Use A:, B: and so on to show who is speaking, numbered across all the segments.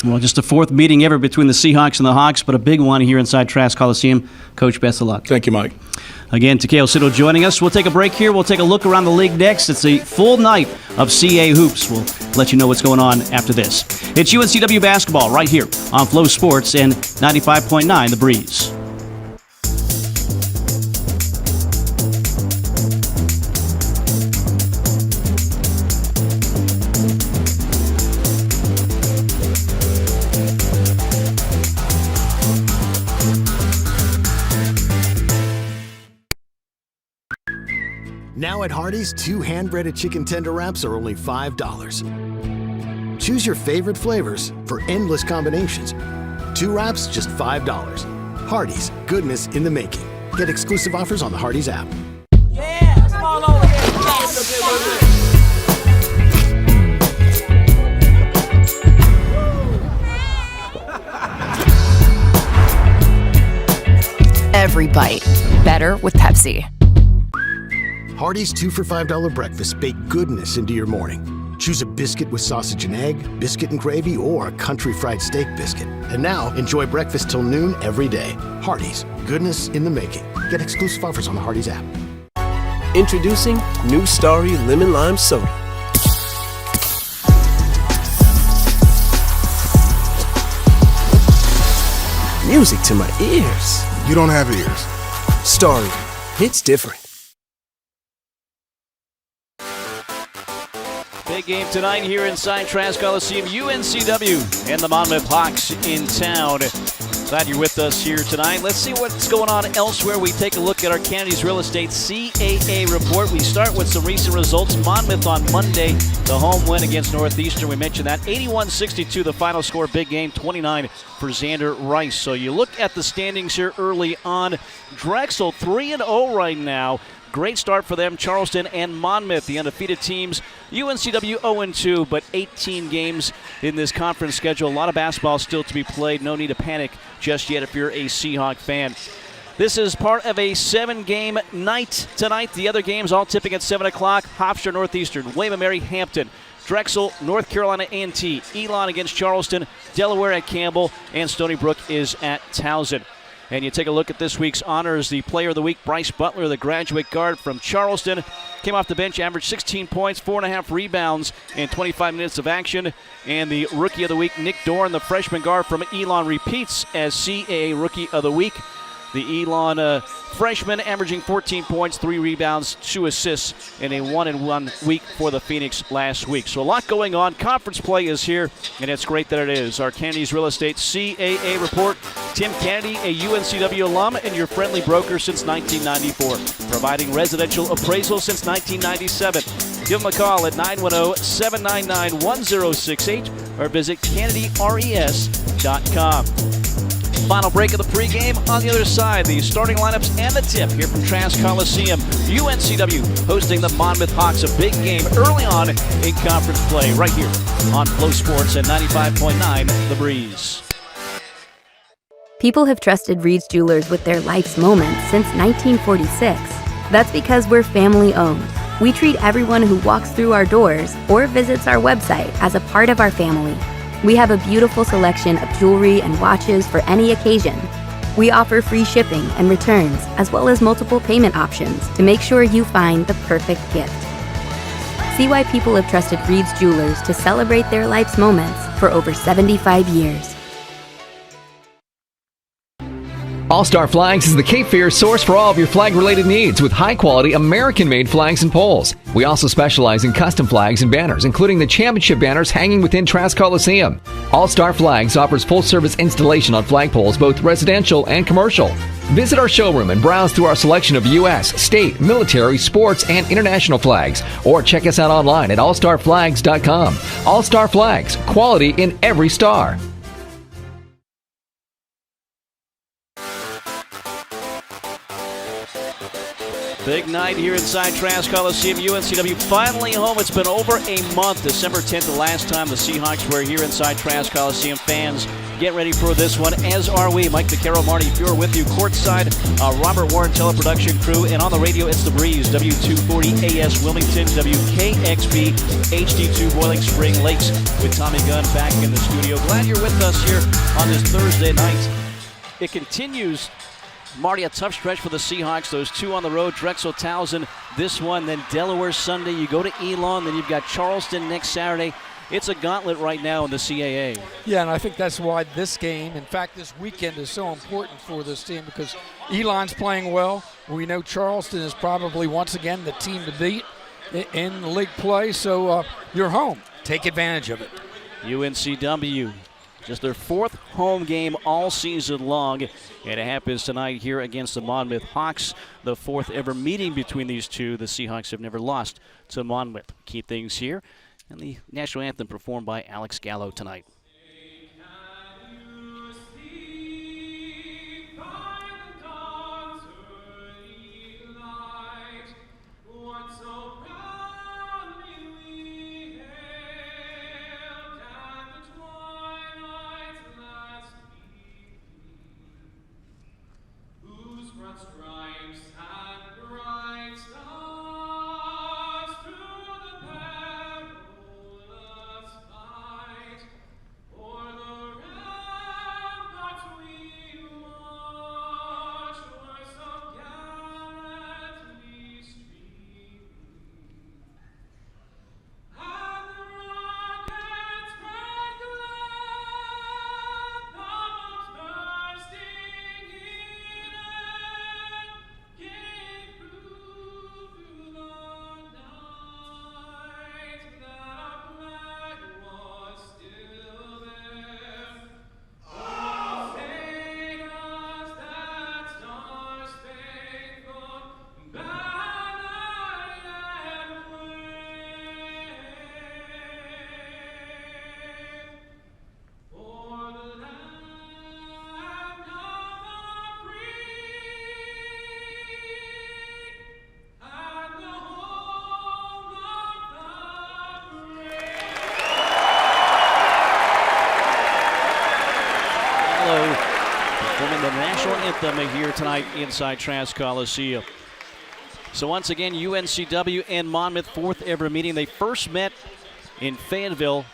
A: Well, just a fourth meeting ever between the Seahawks and the Hawks, but a big one here inside Trask Coliseum. Coach, best of luck.
B: Thank you, Mike.
A: Again, Takeo Sito joining us. We'll take a break here. We'll take a look around the league next. It's a full night of CA hoops. We'll let you know what's going on after this. It's UNCW basketball right here on Flow Sports and 95.9 The Breeze.
C: Now at Hardee's, 2 hand-breaded chicken tender wraps are only $5. Choose your favorite flavors for endless combinations. 2 wraps, just $5. Hardee's, goodness in the making. Get exclusive offers on the Hardee's app.
D: Yeah, come on over here.
E: Every bite better with Pepsi.
C: Hardee's 2 for $5 breakfast bake goodness into your morning. Choose a biscuit with sausage and egg, biscuit and gravy, or a country fried steak biscuit. And now, enjoy breakfast till noon every day. Hardee's, goodness in the making. Get exclusive offers on the Hardee's app.
F: Introducing New Starry Lemon Lime Soda. Music to my ears.
G: You don't have ears.
F: Starry, it's different.
A: Big game tonight here inside Trask Coliseum. UNCW and the Monmouth Hawks in town. Glad you're with us here tonight. Let's see what's going on elsewhere. We take a look at our Kennedy's Real Estate CAA report. We start with some recent results. Monmouth on Monday, the home win against Northeastern. We mentioned that. 81-62 the final score. Big game, 29 for Xander Rice. So you look at the standings here early on. Drexel 3-0 right now. Great start for them. Charleston and Monmouth, the undefeated teams. UNCW 0-2, but 18 games in this conference schedule. A lot of basketball still to be played. No need to panic just yet if you're a Seahawk fan. This is part of a 7-game night tonight. The other games all tipping at 7 o'clock. Hofstra Northeastern, William & Mary Hampton, Drexel, North Carolina A&T, Elon against Charleston, Delaware at Campbell, and Stony Brook is at Towson. And you take a look at this week's honors. The Player of the Week, Bryce Butler, the graduate guard from Charleston, came off the bench, averaged 16 points, 4.5 rebounds in 25 minutes of action. And the Rookie of the Week, Nick Dorn, the freshman guard from Elon, repeats as CAA Rookie of the Week. The Elon freshman averaging 14 points, 3 rebounds, 2 assists in a 1-1 week for the Phoenix last week. So a lot going on. Conference play is here, and it's great that it is. Our Kennedy's Real Estate CAA report. Tim Kennedy, a UNCW alum and your friendly broker since 1994. Providing residential appraisal since 1997. Give them a call at 910-799-1068 or visit KennedyRES.com. Final break of the pregame. On the other side, the starting lineups and the tip here from Trask Coliseum. UNCW hosting the Monmouth Hawks. A big game early on in conference play right here on Flow Sports at 95.9 The Breeze.
H: People have trusted Reed's Jewelers with their life's moments since 1946. That's because we're family owned. We treat everyone who walks through our doors or visits our website as a part of our family. We have a beautiful selection of jewelry and watches for any occasion. We offer free shipping and returns, as well as multiple payment options to make sure you find the perfect gift. See why people have trusted Reed's Jewelers to celebrate their life's moments for over 75 years.
I: All-Star Flags is the Cape Fear source for all of your flag-related needs with high-quality American-made flags and poles. We also specialize in custom flags and banners, including the championship banners hanging within Trask Coliseum. All-Star Flags offers full-service installation on flagpoles, both residential and commercial. Visit our showroom and browse through our selection of U.S., state, military, sports, and international flags. Or check us out online at allstarflags.com. All-Star Flags, quality in every star.
A: Big night here inside Trask Coliseum. UNCW finally home. It's been over a month. December 10th, the last time the Seahawks were here inside Trask Coliseum. Fans get ready for this one, as are we. Mike DeCaro, Marty Fuhr with you courtside. Robert Warren teleproduction crew, and on the radio, it's The Breeze, W240 AS Wilmington, WKXP HD2 Boiling Spring Lakes, with Tommy Gunn back in the studio. Glad you're with us here on this Thursday night. It continues. Marty, a tough stretch for the Seahawks. Those two on the road, Drexel, Towson, this one, then Delaware Sunday. You go to Elon, then you've got Charleston next Saturday. It's a gauntlet right now in the CAA.
B: Yeah, and I think that's why this game, in fact, this weekend is so important for this team, because Elon's playing well. We know Charleston is probably, once again, the team to beat in league play, so you're home. Take advantage of it.
A: UNCW, just their fourth home game all season long, and it happens tonight here against the Monmouth Hawks, the fourth ever meeting between these two. The Seahawks have never lost to Monmouth. Keep things here, and the national anthem performed by Alex Gallo tonight. Performing the national anthem here tonight inside Trask Coliseum. So once again, UNCW and Monmouth, fourth ever meeting. They first met in Fayetteville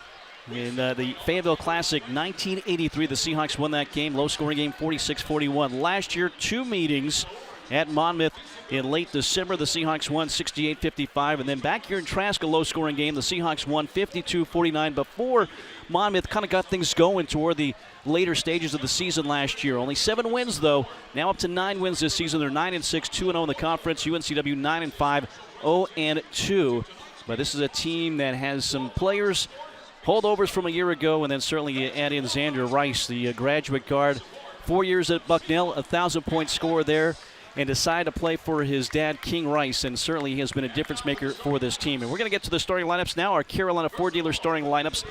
A: in the Fayetteville Classic 1983. The Seahawks won that game, low-scoring game, 46-41. Last year, two meetings at Monmouth in late December. The Seahawks won 68-55. And then back here in Trask, a low-scoring game, the Seahawks won 52-49 before Monmouth kind of got things going toward the later stages of the season last year. Only 7 wins, though. Now up to 9 wins this season. They're 9-6, 2-0 in the conference. UNCW 9-5, 0-2. But this is a team that has some players, holdovers from a year ago, and then certainly add in Xander Rice, the graduate guard. 4 years at Bucknell, 1,000-point scorer there, and decided to play for his dad, King Rice, and certainly he has been a difference maker for this team. And we're going to get to the starting lineups now, our Carolina Ford dealer starting lineups.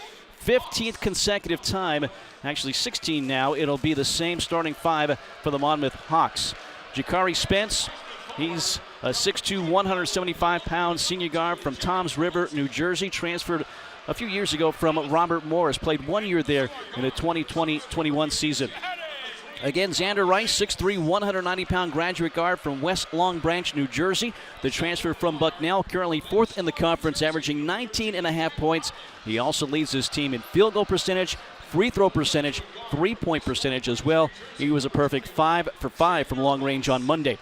A: 15th consecutive time, actually 16 now, it'll be the same starting 5 for the Monmouth Hawks. Jakari Spence, he's a 6'2", 175-pound senior guard from Toms River, New Jersey, transferred a few years ago from Robert Morris, played 1 year there in the 2020-21 season. Again, Xander Rice, 6'3", 190-pound graduate guard from West Long Branch, New Jersey. The transfer from Bucknell, currently 4th in the conference, averaging 19.5 points. He also leads his team in field goal percentage, free throw percentage, three-point percentage as well. He was a perfect 5 for 5 from long range on Monday.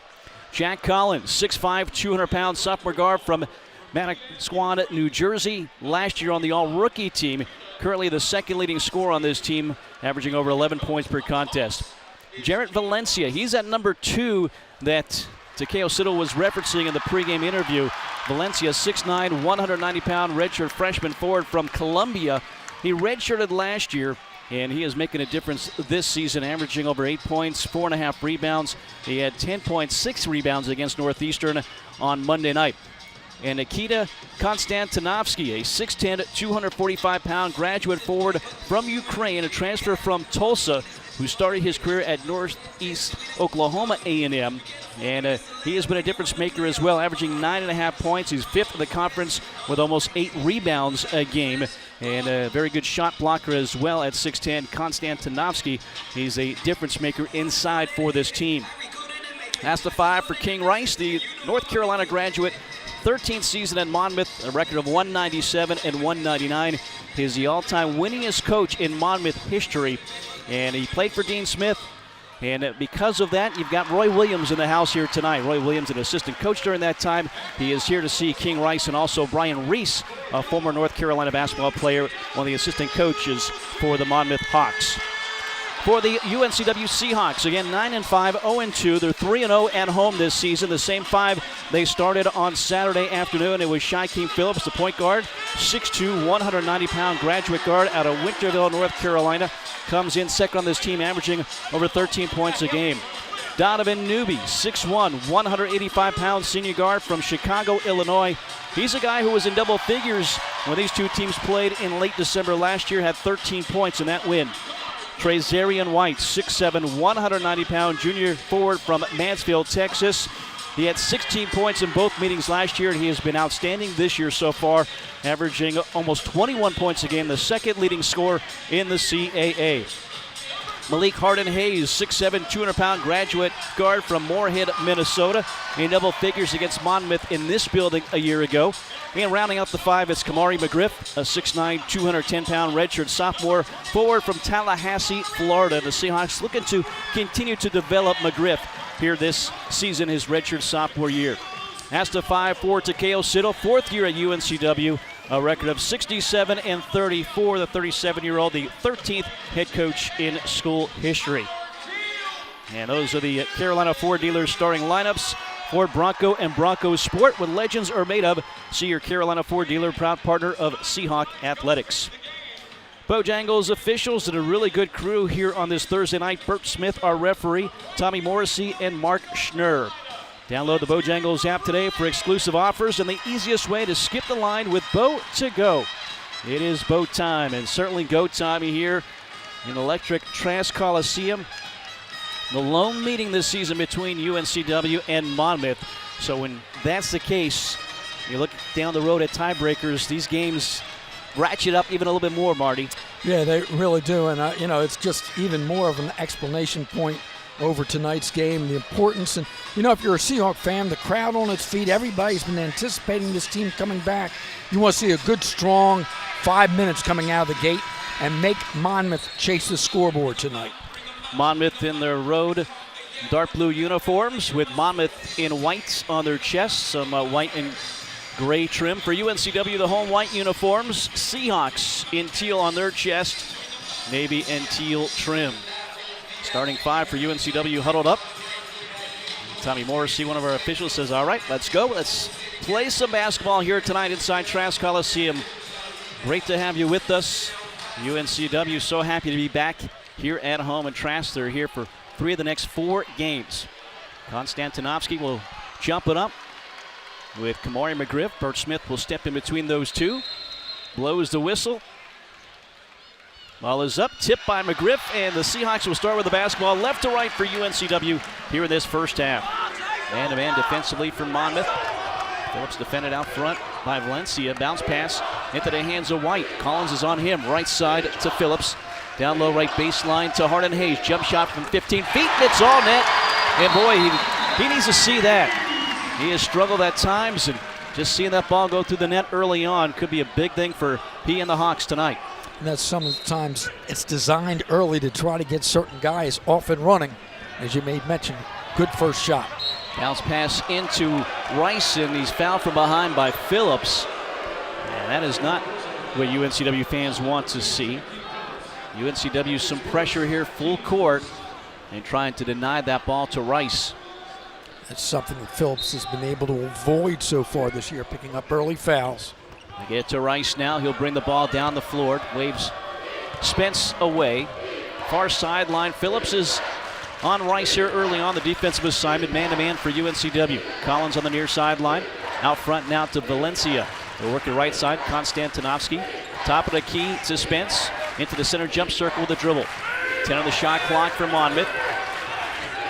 A: Jack Collins, 6'5", 200-pound sophomore guard from Manasquan, New Jersey. Last year on the all-rookie team, currently the second leading scorer on this team, averaging over 11 points per contest. Jarrett Valencia, he's at number 2 that Takeo Siddle was referencing in the pregame interview. Valencia, 6'9", 190-pound redshirt freshman forward from Columbia. He redshirted last year, and he is making a difference this season, averaging over 8 points, 4.5 rebounds. He had 10.6 rebounds against Northeastern on Monday night. and Nikita Konstantinovsky, a 6'10", 245-pound graduate forward from Ukraine, a transfer from Tulsa, who started his career at Northeast Oklahoma A&M. And he has been a difference maker as well, averaging 9.5 points. He's 5th in the conference with almost 8 rebounds a game. And a very good shot blocker as well at 6'10". Konstantinovsky, he's a difference maker inside for this team. That's the 5 for King Rice, the North Carolina graduate, 13th season at Monmouth, a record of 197 and 199. He's the all-time winningest coach in Monmouth history, and he played for Dean Smith. And because of that, you've got Roy Williams in the house here tonight. Roy Williams, an assistant coach during that time. He is here to see King Rice, and also Brian Reese, a former North Carolina basketball player, one of the assistant coaches for the Monmouth Hawks. For the UNCW Seahawks, again, 9-5, 0-2. They're 3-0 at home this season. The same 5 they started on Saturday afternoon. It was Shaquem Phillips, the point guard, 6'2", 190-pound graduate guard out of Winterville, North Carolina. Comes in second on this team, averaging over 13 points a game. Donovan Newby, 6'1", 185-pound senior guard from Chicago, Illinois. He's a guy who was in double figures when these two teams played in late December last year, had 13 points in that win. Trezarian White, 6'7", 190-pound junior forward from Mansfield, Texas. He had 16 points in both meetings last year, and he has been outstanding this year so far, averaging almost 21 points a game, the second leading scorer in the CAA. Malik Harden-Hayes, 6'7", 200-pound graduate guard from Moorhead, Minnesota, in double figures against Monmouth in this building a year ago. And rounding out the 5, it's Kamari McGriff, a 6'9", 210-pound redshirt sophomore forward from Tallahassee, Florida. The Seahawks looking to continue to develop McGriff here this season, his redshirt sophomore year. That's the 5 for Takeo Siddle, 4th year at UNCW, a record of 67 and 34. The 37-year-old, the 13th head coach in school history. And those are the Carolina Ford dealers starting lineups. Ford Bronco and Bronco Sport, what legends are made of. See your Carolina Ford dealer, proud partner of Seahawk Athletics. Bojangles officials and a really good crew here on this Thursday night. Bert Smith, our referee, Tommy Morrissey, and Mark Schnurr. Download the Bojangles app today for exclusive offers and the easiest way to skip the line with Bo to go. It is Bo time, and certainly go time here in Electric Trask Coliseum. The lone meeting this season between UNCW and Monmouth. So when that's the case, you look down the road at tiebreakers, these games ratchet up even a little bit more, Marty.
B: Yeah, they really do. And, it's just even more of an explanation point over tonight's game, the importance. And, if you're a Seahawk fan, the crowd on its feet, everybody's been anticipating this team coming back. You want to see a good, strong 5 minutes coming out of the gate and make Monmouth chase the scoreboard tonight.
A: Monmouth in their road dark blue uniforms with Monmouth in white on their chests, some white and gray trim. For UNCW, the home white uniforms, Seahawks in teal on their chest, navy and teal trim. Starting 5 for UNCW huddled up. Tommy Morrissey, one of our officials, says, all right, let's go. Let's play some basketball here tonight inside Trask Coliseum. Great to have you with us. UNCW so happy to be back here at home in Trask. They're here for 3 of the next 4 games. Konstantinovsky will jump it up with Kamari McGriff. Bert Smith will step in between those two. Blows the whistle. Ball is up, tipped by McGriff, and the Seahawks will start with the basketball left to right for UNCW here in this first half. Man-to-man defensively from Monmouth. Phillips defended out front by Valencia. Bounce pass into the hands of White. Collins is on him, right side to Phillips. Down low right baseline to Harden-Hayes. Jump shot from 15 feet, and it's all net. And boy, he needs to see that. He has struggled at times, and just seeing that ball go through the net early on could be a big thing for he and the Hawks tonight.
B: And that's sometimes it's designed early to try to get certain guys off and running. As you made mention, good first shot.
A: Bounce pass into Rice, and he's fouled from behind by Phillips. And that is not what UNCW fans want to see. UNCW some pressure here, full court, and trying to deny that ball to Rice.
B: That's something that Phillips has been able to avoid so far this year, picking up early fouls.
A: They get it to Rice now. He'll bring the ball down the floor. Waves Spence away. Far sideline. Phillips is on Rice here early on the defensive assignment. Man-to-man for UNCW. Collins on the near sideline. Out front now to Valencia. They're working right side. Konstantinovsky. Top of the key to Spence. Into the center jump circle with a dribble. 10 on the shot clock for Monmouth.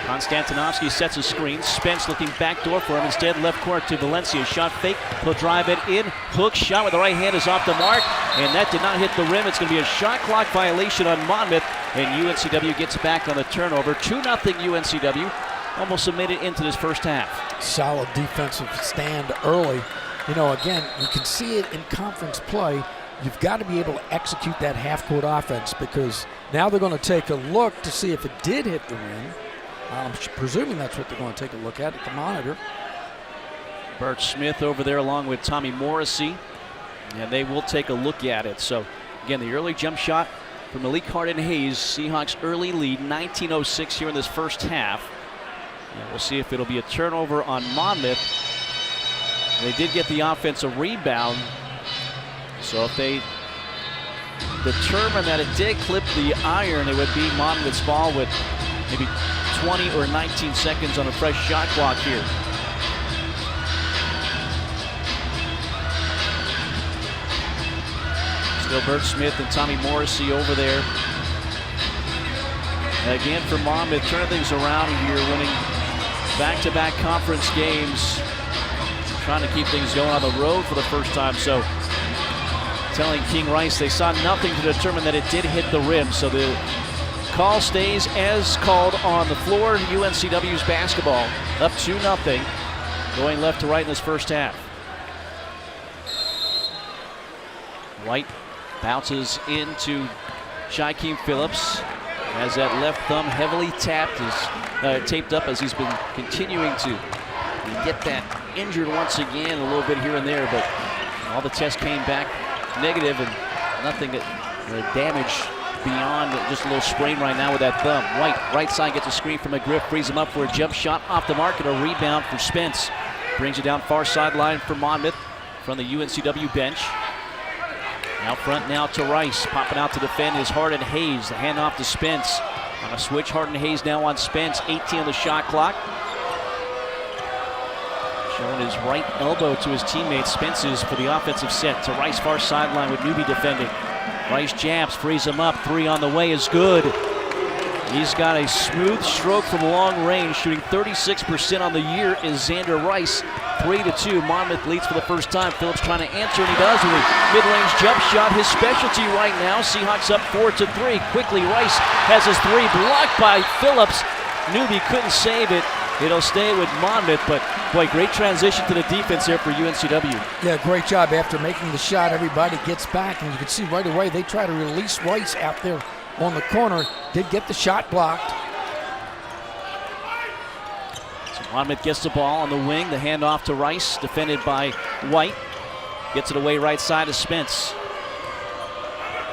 A: Konstantinovsky sets a screen. Spence looking backdoor for him. Instead, left corner to Valencia. Shot fake. He'll drive it in. Hook shot with the right hand is off the mark. And that did not hit the rim. It's going to be a shot clock violation on Monmouth. And UNCW gets back on the turnover. 2-0 UNCW. Almost submitted into this first half.
B: Solid defensive stand early. You know, again, you can see it in conference play. You've got to be able to execute that half-court offense because now they're going to take a look to see if it did hit the rim. I'm presuming that's what they're going to take a look at the monitor.
A: Bert Smith over there along with Tommy Morrissey, and they will take a look at it. So, again, the early jump shot for Malik Harden-Hayes. Seahawks early lead, 19:06 here in this first half. And we'll see if it'll be a turnover on Monmouth. They did get the offensive rebound. So if they determine that it did clip the iron, it would be Monmouth's ball with maybe 20 or 19 seconds on a fresh shot clock here. Still Bert Smith and Tommy Morrissey over there. And again for Monmouth, turning things around here, winning back-to-back conference games. Trying to keep things going on the road for the first time. So telling King Rice they saw nothing to determine that it did hit the rim. So the call stays as called on the floor. UNCW's basketball up 2-0, going left to right in this first half. White bounces into Shaquem Phillips. Has that left thumb heavily taped up as he's been continuing to get that injured once again a little bit here and there, but all the tests came back negative and nothing that damage beyond just a little sprain right now with that thumb. White, right side, gets a screen from McGriff, frees him up for a jump shot off the mark and a rebound for Spence. Brings it down far sideline for Monmouth from the UNCW bench. Out front now to Rice, popping out to defend is Harden-Hayes. The handoff to Spence. On a switch, Harden-Hayes now on Spence, 18 on the shot clock. Showing his right elbow to his teammate. Spence is for the offensive set to Rice, far sideline with Newby defending. Rice jabs, frees him up. 3 on the way is good. He's got a smooth stroke from long range, shooting 36% on the year is Xander Rice. 3-2, Monmouth leads for the first time. Phillips trying to answer, and he does with a mid-range jump shot. His specialty right now. Seahawks up 4-3. Quickly, Rice has his 3 blocked by Phillips. Newby couldn't save it. It'll stay with Monmouth, but boy, great transition to the defense here for UNCW.
B: Yeah, great job. After making the shot, everybody gets back, and you can see right away they try to release Rice out there on the corner. Did get the shot blocked.
A: So Monmouth gets the ball on the wing. The handoff to Rice, defended by White. Gets it away right side to Spence.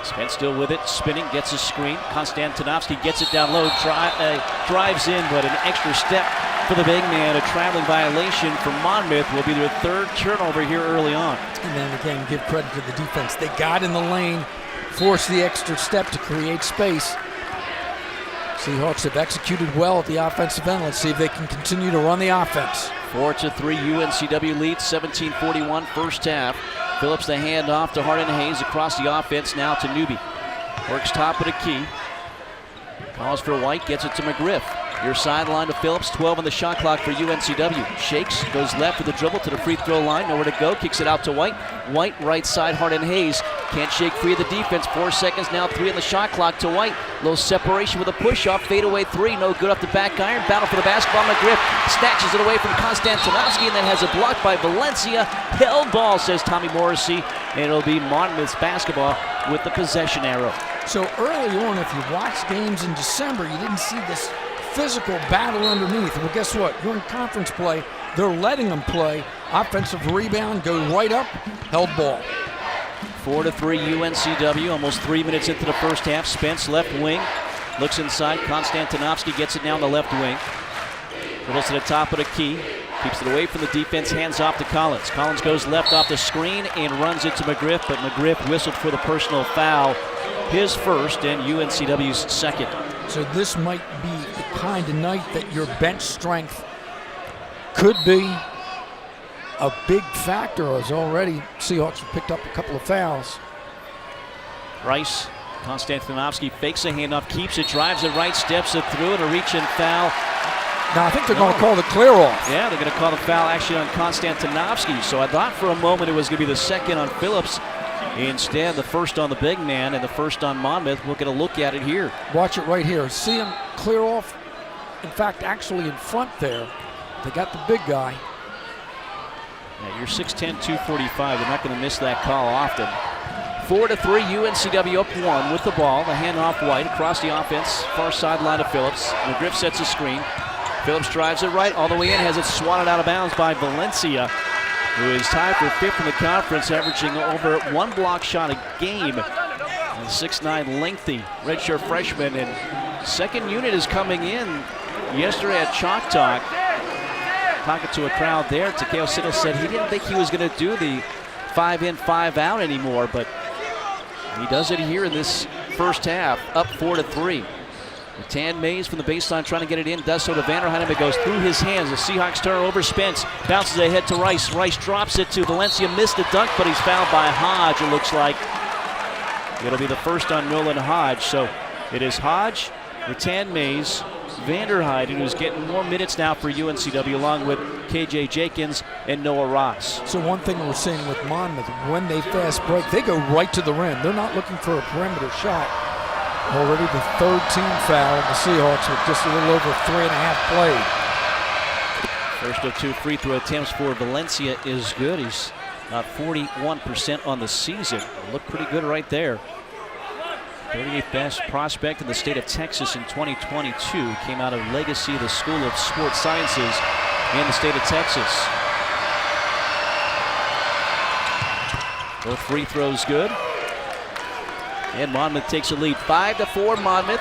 A: Spence still with it, spinning, gets a screen. Konstantinovsky gets it down low, drives in, but an extra step for the big man. A traveling violation for Monmouth will be their 3rd turnover here early on.
B: And then again, give credit to the defense. They got in the lane, forced the extra step to create space. Seahawks have executed well at the offensive end. Let's see if they can continue to run the offense.
A: 4-3 UNCW leads, 17:41 first half. Phillips the handoff to Harden-Hayes across the offense now to Newby. Works top of the key. Calls for White, gets it to McGriff. Your sideline to Phillips, 12 on the shot clock for UNCW. Shakes, goes left with the dribble to the free throw line, nowhere to go, kicks it out to White. White, right side, Harden-Hayes. Can't shake free of the defense, 4 seconds now, 3 on the shot clock to White. Little separation with a push-off, fadeaway 3, no good off the back iron. Battle for the basketball, McGriff snatches it away from Konstantinovsky and then has it blocked by Valencia. Held ball, says Tommy Morrissey, and it'll be Monmouth's basketball with the possession arrow.
B: So early on, if you watch games in December, you didn't see this physical battle underneath. Well, guess what? During conference play, they're letting them play. Offensive rebound, go right up, held ball.
A: 4-3 UNCW, almost 3 minutes into the first half. Spence left wing, looks inside. Konstantinovsky gets it down the left wing. Dribbles to the top of the key, keeps it away from the defense, hands off to Collins. Collins goes left off the screen and runs it to McGriff, but McGriff whistled for the personal foul. His first and UNCW's second.
B: So this might be the kind of night that your bench strength could be a big factor as already Seahawks have picked up a couple of fouls.
A: Rice, Konstantinovsky fakes a handoff, keeps it, drives it right, steps it through, and a reach-in foul.
B: Now I think they're going to call the clear off.
A: Yeah, they're going to call the foul actually on Konstantinovsky. So I thought for a moment it was going to be the second on Phillips. Instead, the first on the big man and the first on Monmouth. We'll get a look at it here.
B: Watch it right here. See him clear off. In fact, actually in front there. They got the big guy.
A: Yeah, you're 6'10", 245. They're not going to miss that call often. 4-3, UNCW up 1 with the ball. The handoff White across the offense, far sideline of Phillips. McGriff sets a screen. Phillips drives it right all the way in, has it swatted out of bounds by Valencia, who is tied for 5th in the conference, averaging over 1 block shot a game. And 6'9", lengthy redshirt freshman, and second unit is coming in yesterday at Chalk Talk. Talking to a crowd there, Takeo Sito said he didn't think he was going to do the 5 in, 5 out anymore, but he does it here in this first half, up 4-3. Tan Mays from the baseline trying to get it in, does so to Vanderheiden. It goes through his hands. The Seahawks turn over. Spence bounces ahead to Rice. Rice drops it to Valencia. Missed the dunk, but he's fouled by Hodge, it looks like. It'll be the first on Nolan Hodge. So it is Hodge, Tan Mays, Vanderheiden, who's getting more minutes now for UNCW, along with KJ Jenkins and Noah Ross.
B: So one thing we're seeing with Monmouth, when they fast break, they go right to the rim. They're not looking for a perimeter shot. Already the 3rd team foul on the Seahawks with just a little over 3.5 played.
A: First of 2 free throw attempts for Valencia is good. He's 41% on the season. Looked pretty good right there. 38th best prospect in the state of Texas in 2022. Came out of Legacy, the School of Sports Sciences in the state of Texas. Both free throws good. And Monmouth takes a lead, 5-4 Monmouth,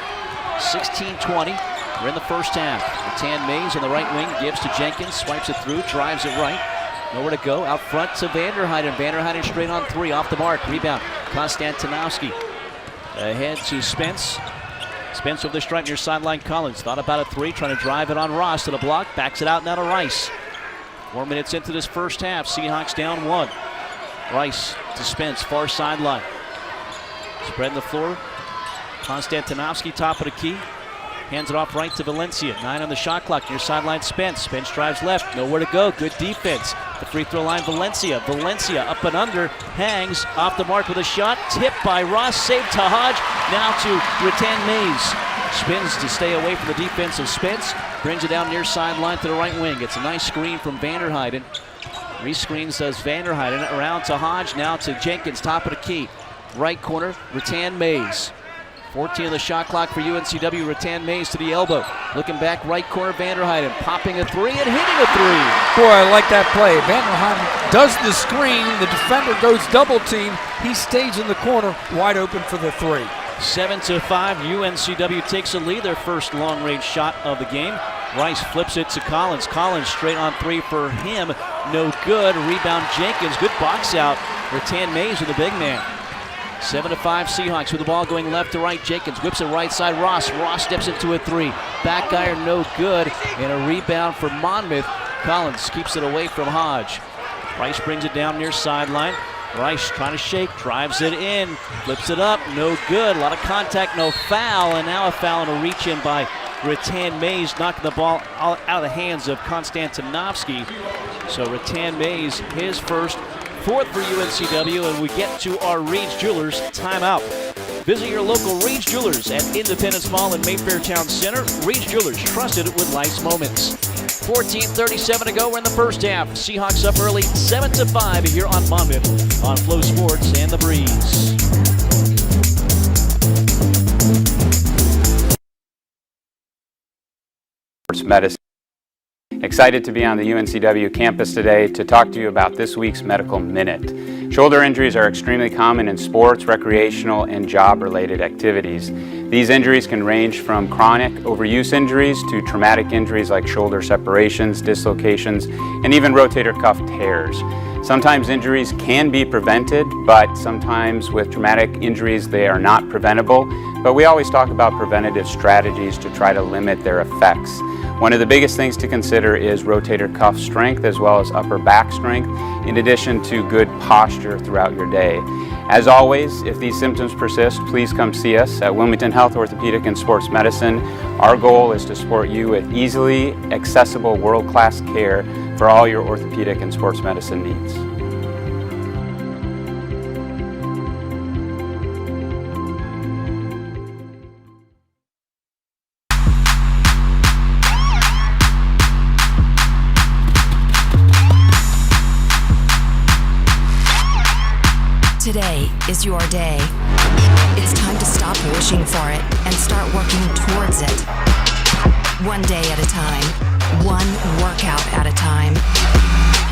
A: 16-20. We're in the first half. Tan Mays on the right wing, gives to Jenkins, swipes it through, drives it right. Nowhere to go, out front to Vanderheiden. Vanderheiden straight on 3, off the mark. Rebound, Konstantinovsky. Ahead to Spence. Spence over the stripe near sideline Collins. Thought about a 3, trying to drive it on Ross to the block. Backs it out now to Rice. 4 minutes into this first half, Seahawks down 1. Rice to Spence, far sideline. Spreading the floor. Konstantinovsky, top of the key. Hands it off right to Valencia. 9 on the shot clock near sideline Spence. Spence drives left. Nowhere to go. Good defense. The free throw line Valencia. Valencia up and under. Hangs off the mark with a shot. Tipped by Ross. Saved to Hodge. Now to Rattan Mays. Spins to stay away from the defense of Spence. Brings it down near sideline to the right wing. It's a nice screen from Vanderheiden. Rescreens does Vanderheiden. Around to Hodge. Now to Jenkins. Top of the key. Right corner, Rattan Mays. 14 on the shot clock for UNCW. Rattan Mays to the elbow. Looking back, right corner, Vanderheiden. Popping a 3 and hitting a 3.
B: Boy, I like that play. Vanderheiden does the screen. The defender goes double team. He stays in the corner, wide open for the 3.
A: 7-5, UNCW takes a lead. Their first long-range shot of the game. Rice flips it to Collins. Collins straight on 3 for him. No good. Rebound Jenkins. Good box out. Rattan Mays with the big man. 7-5 Seahawks with the ball going left to right. Jenkins whips it right side. Ross steps into a 3. Back iron no good. And a rebound for Monmouth. Collins keeps it away from Hodge. Rice brings it down near sideline. Rice trying to shake, drives it in, flips it up, no good. A lot of contact, no foul. And now a foul and a reach in by Rattan Mays, knocking the ball out of the hands of Konstantinovsky. So Rattan Mays, his first, 4th for UNCW, and we get to our Reed's Jewelers timeout. Visit your local Reed's Jewelers at Independence Mall in Mayfair Town Center. Reed's Jewelers, trusted with life's moments. 14:37 to go. We're in the first half. Seahawks up early, 7-5 here on Monmouth on Flow Sports and The Breeze.
G: Sports medicine. Excited to be on the UNCW campus today to talk to you about this week's Medical Minute. Shoulder injuries are extremely common in sports, recreational, and job-related activities. These injuries can range from chronic overuse injuries to traumatic injuries like shoulder separations, dislocations, and even rotator cuff tears. Sometimes injuries can be prevented, but sometimes with traumatic injuries they are not not preventable, but we always talk about preventative strategies to try to limit their effects. One of the biggest things to consider is rotator cuff strength as well as upper back strength, in addition to good posture throughout your day. As always, if these symptoms persist, please come see us at Wilmington Health Orthopedic and Sports Medicine. Our goal is to support you with easily accessible world-class care for all your orthopedic and sports medicine needs.
E: Today is your day. It's time to stop wishing for it and start working towards it. One day at a time, one workout at a time.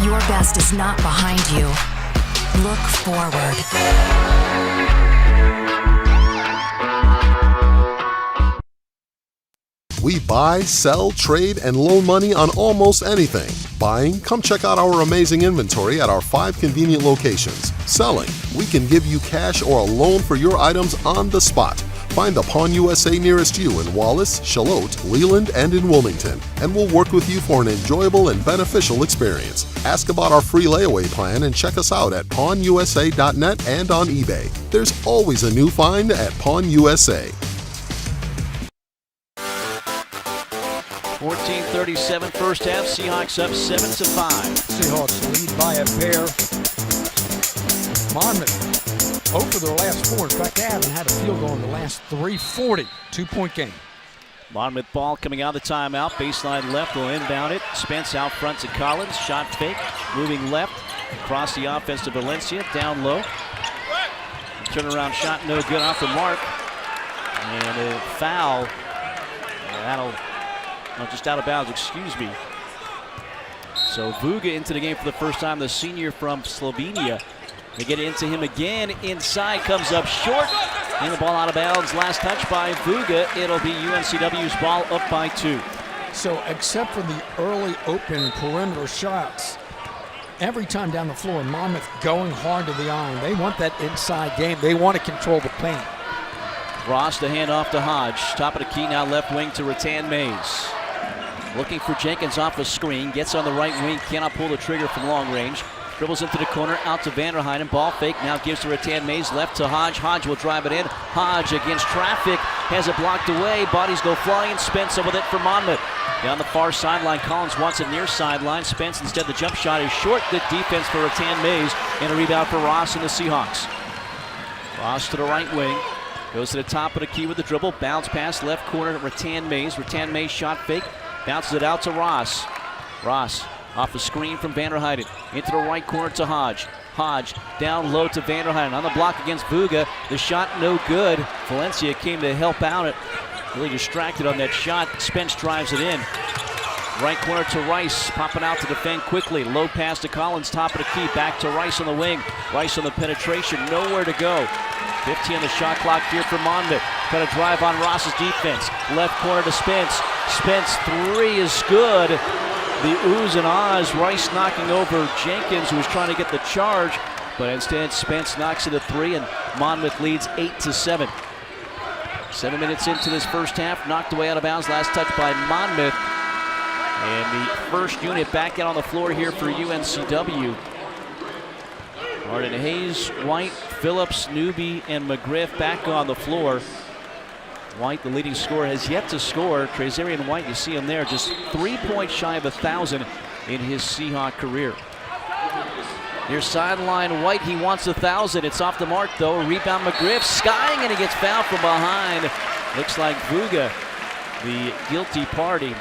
E: Your best is not behind you. Look forward.
J: We buy, sell, trade, and loan money on almost anything. Buying? Come check out our amazing inventory at our 5 convenient locations. Selling? We can give you cash or a loan for your items on the spot. Find the Pawn USA nearest you in Wallace, Charlotte, Leland, and in Wilmington, and we'll work with you for an enjoyable and beneficial experience. Ask about our free layaway plan and check us out at pawnusa.net and on eBay. There's always a new find at Pawn USA.
A: 14:37 first half. Seahawks up 7-5.
B: Seahawks lead by a pair. Monmouth over their last 4. In fact, they haven't had a field goal in the last 3:40. 2-point game.
A: Monmouth ball coming out of the timeout. Baseline left, will inbound it. Spence out front to Collins. Shot fake. Moving left. Across the offense to Valencia. Down low. Turnaround shot no good off the mark. And a foul. That'll... No, just out of bounds, excuse me. So Vuga into the game for the first time, the senior from Slovenia. They get into him again. Inside, comes up short. And the ball out of bounds. Last touch by Vuga. It'll be UNCW's ball up by 2.
B: So except for the early open perimeter shots, every time down the floor, Monmouth going hard to the iron. They want that inside game. They want to control the paint.
A: Ross the handoff to Hodge. Top of the key now left wing to Rattan Mays. Looking for Jenkins off a screen. Gets on the right wing. Cannot pull the trigger from long range. Dribbles into the corner. Out to Vanderheiden. Ball fake. Now gives to Rattan Mays. Left to Hodge. Hodge will drive it in. Hodge against traffic. Has it blocked away. Bodies go flying. Spence with it for Monmouth. Down the far sideline. Collins wants it near sideline. Spence instead. The jump shot is short. Good defense for Rattan Mays. And a rebound for Ross and the Seahawks. Ross to the right wing. Goes to the top of the key with the dribble. Bounce pass left corner to Rattan Mays. Rattan Mays shot fake. Bounces it out to Ross. Ross off a screen from Vanderheiden. Into the right corner to Hodge. Hodge down low to Vanderheiden. On the block against Vuga. The shot no good. Valencia came to help out. It really distracted on that shot. Spence drives it in. Right corner to Rice. Popping out to defend quickly. Low pass to Collins. Top of the key. Back to Rice on the wing. Rice on the penetration. Nowhere to go. 15 on the shot clock here for Monmouth. Got to drive on Ross's defense. Left corner to Spence. Spence 3 is good. The oohs and ahs. Rice knocking over Jenkins, who was trying to get the charge, but instead Spence knocks it a 3, and Monmouth leads 8-7. 7 minutes into this first half, knocked away out of bounds. Last touch by Monmouth, and the first unit back out on the floor here for UNCW. Martin Hayes, White, Phillips, Newby, and McGriff back on the floor. White, the leading scorer, has yet to score. Trazarian White, you see him there, just 3 points shy of 1,000 in his Seahawk career. Near sideline, White, he wants 1,000. It's off the mark, though. Rebound, McGriff, skying, and he gets fouled from behind. Looks like Vuga, the guilty party.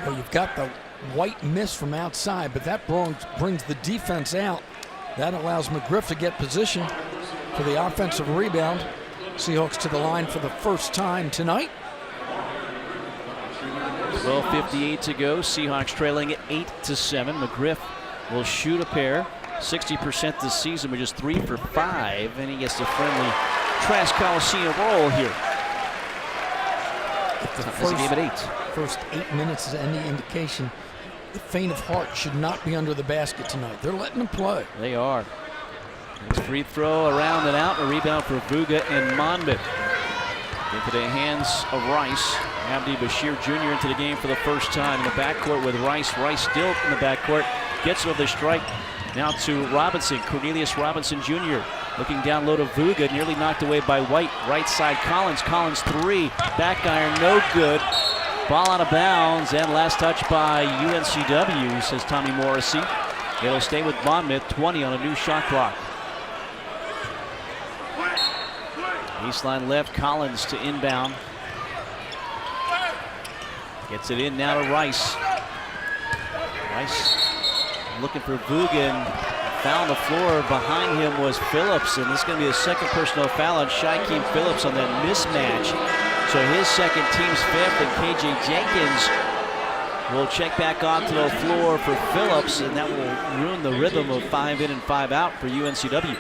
B: Well, you've got the White miss from outside, but that brings the defense out. That allows McGriff to get position for the offensive rebound. Seahawks to the line for the first time tonight.
A: 12:58 to go. Seahawks trailing at 8-7. McGriff will shoot a pair. 60% this season, with just 3 for 5, and he gets the friendly Trask Coliseum roll here.
B: If the
A: first
B: 8 minutes is any indication, the faint of heart should not be under the basket tonight. They're letting them play.
A: They are. His free throw around and out. A rebound for Vuga and Monmouth. Into the hands of Rice. Abdi Bashir Jr. into the game for the first time in the backcourt with Rice. Rice still in the backcourt. Gets with the strike. Now to Robinson. Cornelius Robinson Jr. looking down low to Vuga. Nearly knocked away by White. Right side Collins. Collins three. Back iron no good. Ball out of bounds. And last touch by UNCW, says Tommy Morrissey. It'll stay with Monmouth. 20 on a new shot clock. Baseline left, Collins to inbound. Gets it in now to Rice. Rice looking for Vugan. Foul on the floor. Behind him was Phillips, and this is going to be a second personal foul on Shaquem Phillips on that mismatch. So his second, team's fifth, and KJ Jenkins will check back onto the floor for Phillips, and that will ruin the rhythm of 5 in and 5 out for UNCW.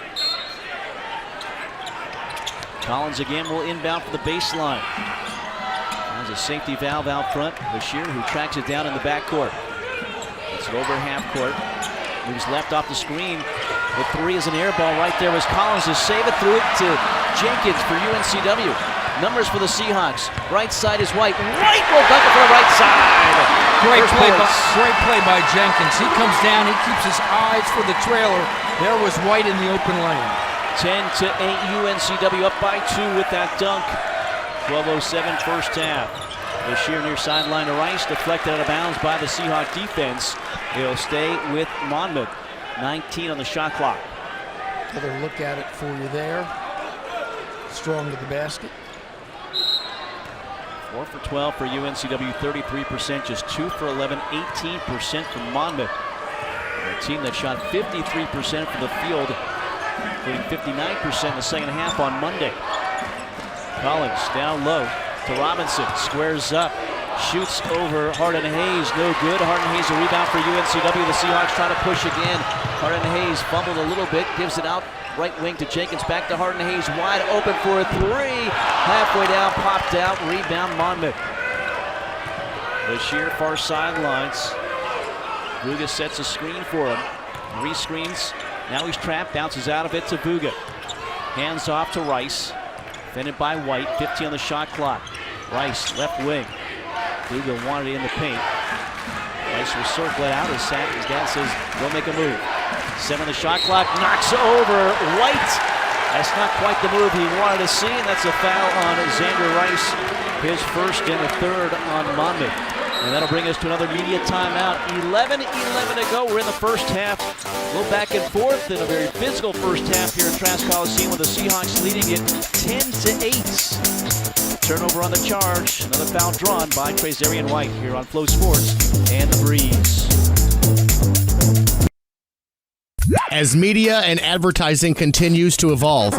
A: Collins again will inbound for the baseline. There's a safety valve out front. Bashir, who tracks it down in the backcourt. It's over half court. Moves left off the screen. The three is an air ball. Right there was Collins to save it, through it to Jenkins for UNCW. Numbers for the Seahawks. Right side is White. White will dunk it for the right side.
B: Great play by Jenkins. He comes down. He keeps his eyes for the trailer. There was White in the open lane.
A: 10-8 UNCW up by 2 with that dunk. 12:07 first half. Bashir near sideline to Rice, deflected out of bounds by the Seahawk defense. He'll stay with Monmouth. 19 on the shot clock.
B: Another look at it for you there. Strong to the basket.
A: 4 for 12 for UNCW, 33%, just 2 for 11, 18% from Monmouth. A team that shot 53% from the field, including 59% in the second half on Monday. Collins down low to Robinson, squares up, shoots over Hardin Hayes, no good. Hardin Hayes a rebound for UNCW. The Seahawks trying to push again. Hardin Hayes fumbled a little bit, gives it out right wing to Jenkins, back to Hardin Hayes, wide open for a three. Halfway down, popped out, rebound Monmouth. Bashir far sidelines. Vuga sets a screen for him. Re-screens. Now he's trapped, bounces out of it to Vuga. Hands off to Rice. Defended by White, 50 on the shot clock. Rice, left wing. Vuga wanted it in the paint. Rice will circle it out. His dad says, go make a move. 7 on the shot clock, knocks over White. That's not quite the move he wanted to see, and that's a foul on Xander Rice. His first and the third on Monmouth. And that'll bring us to another media timeout. 11-11 to go. We're in the first half. A little back and forth in a very physical first half here at Trask Coliseum, with the Seahawks leading it 10-8. Turnover on the charge. Another foul drawn by Trazarian White here on Flow Sports and The Breeze.
C: As media and advertising continues to evolve,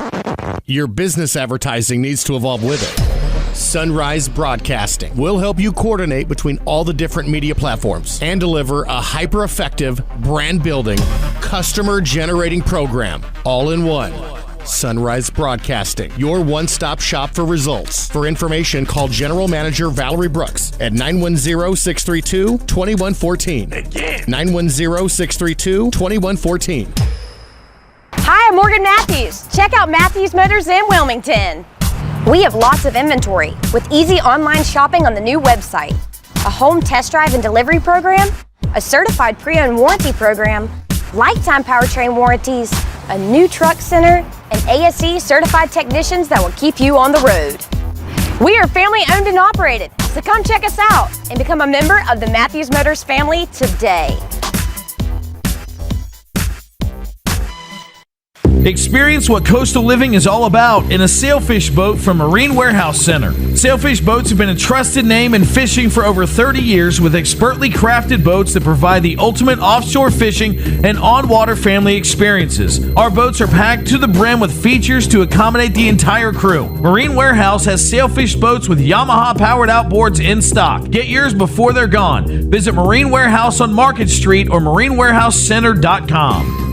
C: your business advertising needs to evolve with it. Sunrise Broadcasting will help you coordinate between all the different media platforms and deliver a hyper-effective, brand-building, customer-generating program all in one. Sunrise Broadcasting, your one-stop shop for results. For information, call General Manager Valerie Brooks at 910-632-2114. Again, 910-632-2114.
K: Hi, I'm Morgan Matthews. Check out Matthews Motors in Wilmington. We have lots of inventory with easy online shopping on the new website, a home test drive and delivery program, a certified pre-owned warranty program, lifetime powertrain warranties, a new truck center, and ASE certified technicians that will keep you on the road. We are family owned and operated, so come check us out and become a member of the Matthews Motors family today.
L: Experience what coastal living is all about in a sailfish boat from Marine Warehouse Center. Sailfish boats have been a trusted name in fishing for over 30 years, with expertly crafted boats that provide the ultimate offshore fishing and on-water family experiences. Our boats are packed to the brim with features to accommodate the entire crew. Marine Warehouse has sailfish boats with Yamaha powered outboards in stock. Get yours before they're gone. Visit Marine Warehouse on Market Street or marinewarehousecenter.com.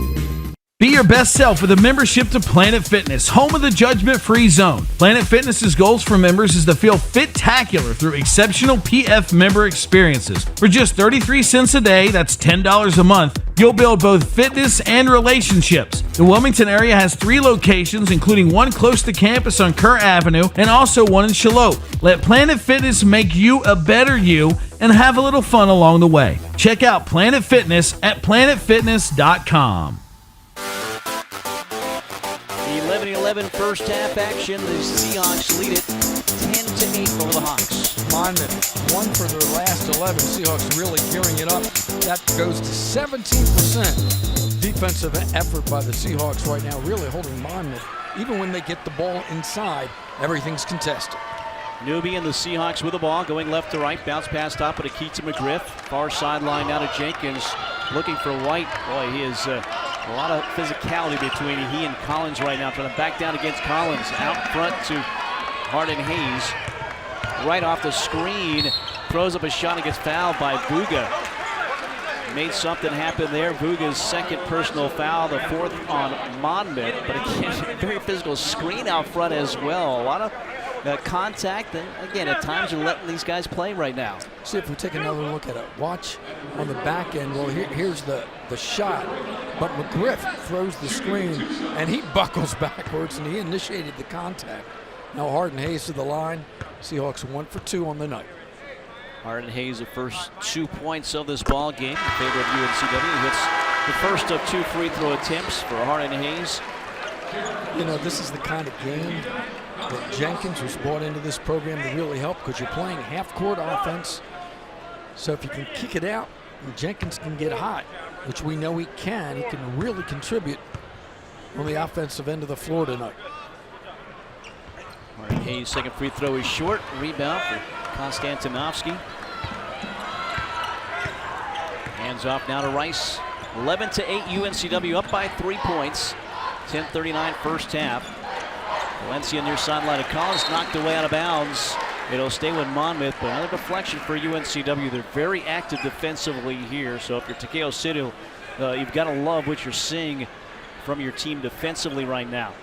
L: Be your best self with a membership to Planet Fitness, home of the judgment-free zone. Planet Fitness's goals for members is to feel fit-tacular through exceptional PF member experiences. For just 33 cents a day, that's $10 a month, you'll build both fitness and relationships. The Wilmington area has 3 locations, including one close to campus on Kerr Avenue and also one in Shallotte. Let Planet Fitness make you a better you and have a little fun along the way. Check out Planet Fitness at planetfitness.com.
A: 11-11 first half action. The Seahawks lead it 10-8 over the Hawks.
B: Monmouth, 1 for their last 11. Seahawks really gearing it up. That goes to 17% defensive effort by the Seahawks right now, really holding Monmouth. Even when they get the ball inside, everything's contested.
A: Newby and the Seahawks with the ball, going left to right. Bounce pass top of Keith to McGriff. Far sideline now to Jenkins, looking for White. Boy, he is a lot of physicality between he and Collins right now. Trying to back down against Collins. Out front to Harden Hayes. Right off the screen. Throws up a shot and gets fouled by Buga. Made something happen there. Buga's second personal foul, the 4th on Monmouth. But again, very physical screen out front as well. A lot of contact, and again, at times you're letting these guys play right now.
B: See if we take another look at it. Watch on the back end. Well, here's the shot, but McGriff throws the screen, and he buckles backwards, and he initiated the contact. Now Harden Hayes to the line. Seahawks 1 for 2 on the night.
A: Harden Hayes, the first 2 points of this ball game in favor of UNCW. Hits the first of 2 free throw attempts for Harden Hayes.
B: You know, this is the kind of game that Jenkins was brought into this program to really help, because you're playing half-court offense. So if you can kick it out and Jenkins can get hot, which we know he can really contribute on the offensive end of the floor tonight.
A: Harden Hayes' second free throw is short. Rebound for Konstantinovsky. Hands off now to Rice. 11-8 UNCW, up by 3 points. 10:39 first half. Valencia near sideline of Collins, knocked away out of bounds. It'll stay with Monmouth, but another deflection for UNCW. They're very active defensively here, so if you're Takeo City, you've got to love what you're seeing from your team defensively right now.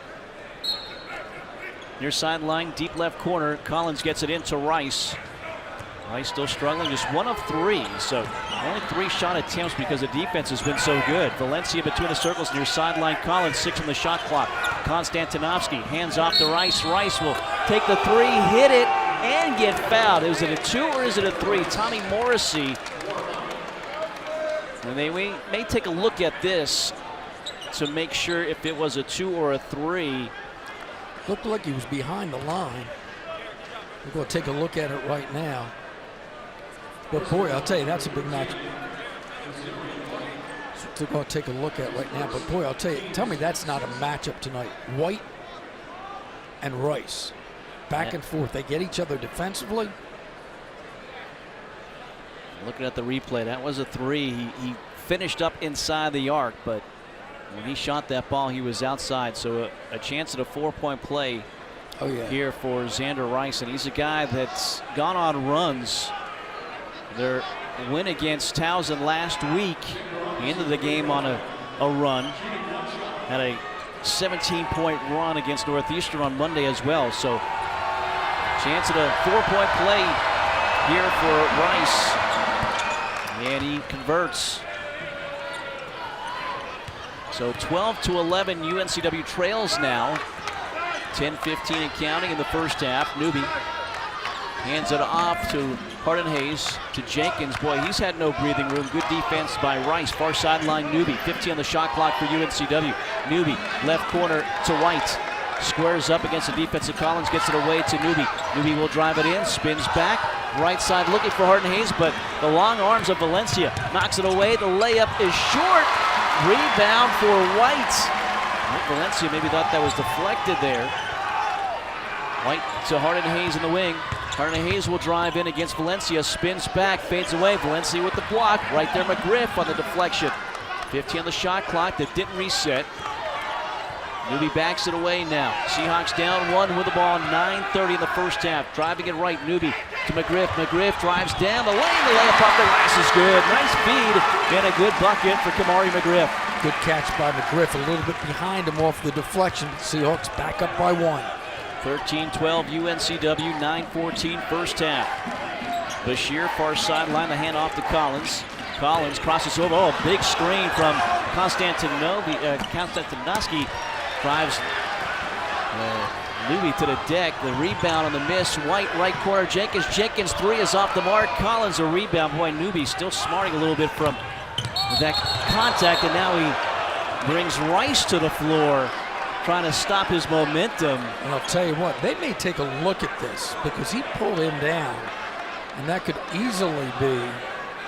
A: Near sideline, deep left corner, Collins gets it into Rice. Rice still struggling, just 1 of 3, so only 3 shot attempts because the defense has been so good. Valencia between the circles near sideline. Collins, 6 on the shot clock. Konstantinovsky hands off to Rice. Rice will take the 3, hit it, and get fouled. Is it a 2 or is it a 3? Tommy Morrissey. And we may take a look at this to make sure if it was a 2 or a 3.
B: Looked like he was behind the line. We're going to take a look at it right now. But boy, I'll tell you, that's a big match. So we're going to take a look at right now. But boy, I'll tell you, tell me that's not a matchup tonight. White and Rice, back and forth. They get each other defensively.
A: Looking at the replay, that was a 3. He finished up inside the arc, but when he shot that ball, he was outside. So a chance at a 4-point play here for Xander Rice. And he's a guy that's gone on runs. Their win against Towson last week, he ended the game on a run. Had a 17-point run against Northeastern on Monday as well. So chance at a 4-point play here for Rice. And he converts. So 12-11, UNCW trails now. 10-15 and counting in the first half. Newby hands it off to Harden Hayes, to Jenkins. Boy, he's had no breathing room. Good defense by Rice. Far sideline, Newby. 15 on the shot clock for UNCW. Newby, left corner to White. Squares up against the defensive Collins, gets it away to Newby. Newby will drive it in, spins back. Right side looking for Harden Hayes, but the long arms of Valencia knocks it away. The layup is short. Rebound for White. Valencia maybe thought that was deflected there. White to Harden Hayes in the wing. Harden Hayes will drive in against Valencia, spins back, fades away. Valencia with the block. Right there, McGriff on the deflection. 15 on the shot clock that didn't reset. Newby backs it away now. Seahawks down 1 with the ball. 9:30 in the first half. Driving it right, Newby to McGriff. McGriff drives down the lane. The layup off the glass is good. Nice feed and a good bucket for Kamari McGriff.
B: Good catch by McGriff, a little bit behind him off the deflection. Seahawks back up by 1.
A: 13-12 UNCW, 9-14 first half. Bashir, far sideline, the handoff to Collins. Collins crosses over. Oh, a big screen from Konstantinovsky. Drives Newby to the deck. The rebound on the miss. White, right corner. Jenkins 3 is off the mark. Collins a rebound. Boy, Newby still smarting a little bit from that contact, and now he brings Rice to the floor, trying to stop his momentum.
B: And I'll tell you what, they may take a look at this because he pulled him down, and that could easily be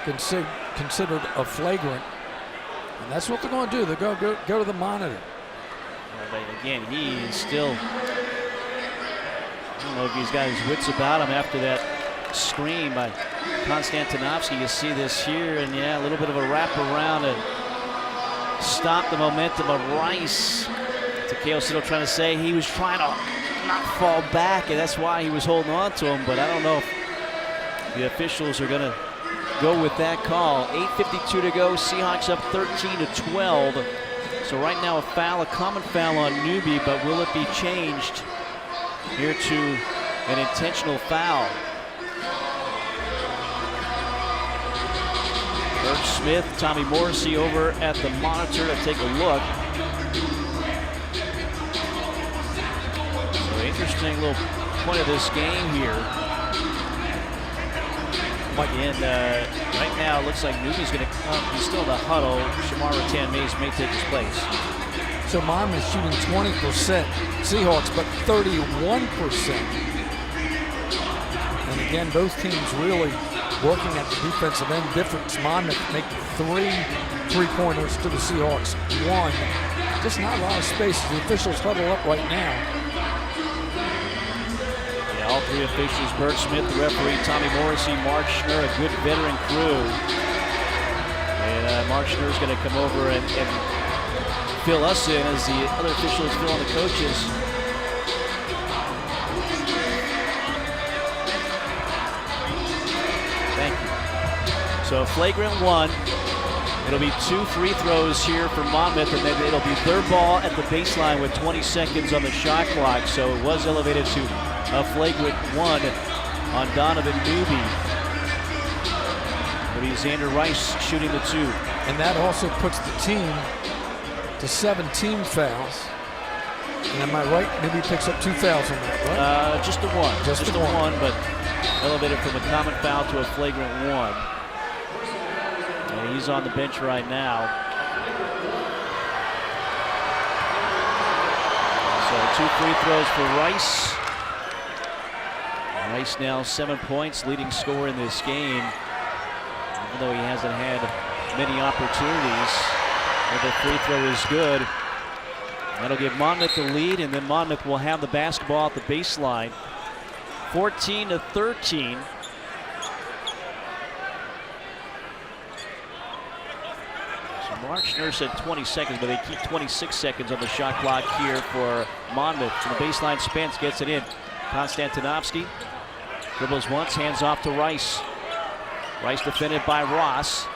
B: considered a flagrant. And that's what they're going to do. They're going to go to the monitor.
A: But again, he is still, I don't know if he's got his wits about him after that screen by Konstantinovsky. You see this here, and yeah, a little bit of a wraparound to stop the momentum of Rice. Takeo Siddle trying to say he was trying to not fall back, and that's why he was holding on to him, but I don't know if the officials are going to go with that call. 8:52 to go, Seahawks up 13-12. So right now a common foul on Newby, but will it be changed here to an intentional foul? Bert Smith, Tommy Morrissey over at the monitor to take a look. So interesting little point of this game here. And right now it looks like Newby's going to come. He's still in the huddle. Shamar Rattan-Mays may take his place.
B: So Monmouth shooting 20%, Seahawks, but 31%. And again, both teams really working at the defensive end difference. Monmouth making 3 3-pointers to the Seahawks 1. Just not a lot of space. The officials huddle up right now.
A: Yeah, all 3 officials, Bert Smith, the referee, Tommy Morrissey, Mark Schnur, a good veteran crew. And Mark Schnur is going to come over and fill us in as the other officials fill in the coaches. Thank you. So flagrant 1. It'll be 2 free throws here for Monmouth, and then it'll be their ball at the baseline with 20 seconds on the shot clock. So it was elevated to a flagrant 1 on Donovan Newby. It'll be Xander Rice shooting the 2.
B: And that also puts the team to 17 fouls. And am I right? Newby picks up 2 fouls on that, right?
A: Just the 1.
B: Just the
A: one, but elevated from a common foul to a flagrant 1. And he's on the bench right now. So 2 free throws for Rice. Rice now 7 points, leading scorer in this game. Even though he hasn't had many opportunities, the free throw is good. That'll give Monmouth the lead, and then Monmouth will have the basketball at the baseline. 14-13. So Mark Schnur said 20 seconds, but they keep 26 seconds on the shot clock here for Monmouth. From the baseline, Spence gets it in. Konstantinovsky dribbles once, hands off to Rice. Rice defended by Ross.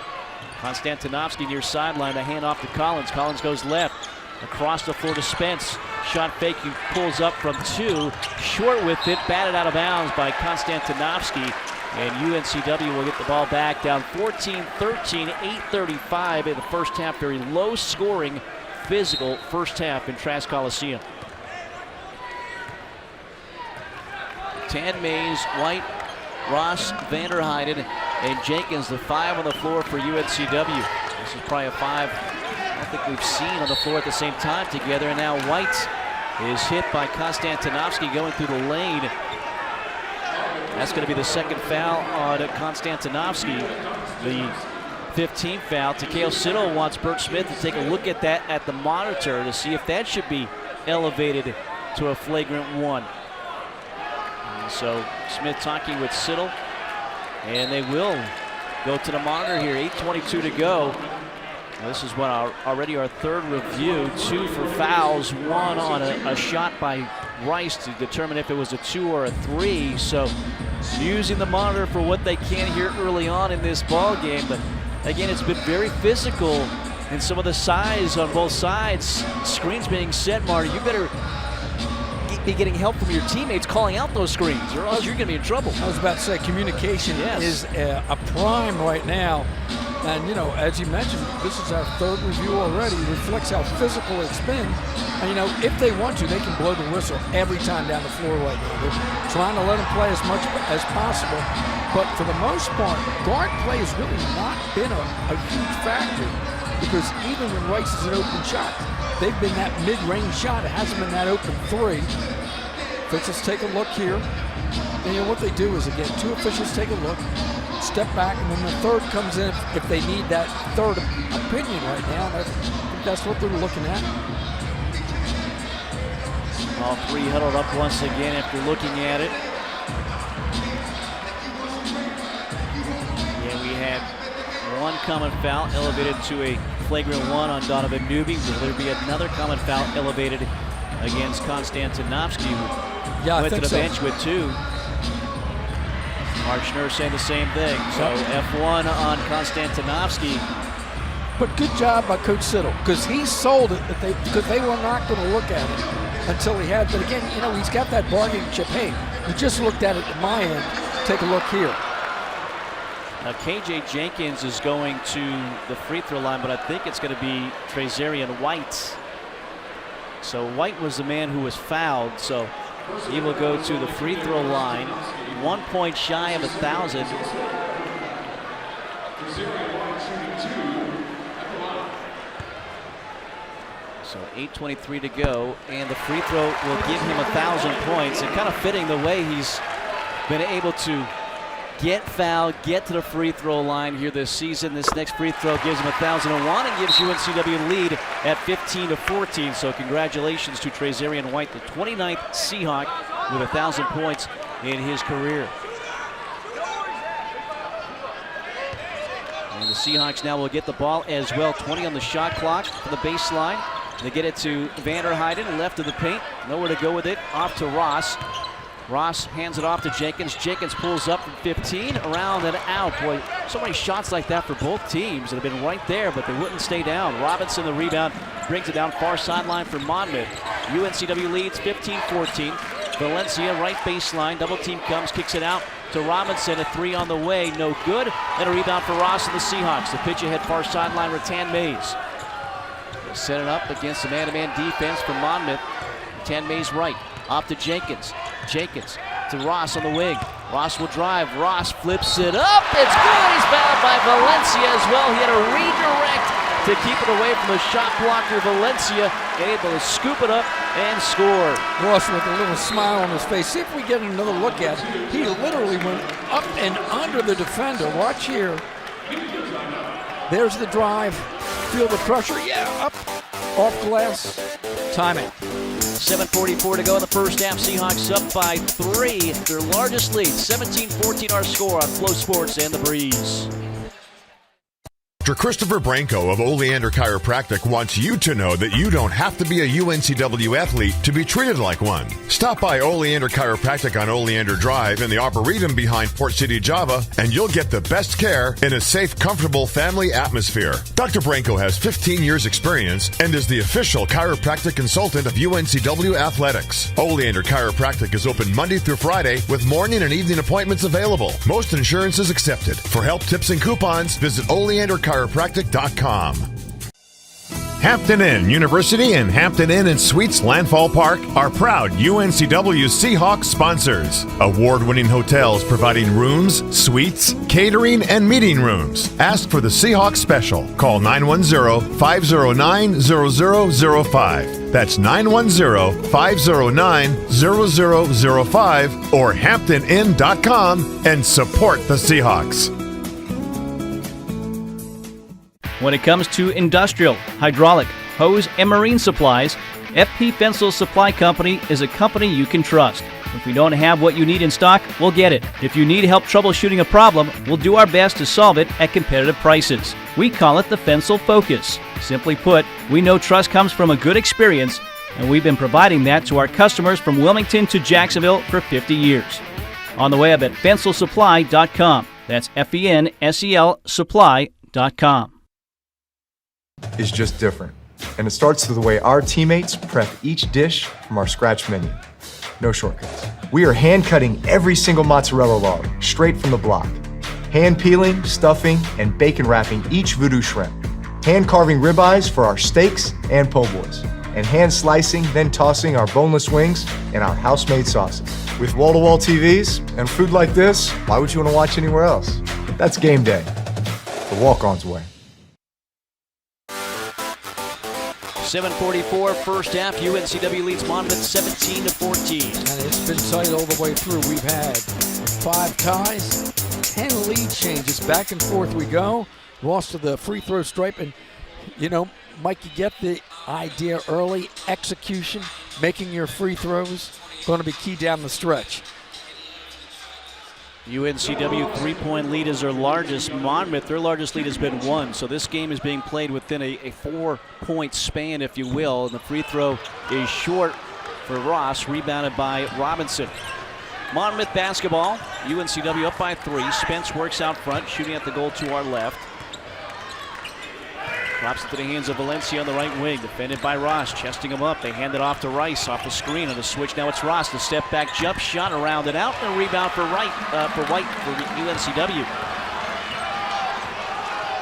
A: Konstantinovsky near sideline, the hand off to Collins. Collins goes left, across the floor to Spence. Shot fake, he pulls up from 2. Short with it, batted out of bounds by Konstantinovsky. And UNCW will get the ball back, down 14-13, 8:35 in the first half. Very low scoring, physical first half in Trask Coliseum. Tan Mays, White, Ross, Vanderheiden, and Jenkins, the 5 on the floor for UNCW. This is probably a 5 I don't think we've seen on the floor at the same time together. And now White is hit by Konstantinovsky going through the lane. That's going to be the second foul on Konstantinovsky, the 15th foul. Takeo Siddle wants Bert Smith to take a look at that at the monitor to see if that should be elevated to a flagrant 1. And so Smith talking with Siddle, and they will go to the monitor here. 8:22 to go. Now this is what already our 3rd review. 2 for fouls, 1 on a shot by Rice to determine if it was a 2 or a 3. So using the monitor for what they can here early on in this ball game. But again, it's been very physical and some of the size on both sides. Screens being set, Marty. You better be getting help from your teammates calling out those screens, or else you're going to be in trouble.
B: I was about to say communication is a prime right now. And, as you mentioned, this is our third review already. It reflects how physical it's been. And, if they want to, they can blow the whistle every time down the floor right now. They're trying to let them play as much as possible. But for the most part, guard play has really not been a huge factor, because even when Rice is an open shot, they've been that mid-range shot. It hasn't been that open three. Officials take a look here. And what they do is, again, two officials take a look, step back, and then the third comes in if they need that third opinion right now. I think that's what they're looking at.
A: All three huddled up once again after looking at it. Yeah, we had one common foul elevated to a flagrant one on Donovan Newby. Will there be another common foul elevated against Konstantinovsky, who went to the bench with two? Mark Schnurr saying the same thing. So F1 on Konstantinovsky.
B: But good job by Coach Siddle, because he sold it because they were not going to look at it until he had. But again, he's got that bargaining chip. Hey, you just looked at it at my end. Take a look here.
A: Now KJ Jenkins is going to the free throw line, but I think it's going to be Trazarian White. So White was the man who was fouled. So he will go to the free throw line. 1 point shy of 1,000. So 8:23 to go, and the free throw will give him 1,000 points. And kind of fitting the way he's been able to get fouled, get to the free throw line here this season. This next free throw gives him 1,001 and gives UNCW lead at 15-14. So congratulations to Trazarian White, the 29th Seahawk with 1,000 points in his career. And the Seahawks now will get the ball as well. 20 on the shot clock for the baseline. They get it to Vanderheiden, left of the paint. Nowhere to go with it. Off to Ross. Ross hands it off to Jenkins. Jenkins pulls up from 15, around and out. Boy, so many shots like that for both teams that have been right there, but they wouldn't stay down. Robinson, the rebound, brings it down far sideline for Monmouth. UNCW leads 15-14. Valencia, right baseline. Double team comes, kicks it out to Robinson. A three on the way, no good. And a rebound for Ross and the Seahawks. The pitch ahead far sideline, Rattan Mays. They set it up against the man-to-man defense for Monmouth. Rattan Mays right. Off to Jenkins. Jenkins to Ross on the wing. Ross will drive. Ross flips it up. It's good. He's fouled by Valencia as well. He had a redirect to keep it away from the shot blocker, Valencia, able to scoop it up and score.
B: Ross with a little smile on his face. See if we get another look at it. He literally went up and under the defender. Watch here. There's the drive. Feel the pressure. Yeah, up. Off glass. Timeout.
A: 7:44 to go in the first half. Seahawks up by 3. Their largest lead. 17-14 our score on Flow Sports and The Breeze.
M: Dr. Christopher Branco of Oleander Chiropractic wants you to know that you don't have to be a UNCW athlete to be treated like one. Stop by Oleander Chiropractic on Oleander Drive in the Arboretum behind Port City, Java, and you'll get the best care in a safe, comfortable family atmosphere. Dr. Branco has 15 years experience and is the official chiropractic consultant of UNCW Athletics. Oleander Chiropractic is open Monday through Friday with morning and evening appointments available. Most insurance is accepted. For help, tips, and coupons, visit oleanderchiropractic.com. Hampton Inn University and Hampton Inn and Suites Landfall Park are proud UNCW Seahawks sponsors. Award-winning hotels providing rooms, suites, catering, and meeting rooms. Ask for the Seahawks Special. Call 910-509-0005. That's 910-509-0005 or hamptoninn.com and support the Seahawks.
N: When it comes to industrial, hydraulic, hose, and marine supplies, FP Fensel Supply Company is a company you can trust. If we don't have what you need in stock, we'll get it. If you need help troubleshooting a problem, we'll do our best to solve it at competitive prices. We call it the Fensel Focus. Simply put, we know trust comes from a good experience, and we've been providing that to our customers from Wilmington to Jacksonville for 50 years. On the web at fenselsupply.com. That's FENSEL supply.com.
O: is just different. And it starts with the way our teammates prep each dish from our scratch menu. No shortcuts. We are hand cutting every single mozzarella log straight from the block. Hand peeling, stuffing, and bacon wrapping each voodoo shrimp. Hand carving ribeyes for our steaks and po' boys. And hand slicing, then tossing our boneless wings in our house-made sauces. With wall-to-wall TVs and food like this, why would you want to watch anywhere else? That's game day. The walk-on's way.
A: 7:44 first half. UNCW leads Monmouth 17-14.
B: And it's been tight all the way through. We've had 5 ties, 10 lead changes. Back and forth we go. Lost to the free throw stripe. And, you know, Mike, you get the idea early. Execution, making your free throws, going to be key down the stretch.
A: UNCW 3-point lead is their largest. Monmouth, their largest lead has been 1. So this game is being played within a 4-point span, if you will. And the free throw is short for Ross, rebounded by Robinson. Monmouth basketball. UNCW up by 3. Spence works out front, shooting at the goal to our left. Drops it to the hands of Valencia on the right wing, defended by Ross, chesting him up. They hand it off to Rice off the screen on the switch. Now it's Ross, the step back jump shot, around and out, and a rebound for White for UNCW.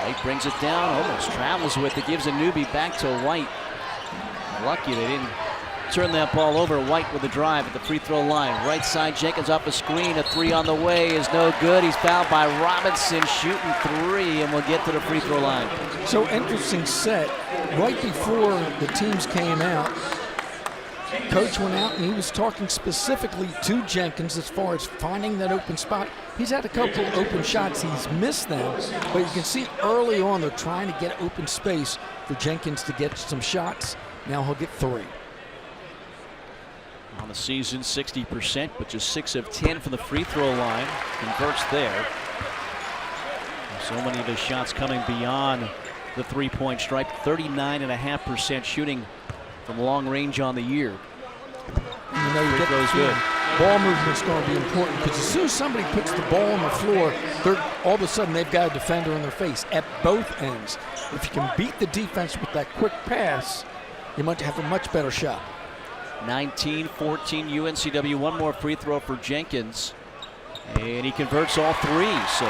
A: White brings it down, almost travels with it, gives a newbie back to White. Lucky they didn't turn that ball over. White with the drive at the free throw line. Right side, Jenkins off the screen. A 3 on the way is no good. He's fouled by Robinson, shooting 3, and we'll get to the free throw line.
B: So interesting set. Right before the teams came out, Coach went out and he was talking specifically to Jenkins as far as finding that open spot. He's had a couple open shots. He's missed them, but you can see early on they're trying to get open space for Jenkins to get some shots. Now he'll get 3.
A: On the season, 60%, but just 6 of 10 from the free throw line. Converts there. So many of his shots coming beyond the 3-point stripe. 39.5% shooting from long range on the year.
B: And you know, you get those good. Ball movement's going to be important because as soon as somebody puts the ball on the floor, all of a sudden they've got a defender in their face at both ends. If you can beat the defense with that quick pass, you might have a much better shot.
A: 19-14 UNCW. One more free throw for Jenkins. And he converts all 3. So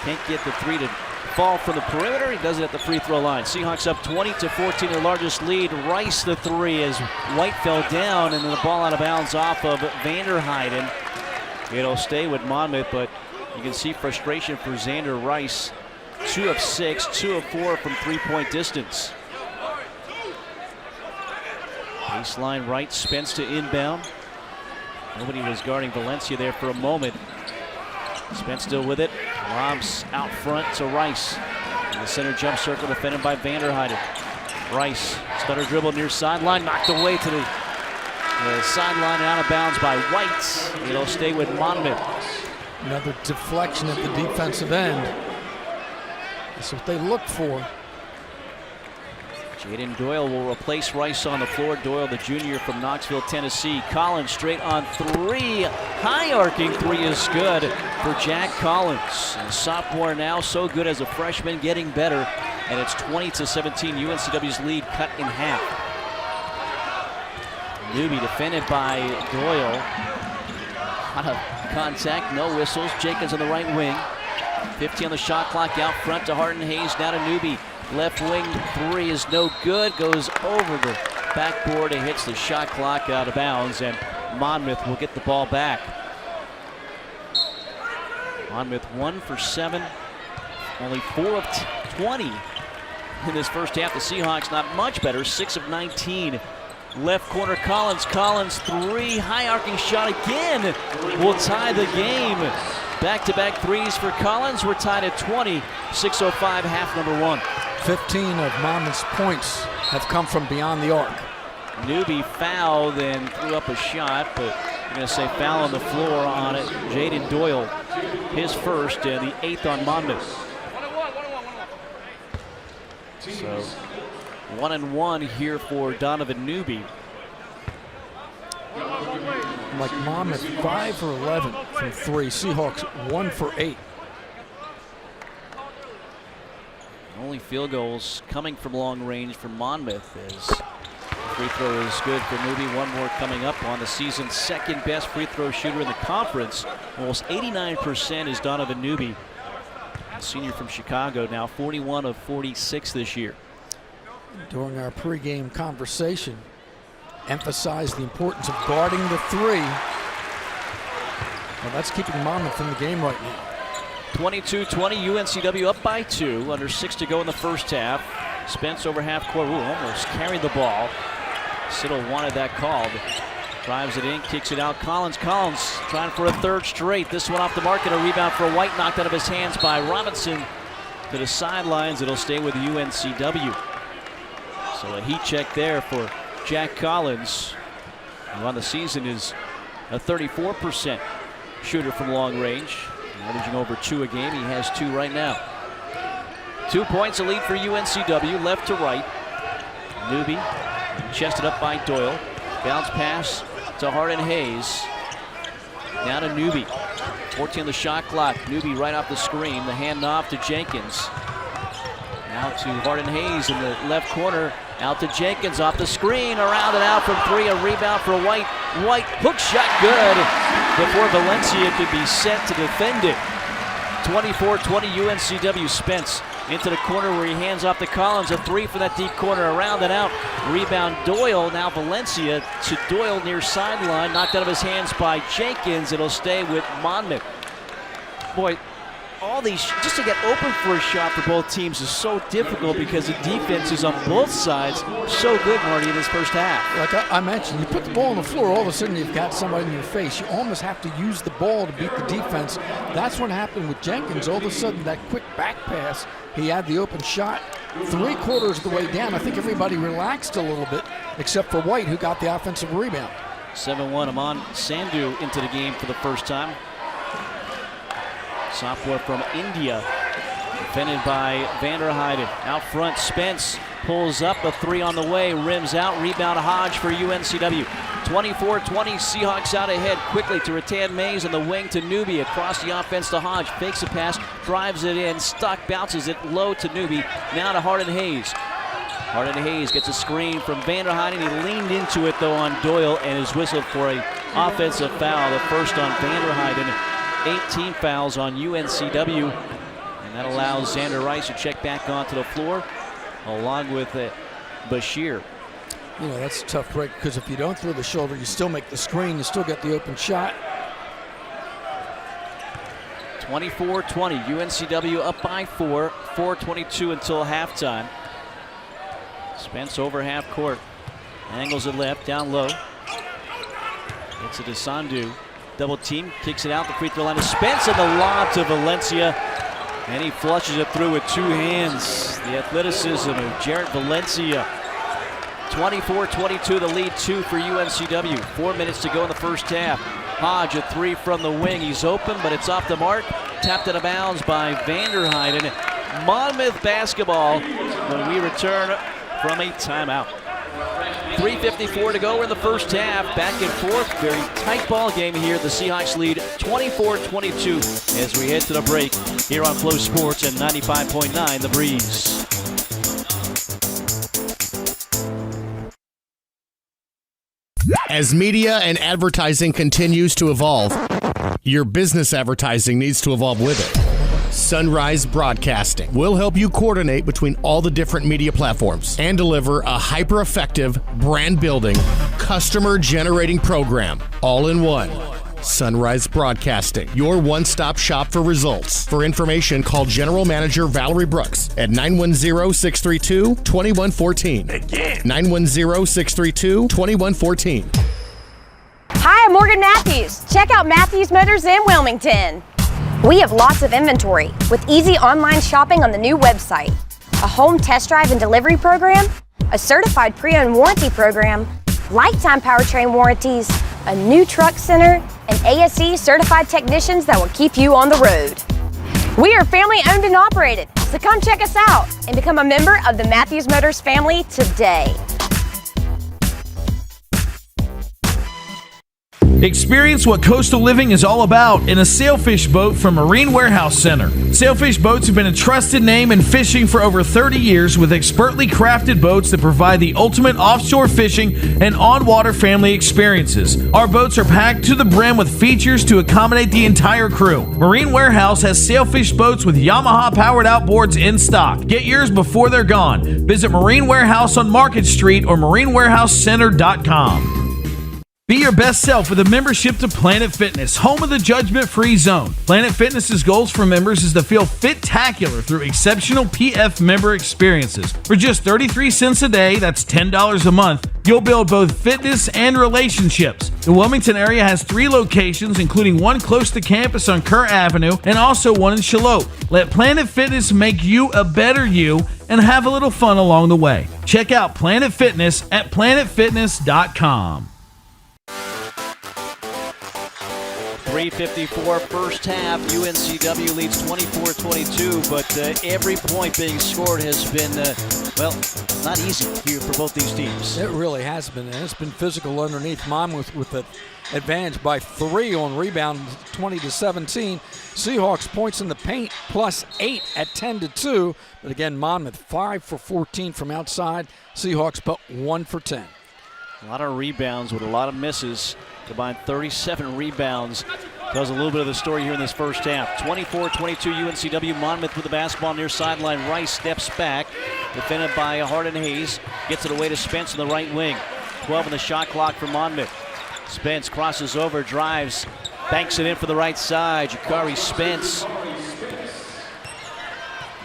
A: can't get the 3 to fall from the perimeter. He does it at the free throw line. Seahawks up 20-14, their largest lead. Rice the 3 as White fell down, and then the ball out of bounds off of Vanderheiden. It'll stay with Monmouth, but you can see frustration for Xander Rice. 2 of 6, 2 of 4 from 3-point distance. Baseline right, Spence to inbound. Nobody was guarding Valencia there for a moment. Spence still with it. Lobs out front to Rice. In the center jump circle defended by Vanderheiden. Rice, stutter dribble near sideline, knocked away to the sideline and out of bounds by White. It'll stay with Monmouth.
B: Another deflection at the defensive end. That's what they look for.
A: Jaden Doyle will replace Rice on the floor. Doyle, the junior from Knoxville, Tennessee. Collins straight on 3. High arcing 3 is good for Jack Collins. And sophomore now, so good as a freshman, getting better. And it's 20-17. UNCW's lead cut in half. Newby defended by Doyle. Out of contact, no whistles. Jenkins on the right wing. 50 on the shot clock, out front to Harden Hayes. Now to Newby. Left wing 3 is no good. Goes over the backboard and hits the shot clock out of bounds. And Monmouth will get the ball back. Monmouth 1 for 7. Only 4 of 20 in this first half. The Seahawks not much better. 6 of 19. Left corner Collins. Collins 3. High arcing shot again. Will tie the game. Back-to-back 3s for Collins. We're tied at 20. 6:05 half number 1.
B: 15 of Monmouth's points have come from beyond the arc.
A: Newby fouled and threw up a shot, but I'm going to say foul on the floor on it. Jaden Doyle, his first, and the 8th on Monmouth. So 1-1 here for Donovan Newby.
B: Like Monmouth, 5 for 11 from 3. Seahawks 1 for 8.
A: Only only field goals coming from long range from Monmouth as free throw is good for Newby. One more coming up on the season's second best free throw shooter in the conference. Almost 89% is Donovan Newby, senior from Chicago, now 41 of 46 this year.
B: During our pregame conversation, emphasized the importance of guarding the three. Well, that's keeping Monmouth in the game right now.
A: 22-20, UNCW up by 2, under 6 to go in the first half. Spence over half court, almost carried the ball. Siddle wanted that called. Drives it in, kicks it out. Collins trying for a third straight. This one off the mark and a rebound for White, knocked out of his hands by Robinson to the sidelines. It'll stay with UNCW. So a heat check there for Jack Collins, who on the season is a 34% shooter from long range, averaging over 2 a game. He has 2 right now. 2 points a lead for UNCW, left to right. Newby chested up by Doyle. Bounce pass to Harden-Hayes. Now to Newby. 14 on the shot clock. Newby right off the screen. The handoff to Jenkins. Now to Harden-Hayes in the left corner. Out to Jenkins off the screen. Around and out from 3. A rebound for White. White hook shot good before Valencia could be set to defend it. 24-20 UNCW. Spence into the corner where he hands off to Collins. A 3 for that deep corner. Around and out. Rebound Doyle. Now Valencia to Doyle near sideline. Knocked out of his hands by Jenkins. It'll stay with Monmouth. Boy, all these, just to get open for a shot for both teams is so difficult because the defense is on both sides so good, Marty, in this first half.
B: Like I mentioned, you put the ball on the floor, all of a sudden you've got somebody in your face. You almost have to use the ball to beat the defense. That's what happened with Jenkins. All of a sudden, that quick back pass, he had the open shot. 3/4 of the way down, I think everybody relaxed a little bit, except for White, who got the offensive rebound.
A: 7-1, Aman Sandhu into the game for the first time. Sophomore from India, defended by Vanderheiden. Out front, Spence pulls up, a 3 on the way, rims out, rebound Hodge for UNCW. 24-20, Seahawks out ahead quickly to Rattan Mays on the wing to Newby. Across the offense to Hodge, fakes a pass, drives it in, stuck, bounces it low to Newby. Now to Harden-Hayes. Harden-Hayes gets a screen from Vanderheiden. He leaned into it though on Doyle and is whistled for an offensive foul, the first on Vanderheiden. 18 fouls on UNCW, and that allows Xander Rice to check back onto the floor along with Bashir.
B: You know, that's a tough break because if you don't throw the shoulder, you still make the screen, you still get the open shot.
A: 24-20, UNCW up by 4, 4:22 until halftime. Spence over half court, angles it left, down low. It's a Sandhu. Double team, kicks it out the free throw line to Spence, and the lob to Valencia, and he flushes it through with 2 hands. The athleticism of Jarrett Valencia. 24-22, the lead 2 for UNCW. 4 minutes to go in the first half. Hodge, a 3 from the wing. He's open, but it's off the mark. Tapped out of bounds by Vanderheiden. Monmouth basketball when we return from a timeout. 3:54 to go. We're in the first half. Back and forth. Very tight ball game here. The Seahawks lead 24-22 as we head to the break here on Flow Sports and 95.9 The Breeze.
C: As media and advertising continues to evolve, your business advertising needs to evolve with it. Sunrise Broadcasting will help you coordinate between all the different media platforms and deliver a hyper-effective, brand-building, customer-generating program all in one. Sunrise Broadcasting, your one-stop shop for results. For information, call General Manager Valerie Brooks at 910-632-2114. Again, 910-632-2114.
K: Hi, I'm Morgan Matthews. Check out Matthews Motors in Wilmington. We have lots of inventory with easy online shopping on the new website, a home test drive and delivery program, a certified pre-owned warranty program, lifetime powertrain warranties, a new truck center, and ASE certified technicians that will keep you on the road. We are family owned and operated, so come check us out and become a member of the Matthews Motors family today.
L: Experience what coastal living is all about in a sailfish boat from Marine Warehouse Center. Sailfish boats have been a trusted name in fishing for over 30 years with expertly crafted boats that provide the ultimate offshore fishing and on-water family experiences. Our boats are packed to the brim with features to accommodate the entire crew. Marine Warehouse has sailfish boats with Yamaha-powered outboards in stock. Get yours before they're gone. Visit Marine Warehouse on Market Street or marinewarehousecenter.com. Be your best self with a membership to Planet Fitness, home of the judgment-free zone. Planet Fitness's goals for members is to feel fit-tacular through exceptional PF member experiences. For just 33 cents a day, that's $10 a month, you'll build both fitness and relationships. The Wilmington area has 3 locations, including one close to campus on Kerr Avenue and also one in Shallotte. Let Planet Fitness make you a better you and have a little fun along the way. Check out Planet Fitness at planetfitness.com.
A: 3:54 first half. UNCW leads 24-22, but every point being scored has been, not easy here for both these teams.
B: It really has been, and it's been physical underneath. Monmouth with the advantage by 3 on rebound, 20-17. Seahawks points in the paint, +8 at 10-2. But again, Monmouth 5 for 14 from outside. Seahawks but 1 for 10.
A: A lot of rebounds with a lot of misses. Combined 37 rebounds. Tells a little bit of the story here in this first half. 24-22 UNCW. Monmouth with the basketball near sideline. Rice steps back. Defended by Hardin Hayes. Gets it away to Spence on the right wing. 12 on the shot clock for Monmouth. Spence crosses over, drives, banks it in for the right side. Jakari Spence.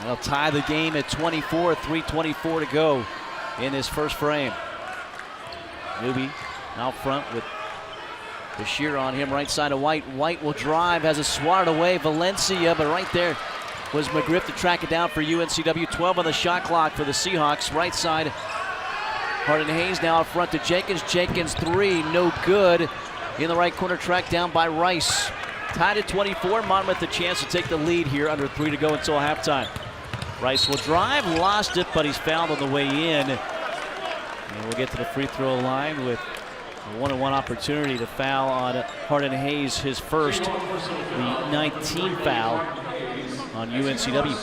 A: They'll tie the game at 24. 3:24 to go in this first frame. Newby out front with Bashir on him, right side of White. White will drive, has it swatted away. Valencia, but right there was McGriff to track it down for UNCW. 12 on the shot clock for the Seahawks. Right side, Hardin Hayes now out front to Jenkins. Jenkins 3, no good. In the right corner, tracked down by Rice. Tied at 24. Monmouth a chance to take the lead here, under 3 to go until halftime. Rice will drive, lost it, but he's fouled on the way in. And we'll get to the free throw line with a 1-on-1 opportunity to foul on Hardin Hayes, his first, the 19th foul on UNCW.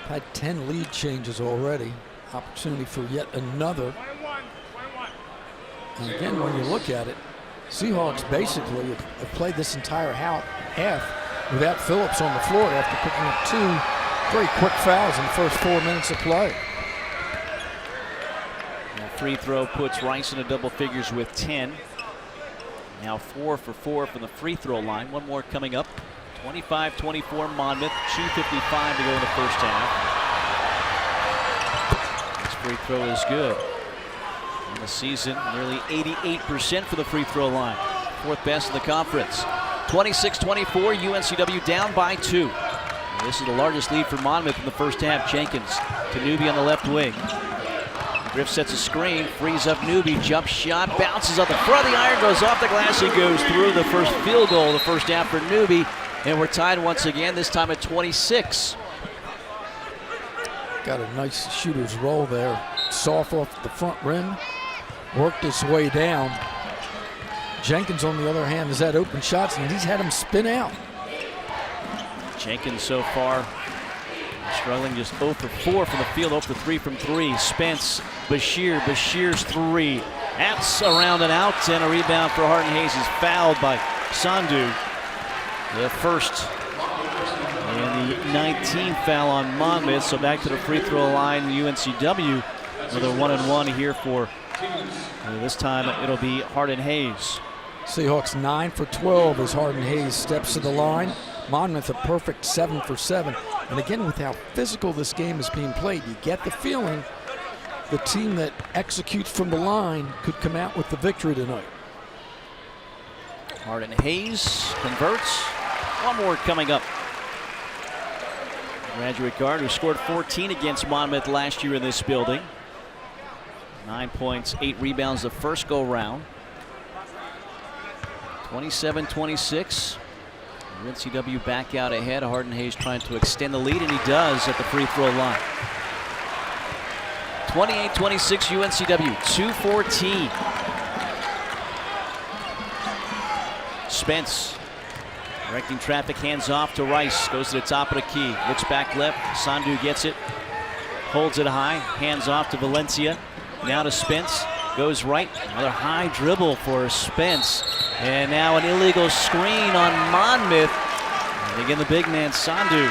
B: Had 10 lead changes already. Opportunity for yet another. And again, when you look at it, Seahawks basically have played this entire half without Phillips on the floor after picking up 2 very quick fouls in the first 4 minutes of play.
A: Free throw puts Rice in a double figures with 10. Now 4 for 4 from the free throw line. One more coming up. 25-24 Monmouth. 2:55 to go in the first half. This free throw is good. In the season, nearly 88% for the free throw line. 4th best in the conference. 26-24, UNCW down by 2. And this is the largest lead for Monmouth in the first half. Jenkins to Newby on the left wing. Griff sets a screen, frees up Newby, jump shot, bounces up the front of the iron, goes off the glass, he goes through. The first field goal of the first half for Newby, and we're tied once again, this time at 26.
B: Got a nice shooter's roll there. Soft off the front rim, worked his way down. Jenkins, on the other hand, has had open shots, and he's had him spin out.
A: Jenkins so far struggling, just 0 for 4 from the field, 0 for 3 from 3. Spence, Bashir's 3. That's around and out, and a rebound for Hardin Hayes is fouled by Sandu. The first and the 19th foul on Monmouth, so back to the free throw line. UNCW, another 1-and-1 here for, this time it'll be Hardin Hayes.
B: Seahawks 9 for 12 as Hardin Hayes steps to the line. Monmouth a perfect 7 for 7. And again, with how physical this game is being played, you get the feeling the team that executes from the line could come out with the victory tonight.
A: Hardin Hayes converts. One more coming up. Graduate guard who scored 14 against Monmouth last year in this building. 9 points, 8 rebounds the first go round. 27-26. UNCW back out ahead. Hardin Hayes trying to extend the lead, and he does at the free throw line. 28-26 UNCW, 2:14 Spence directing traffic, hands off to Rice. Goes to the top of the key. Looks back left. Sandu gets it. Holds it high. Hands off to Valencia. Now to Spence. Goes right. Another high dribble for Spence. And now an illegal screen on Monmouth. And again, the big man, Sandu,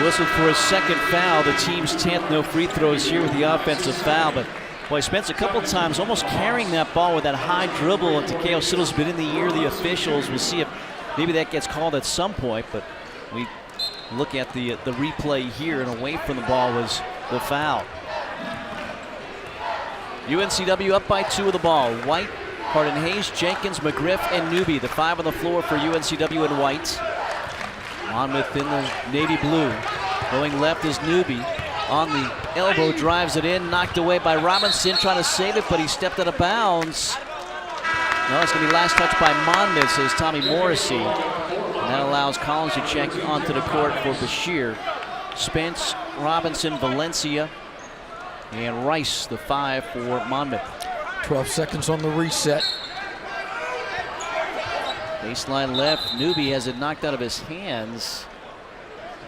A: whistled for his second foul. The team's 10th. No free throws here with the offensive foul. But boy, Spence a couple times almost carrying that ball with that high dribble. And Takeo Sittle's been in the ear of the officials. We'll see if maybe that gets called at some point. But we look at the replay here, and away from the ball was the foul. UNCW up by 2 with the ball. White, Hardin-Hayes, Jenkins, McGriff, and Newby. The 5 on the floor for UNCW in white. Monmouth in the navy blue. Going left is Newby. On the elbow, drives it in. Knocked away by Robinson, trying to save it, but he stepped out of bounds. No, it's going to be last touch by Monmouth, says Tommy Morrissey. And that allows Collins to check onto the court for Bashir. Spence, Robinson, Valencia, and Rice, the 5 for Monmouth.
B: 12 seconds on the reset.
A: Baseline left. Newby has it knocked out of his hands.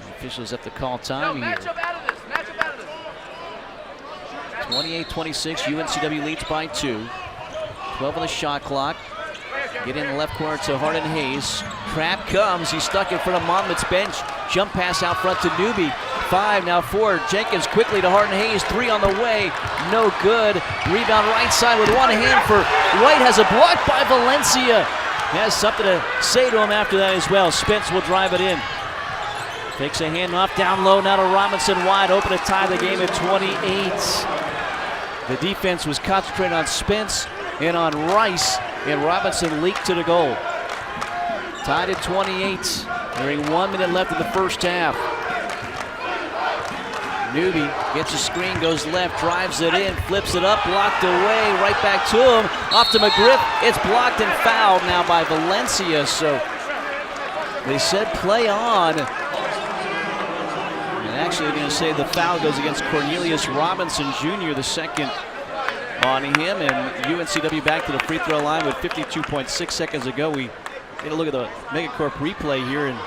A: The officials have to call time here. 28-26, UNCW leads by 2. 12 on the shot clock. Get in the left corner to Hardin-Hayes. Trap comes. He's stuck in front of Monmouth's bench. Jump pass out front to Newby. 5, now 4. Jenkins quickly to Hardin-Hayes. 3 on the way. No good. Rebound right side with one hand for White. Has a block by Valencia. Has something to say to him after that as well. Spence will drive it in. Takes a handoff down low. Now to Robinson, wide open to tie the game at 28. The defense was concentrated on Spence and on Rice, and Robinson leaked to the goal. Tied at 28. Nearing 1 minute left in the first half. Newby gets a screen, goes left, drives it in, flips it up, blocked away, right back to him, off to McGriff. It's blocked and fouled now by Valencia, so they said play on. And actually they're going to say the foul goes against Cornelius Robinson Jr., the second on him, and UNCW back to the free throw line with 52.6 seconds ago. We get a look at the Megacorp replay here, and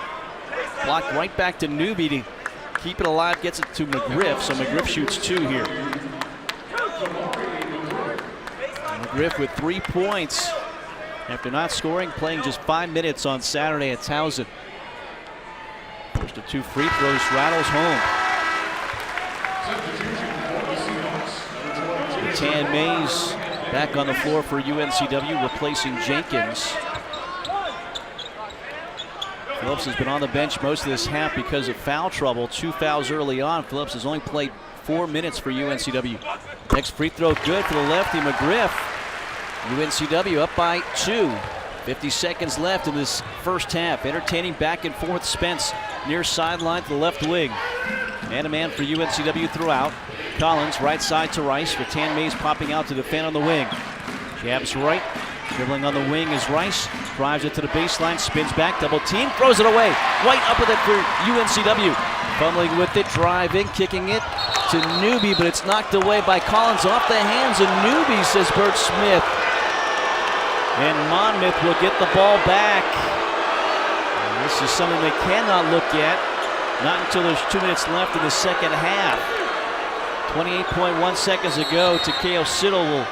A: blocked right back to Newby to keep it alive, gets it to McGriff, so McGriff shoots 2 here. McGriff with 3 points after not scoring, playing just 5 minutes on Saturday at Towson. First of 2 free throws, rattles home. Tan Mays back on the floor for UNCW, replacing Jenkins. Phillips has been on the bench most of this half because of foul trouble. 2 fouls early on. Phillips has only played 4 minutes for UNCW. Next free throw good for the lefty, McGriff. UNCW up by 2. 50 seconds left in this first half. Entertaining back and forth. Spence near sideline to the left wing. Man-to-man for UNCW throughout. Collins right side to Rice, with Tan Mays popping out to defend on the wing. Jabs right. Dribbling on the wing is Rice. Drives it to the baseline, spins back, double team, throws it away. White up with it for UNCW. Fumbling with it, driving, kicking it to Newby, but it's knocked away by Collins off the hands of Newby, says Bert Smith. And Monmouth will get the ball back. And this is something they cannot look at, not until there's 2 minutes left in the second half. 28.1 seconds ago, Takeo Siddle will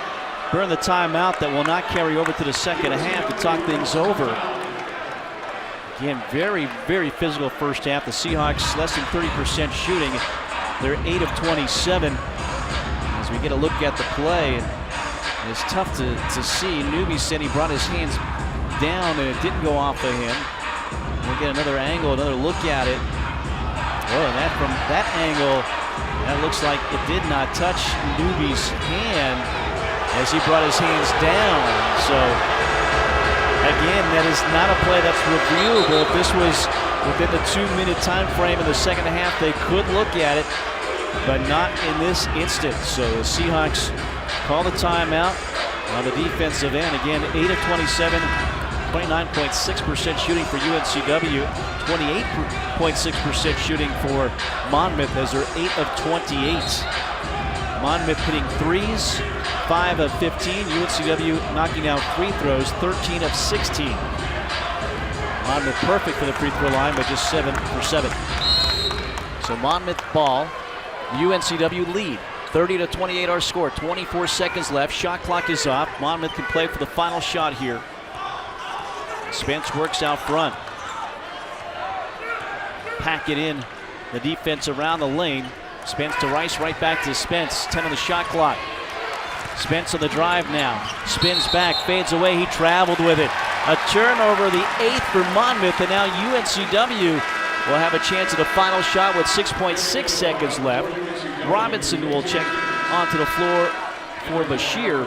A: burn the timeout that will not carry over to the second half to talk things over. Again, very, very physical first half. The Seahawks less than 30% shooting. They're 8 of 27. As we get a look at the play, it's tough to see. Newby said he brought his hands down and it didn't go off of him. We'll get another angle, another look at it. Oh, and that from that angle, that looks like it did not touch Newby's hand as he brought his hands down. So again, that is not a play that's reviewable. If this was within the 2-minute time frame in the second half, they could look at it, but not in this instance. So the Seahawks call the timeout on the defensive end. Again, 8 of 27, 29.6% shooting for UNCW, 28.6% shooting for Monmouth as they're 8 of 28. Monmouth hitting threes, 5 of 15. UNCW knocking out free throws, 13 of 16. Monmouth perfect for the free throw line, but just 7 for 7. So Monmouth ball, UNCW lead. 30-28 our score, 24 seconds left. Shot clock is off. Monmouth can play for the final shot here. Spence works out front. Pack it in. The defense around the lane. Spence to Rice, right back to Spence. 10 on the shot clock. Spence on the drive now. Spins back, fades away. He traveled with it. A turnover, the 8th for Monmouth, and now UNCW will have a chance at a final shot with 6.6 seconds left. Robinson will check onto the floor for Bashir.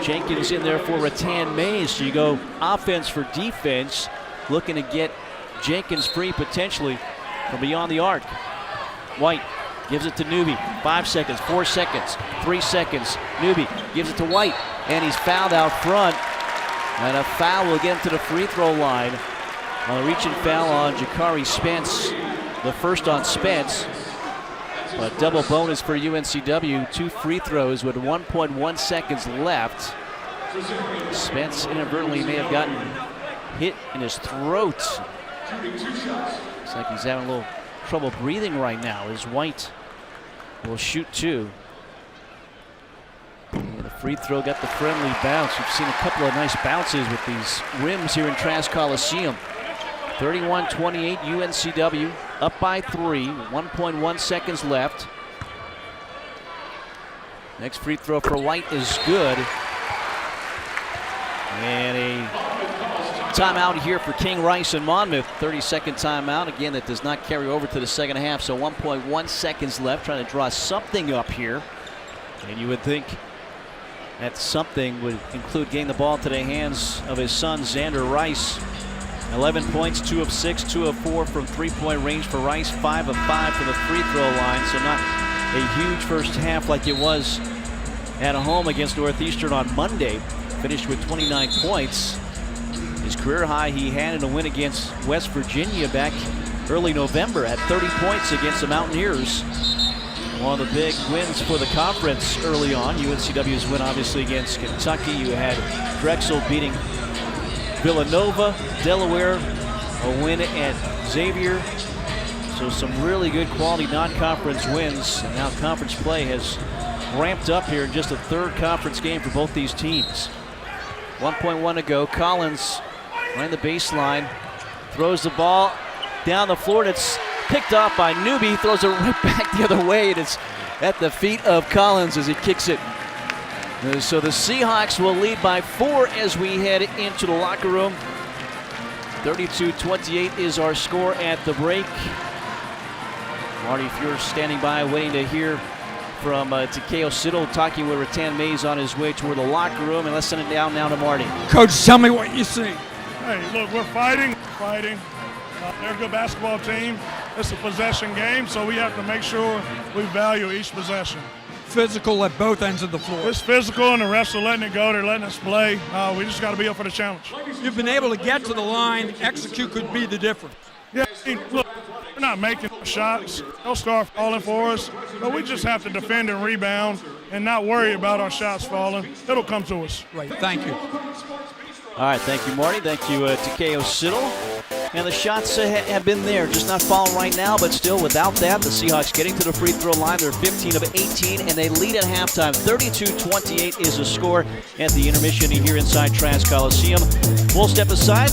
A: Jenkins in there for Rattan Mays. So you go offense for defense, looking to get Jenkins free potentially from beyond the arc. White gives it to Newby. 5 seconds, 4 seconds, 3 seconds. Newby gives it to White, and he's fouled out front. And a foul will get him to the free throw line. A reaching foul on Jakari Spence. The first on Spence. But double bonus for UNCW. 2 free throws with 1.1 seconds left. Spence inadvertently may have gotten hit in his throat. Looks like he's having a little trouble breathing right now as White will shoot 2. And the free throw got the friendly bounce. We've seen a couple of nice bounces with these rims here in Trask Coliseum. 31-28 UNCW, up by 3, 1.1 seconds left. Next free throw for White is good. And a timeout here for King Rice and Monmouth. 30-second timeout. Again, that does not carry over to the second half, so 1.1 seconds left, trying to draw something up here. And you would think that something would include getting the ball into the hands of his son, Xander Rice. 11 points, 2 of 6, 2 of 4 from three-point range for Rice, 5 of 5 from the free throw line. So not a huge first half like it was at home against Northeastern on Monday. Finished with 29 points. His career high he had in a win against West Virginia back early November at 30 points against the Mountaineers. One of the big wins for the conference early on. UNCW's win obviously against Kentucky. You had Drexel beating Villanova, Delaware, a win at Xavier. So some really good quality non-conference wins. And now conference play has ramped up here in just a third conference game for both these teams. 1.1 to go. Collins ran the baseline, throws the ball down the floor, and it's picked off by Newby. Throws it right back the other way, and it's at the feet of Collins as he kicks it. So the Seahawks will lead by 4 as we head into the locker room. 32-28 is our score at the break. Marty, if you're standing by waiting to hear from Takeo Siddle talking with Rattan Mays on his way toward the locker room, and let's send it down now to Marty.
P: Coach, tell me what you see.
Q: Hey, look, we're fighting. They're a good basketball team. It's a possession game, so we have to make sure we value each possession.
P: Physical at both ends of the floor.
Q: It's physical, and the refs are letting it go. They're letting us play. We just got to be up for the challenge.
P: You've been able to get to the line. Execute could be the difference.
Q: Yeah, look, we're not making shots. They'll start falling for us, but we just have to defend and rebound and not worry about our shots falling. It'll come to us.
P: Right, thank you.
A: All right, thank you, Marty. Thank you, Takeo Siddle. And the shots have been there, just not falling right now, but still without that, the Seahawks getting to the free throw line. They're 15 of 18, and they lead at halftime. 32-28 is the score at the intermission here inside Trask Coliseum. We'll step aside,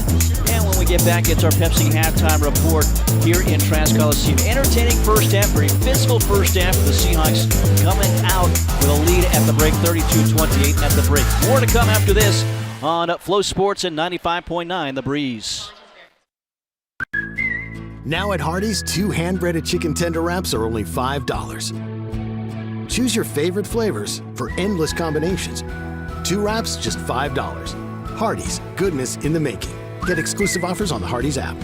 A: and when we get back, it's our Pepsi halftime report here in Trask Coliseum. Entertaining first half, very physical first half for the Seahawks coming out with a lead at the break, 32-28 at the break. More to come after this on Flow Sports and 95.9 The Breeze.
C: Now at Hardee's, 2 hand-breaded chicken tender wraps are only $5. Choose your favorite flavors for endless combinations. 2 wraps, just $5. Hardee's, goodness in the making. Get exclusive offers on the Hardee's app.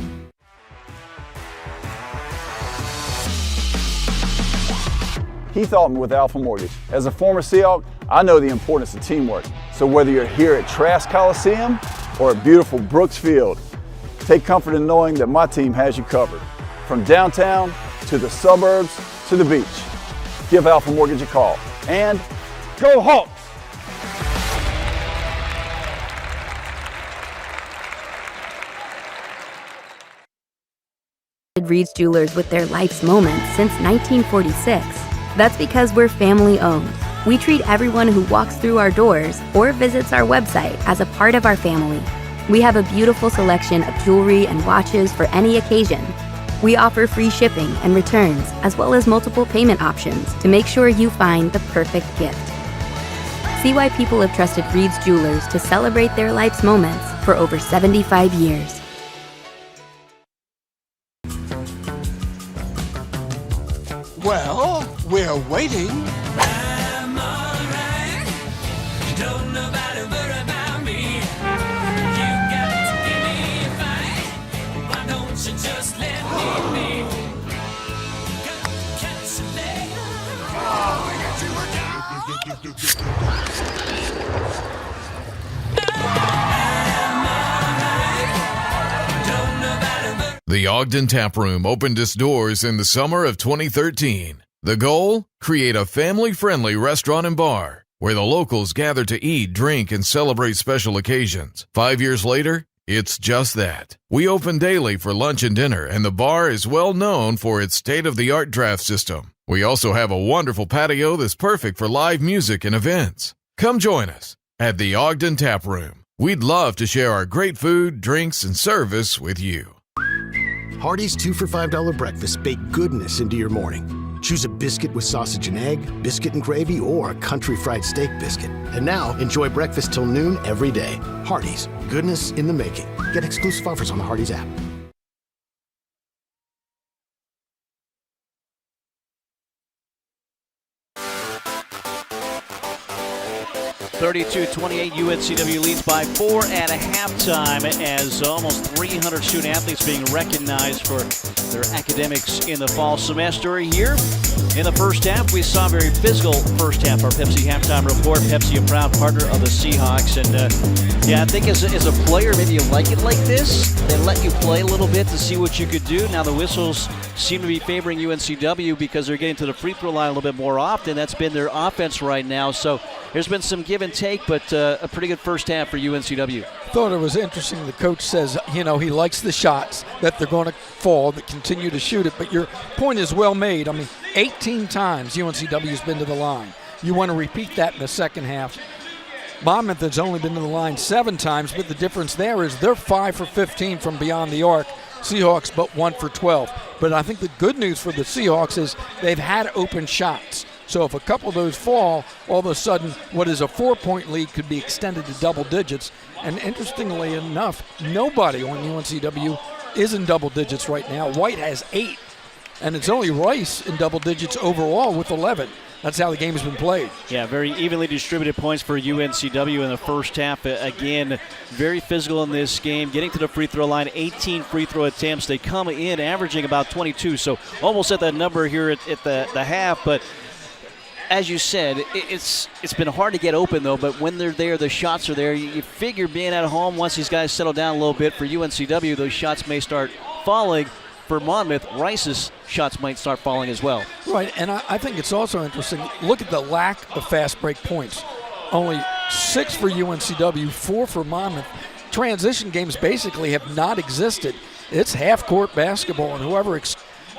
R: Keith Altman with Alpha Mortgage. As a former Seahawk, I know the importance of teamwork. So whether you're here at Trask Coliseum or at beautiful Brooks Field, take comfort in knowing that my team has you covered. From downtown to the suburbs to the beach. Give Alpha Mortgage a call. And go Hawks!
H: Reed's Jewelers with their life's moments since 1946. That's because we're family owned. We treat everyone who walks through our doors or visits our website as a part of our family. We have a beautiful selection of jewelry and watches for any occasion. We offer free shipping and returns, as well as multiple payment options to make sure you find the perfect gift. See why people have trusted Reed's Jewelers to celebrate their life's moments for over 75 years.
S: Well, we're waiting.
D: I'm alright. Don't nobody worry about me. You got to give me a fight. Why don't you just let me be? Got to catch a leg. Oh, I got you worked
T: The Ogden Tap Room opened its doors in the summer of 2013. The goal? Create a family-friendly restaurant and bar where the locals gather to eat, drink, and celebrate special occasions. 5 years later, it's just that. We open daily for lunch and dinner, and the bar is well known for its state-of-the-art draft system. We also have a wonderful patio that's perfect for live music and events. Come join us at the Ogden Tap Room. We'd love to share our great food, drinks, and service with you.
C: Hardee's 2 for $5 breakfast bake goodness into your morning. Choose a biscuit with sausage and egg, biscuit and gravy, or a country fried steak biscuit. And now, enjoy breakfast till noon every day. Hardee's, goodness in the making. Get exclusive offers on the Hardee's app.
A: 32-28, UNCW leads by 4 at a halftime as almost 300 student athletes being recognized for their academics in the fall semester here. In the first half, we saw a very physical first half. Our Pepsi halftime report. Pepsi, a proud partner of the Seahawks. And yeah, I think as a player, maybe you like it like this. They let you play a little bit to see what you could do. Now the whistles seem to be favoring UNCW because they're getting to the free throw line a little bit more often. That's been their offense right now. So there's been some give and take, but a pretty good first half for UNCW.
B: Thought it was interesting. The coach says, he likes the shots, that they're going to fall, that continue to shoot it. But your point is well made. I mean, 18 times UNCW's been to the line. You want to repeat that in the second half. Monmouth has only been to the line 7 times, but the difference there is they're 5 for 15 from beyond the arc. Seahawks but 1 for 12. But I think the good news for the Seahawks is they've had open shots. So if a couple of those fall, all of a sudden what is a 4-point lead could be extended to double digits. And interestingly enough, nobody on UNCW is in double digits right now. White has 8, and it's only Rice in double digits overall with 11. That's how the game has been played.
A: Yeah, very evenly distributed points for UNCW in the first half. Again, very physical in this game. Getting to the free throw line, 18 free throw attempts. They come in averaging about 22, so almost at that number here at the half. But as you said, it's been hard to get open, though. But when they're there, the shots are there. You figure being at home, once these guys settle down a little bit for UNCW, those shots may start falling. For Monmouth, Rice's shots might start falling as well.
B: Right, and I think it's also interesting. Look at the lack of fast break points. Only 6 for UNCW, 4 for Monmouth. Transition games basically have not existed. It's half-court basketball, and whoever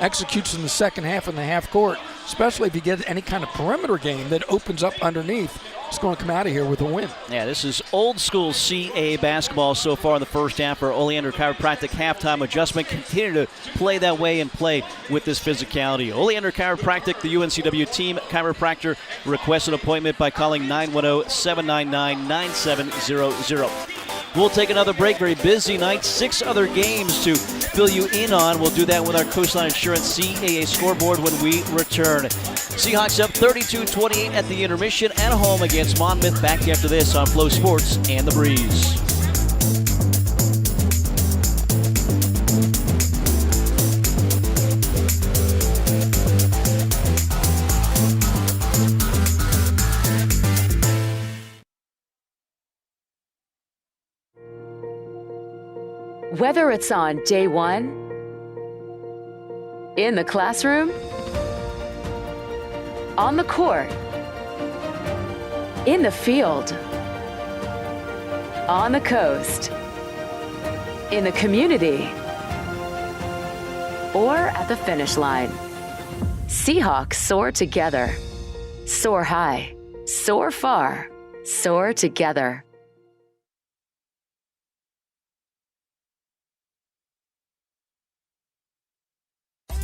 B: executes in the second half in the half court, especially if you get any kind of perimeter game that opens up underneath, it's going to come out of here with a win.
A: Yeah, this is old school CA basketball so far in the first half. Our Oleander Chiropractic halftime adjustment continue to play that way and play with this physicality. Oleander Chiropractic, the UNCW team chiropractor, request an appointment by calling 910-799-9700. We'll take another break. Very busy night. 6 other games to fill you in on. We'll do that with our Coastline Insurance CAA scoreboard when we return. Seahawks up 32-28 at the intermission at home against Monmouth. Back after this on Flow Sports and The Breeze.
U: Whether it's on day one, in the classroom, on the court, in the field, on the coast, in the community, or at the finish line. Seahawks soar together. Soar high, soar far, soar together.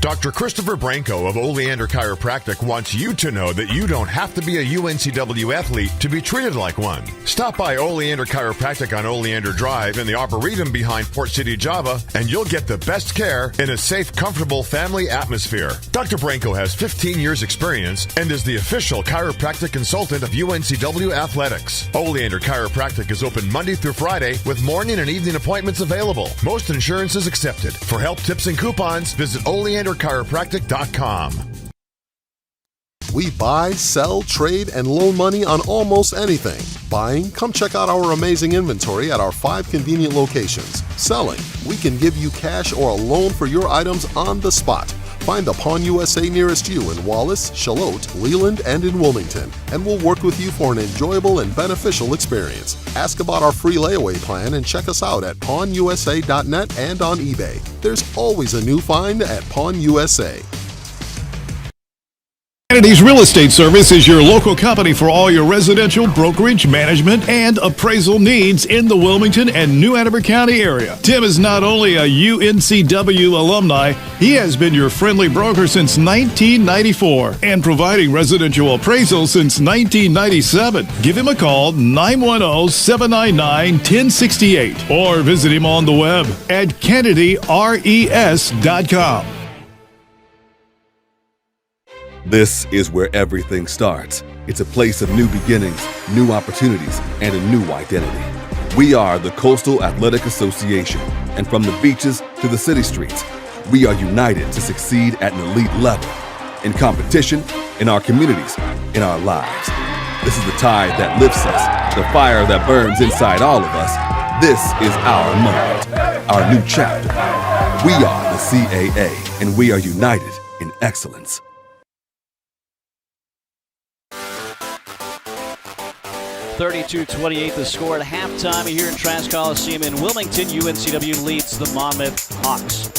M: Dr. Christopher Branco of Oleander Chiropractic wants you to know that you don't have to be a UNCW athlete to be treated like one. Stop by Oleander Chiropractic on Oleander Drive in the Arboretum behind Port City, Java, and you'll get the best care in a safe, comfortable family atmosphere. Dr. Branco has 15 years experience and is the official chiropractic consultant of UNCW Athletics. Oleander Chiropractic is open Monday through Friday with morning and evening appointments available. Most insurance is accepted. For help, tips, and coupons, visit OleanderChiropractic.com.
J: We buy, sell, trade, and loan money on almost anything. Buying? Come check out our amazing inventory at our 5 convenient locations. Selling? We can give you cash or a loan for your items on the spot. Find the Pawn USA nearest you in Wallace, Charlotte, Leland, and in Wilmington, and we'll work with you for an enjoyable and beneficial experience. Ask about our free layaway plan and check us out at pawnusa.net and on eBay. There's always a new find at Pawn USA.
S: Kennedy's Real Estate Service is your local company for all your residential, brokerage, management, and appraisal needs in the Wilmington and New Hanover County area. Tim is not only a UNCW alumni, he has been your friendly broker since 1994 and providing residential appraisals since 1997. Give him a call, 910-799-1068, or visit him on the web at kennedyres.com.
V: This is where everything starts. It's a place of new beginnings, new opportunities, and a new identity. We are the Coastal Athletic Association, and from the beaches to the city streets, we are united to succeed at an elite level. In competition, in our communities, in our lives. This is the tide that lifts us, the fire that burns inside all of us. This is our moment, our new chapter. We are the CAA, and we are united in excellence.
A: 32-28 the score at halftime here in Trask Coliseum in Wilmington. UNCW leads the Monmouth Hawks.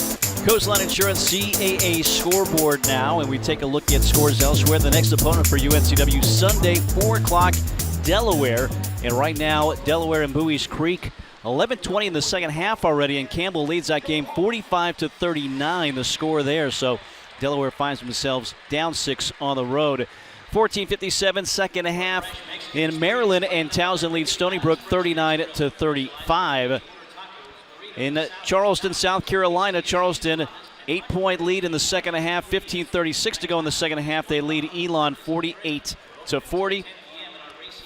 A: Coastline Insurance CAA scoreboard now, and we take a look at scores elsewhere. The next opponent for UNCW Sunday, 4 o'clock, Delaware. And right now, Delaware and Bowie's Creek, 11:20 in the second half already, and Campbell leads that game 45-39, the score there. So Delaware finds themselves down 6 on the road. 14:57 second half in Maryland, and Towson leads Stony Brook 39-35. In Charleston, South Carolina, Charleston 8-point lead in the second half, 15:36 to go in the second half. They lead Elon 48-40.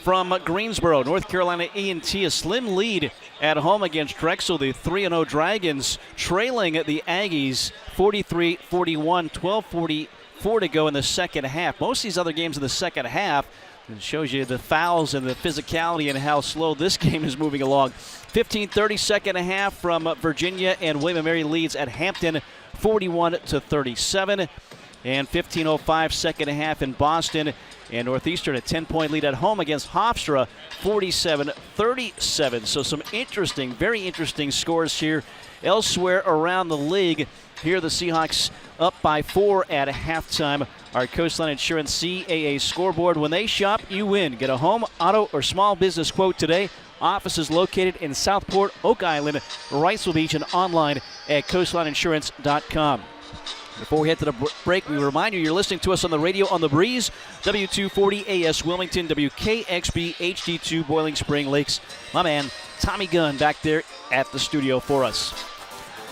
A: From Greensboro, North Carolina A&T, a slim lead at home against Drexel. The 3-0 Dragons trailing the Aggies 43-41, 12:44 to go in the second half. Most of these other games in the second half, it shows you the fouls and the physicality and how slow this game is moving along. 15:30 second half from Virginia, and William & Mary leads at Hampton 41-37. And 15:05 second half in Boston, and Northeastern a 10-point lead at home against Hofstra 47-37. So some interesting, very interesting scores here elsewhere around the league. Here the Seahawks up by 4 at halftime. Our Coastline Insurance CAA scoreboard. When they shop, you win. Get a home, auto, or small business quote today. Offices located in Southport, Oak Island, Wrightsville Beach, and online at coastlineinsurance.com. Before we head to the break, we remind you you're listening to us on the radio on the Breeze, W240 AS Wilmington, WKXB HD2 Boiling Spring Lakes. My man, Tommy Gunn, back there at the studio for us.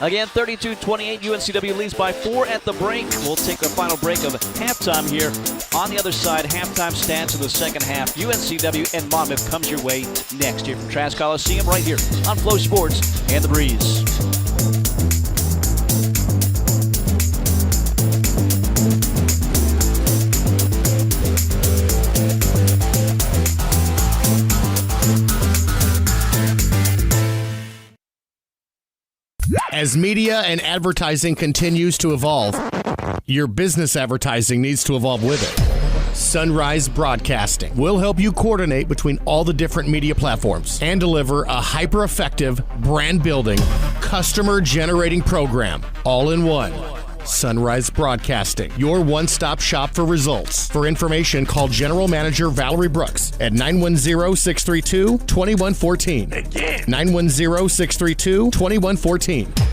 A: Again, 32-28, UNCW leads by 4 at the break. We'll take a final break of halftime here. On the other side, halftime stats in the second half. UNCW and Monmouth comes your way next here from Trask Coliseum right here on Flow Sports and the Breeze.
W: As media and advertising continues to evolve, your business advertising needs to evolve with it. Sunrise Broadcasting will help you coordinate between all the different media platforms and deliver a hyper-effective, brand-building, customer-generating program all in one. Sunrise Broadcasting, your one-stop shop for results. For information, call General Manager Valerie Brooks at 910-632-2114. Again, 910-632-2114.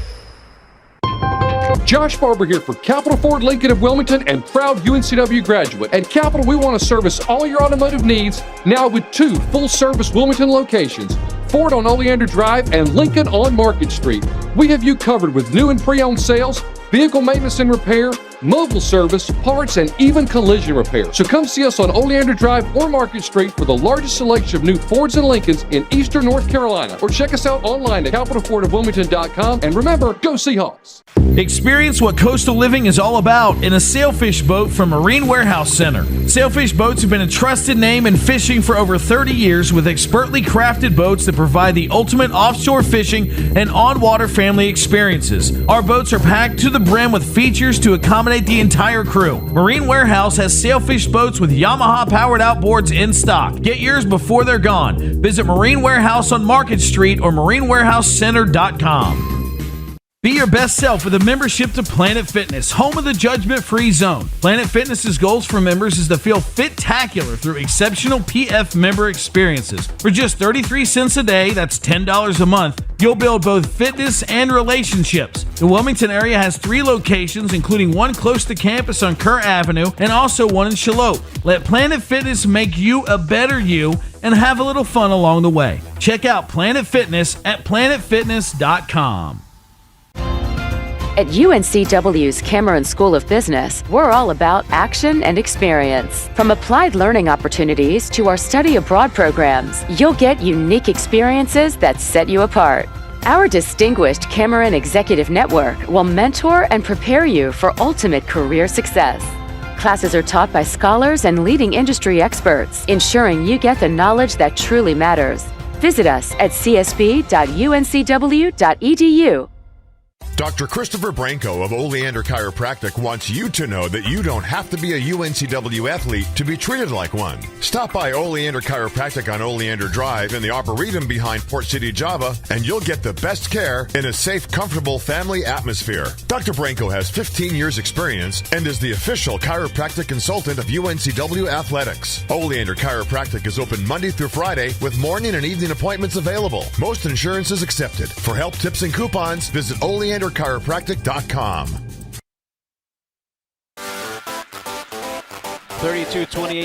F: Josh Barber here for Capital Ford Lincoln of Wilmington and proud UNCW graduate. At Capital, we want to service all your automotive needs now with 2 full-service Wilmington locations, Ford on Oleander Drive and Lincoln on Market Street. We have you covered with new and pre-owned sales, vehicle maintenance and repair, mobile service, parts, and even collision repair. So come see us on Oleander Drive or Market Street for the largest selection of new Fords and Lincolns in eastern North Carolina. Or check us out online at capitalfordofwilmington.com. And remember, go Seahawks!
L: Experience what coastal living is all about in a sailfish boat from Marine Warehouse Center. Sailfish boats have been a trusted name in fishing for over 30 years with expertly crafted boats that provide the ultimate offshore fishing and on-water family experiences. Our boats are packed to the brim with features to accommodate the entire crew. Marine Warehouse has sailfish boats with Yamaha-powered outboards in stock. Get yours before they're gone. Visit Marine Warehouse on Market Street or marinewarehousecenter.com. Be your best self with a membership to Planet Fitness, home of the judgment-free zone. Planet Fitness's goals for members is to feel fit-tacular through exceptional PF member experiences. For just 33 cents a day, that's $10 a month, you'll build both fitness and relationships. The Wilmington area has 3 locations, including one close to campus on Kerr Avenue and also one in Charlotte. Let Planet Fitness make you a better you and have a little fun along the way. Check out Planet Fitness at planetfitness.com.
U: At UNCW's Cameron School of Business, we're all about action and experience. From applied learning opportunities to our study abroad programs, you'll get unique experiences that set you apart. Our distinguished Cameron Executive Network will mentor and prepare you for ultimate career success. Classes are taught by scholars and leading industry experts, ensuring you get the knowledge that truly matters. Visit us at csb.uncw.edu.
M: Dr. Christopher Branco of Oleander Chiropractic wants you to know that you don't have to be a UNCW athlete to be treated like one. Stop by Oleander Chiropractic on Oleander Drive in the Arboretum behind Port City, Java, and you'll get the best care in a safe, comfortable family atmosphere. Dr. Branco has 15 years experience and is the official chiropractic consultant of UNCW Athletics. Oleander Chiropractic is open Monday through Friday with morning and evening appointments available. Most insurance is accepted. For help, tips, and coupons, visit oleanderchiropractic.com.
A: 32-28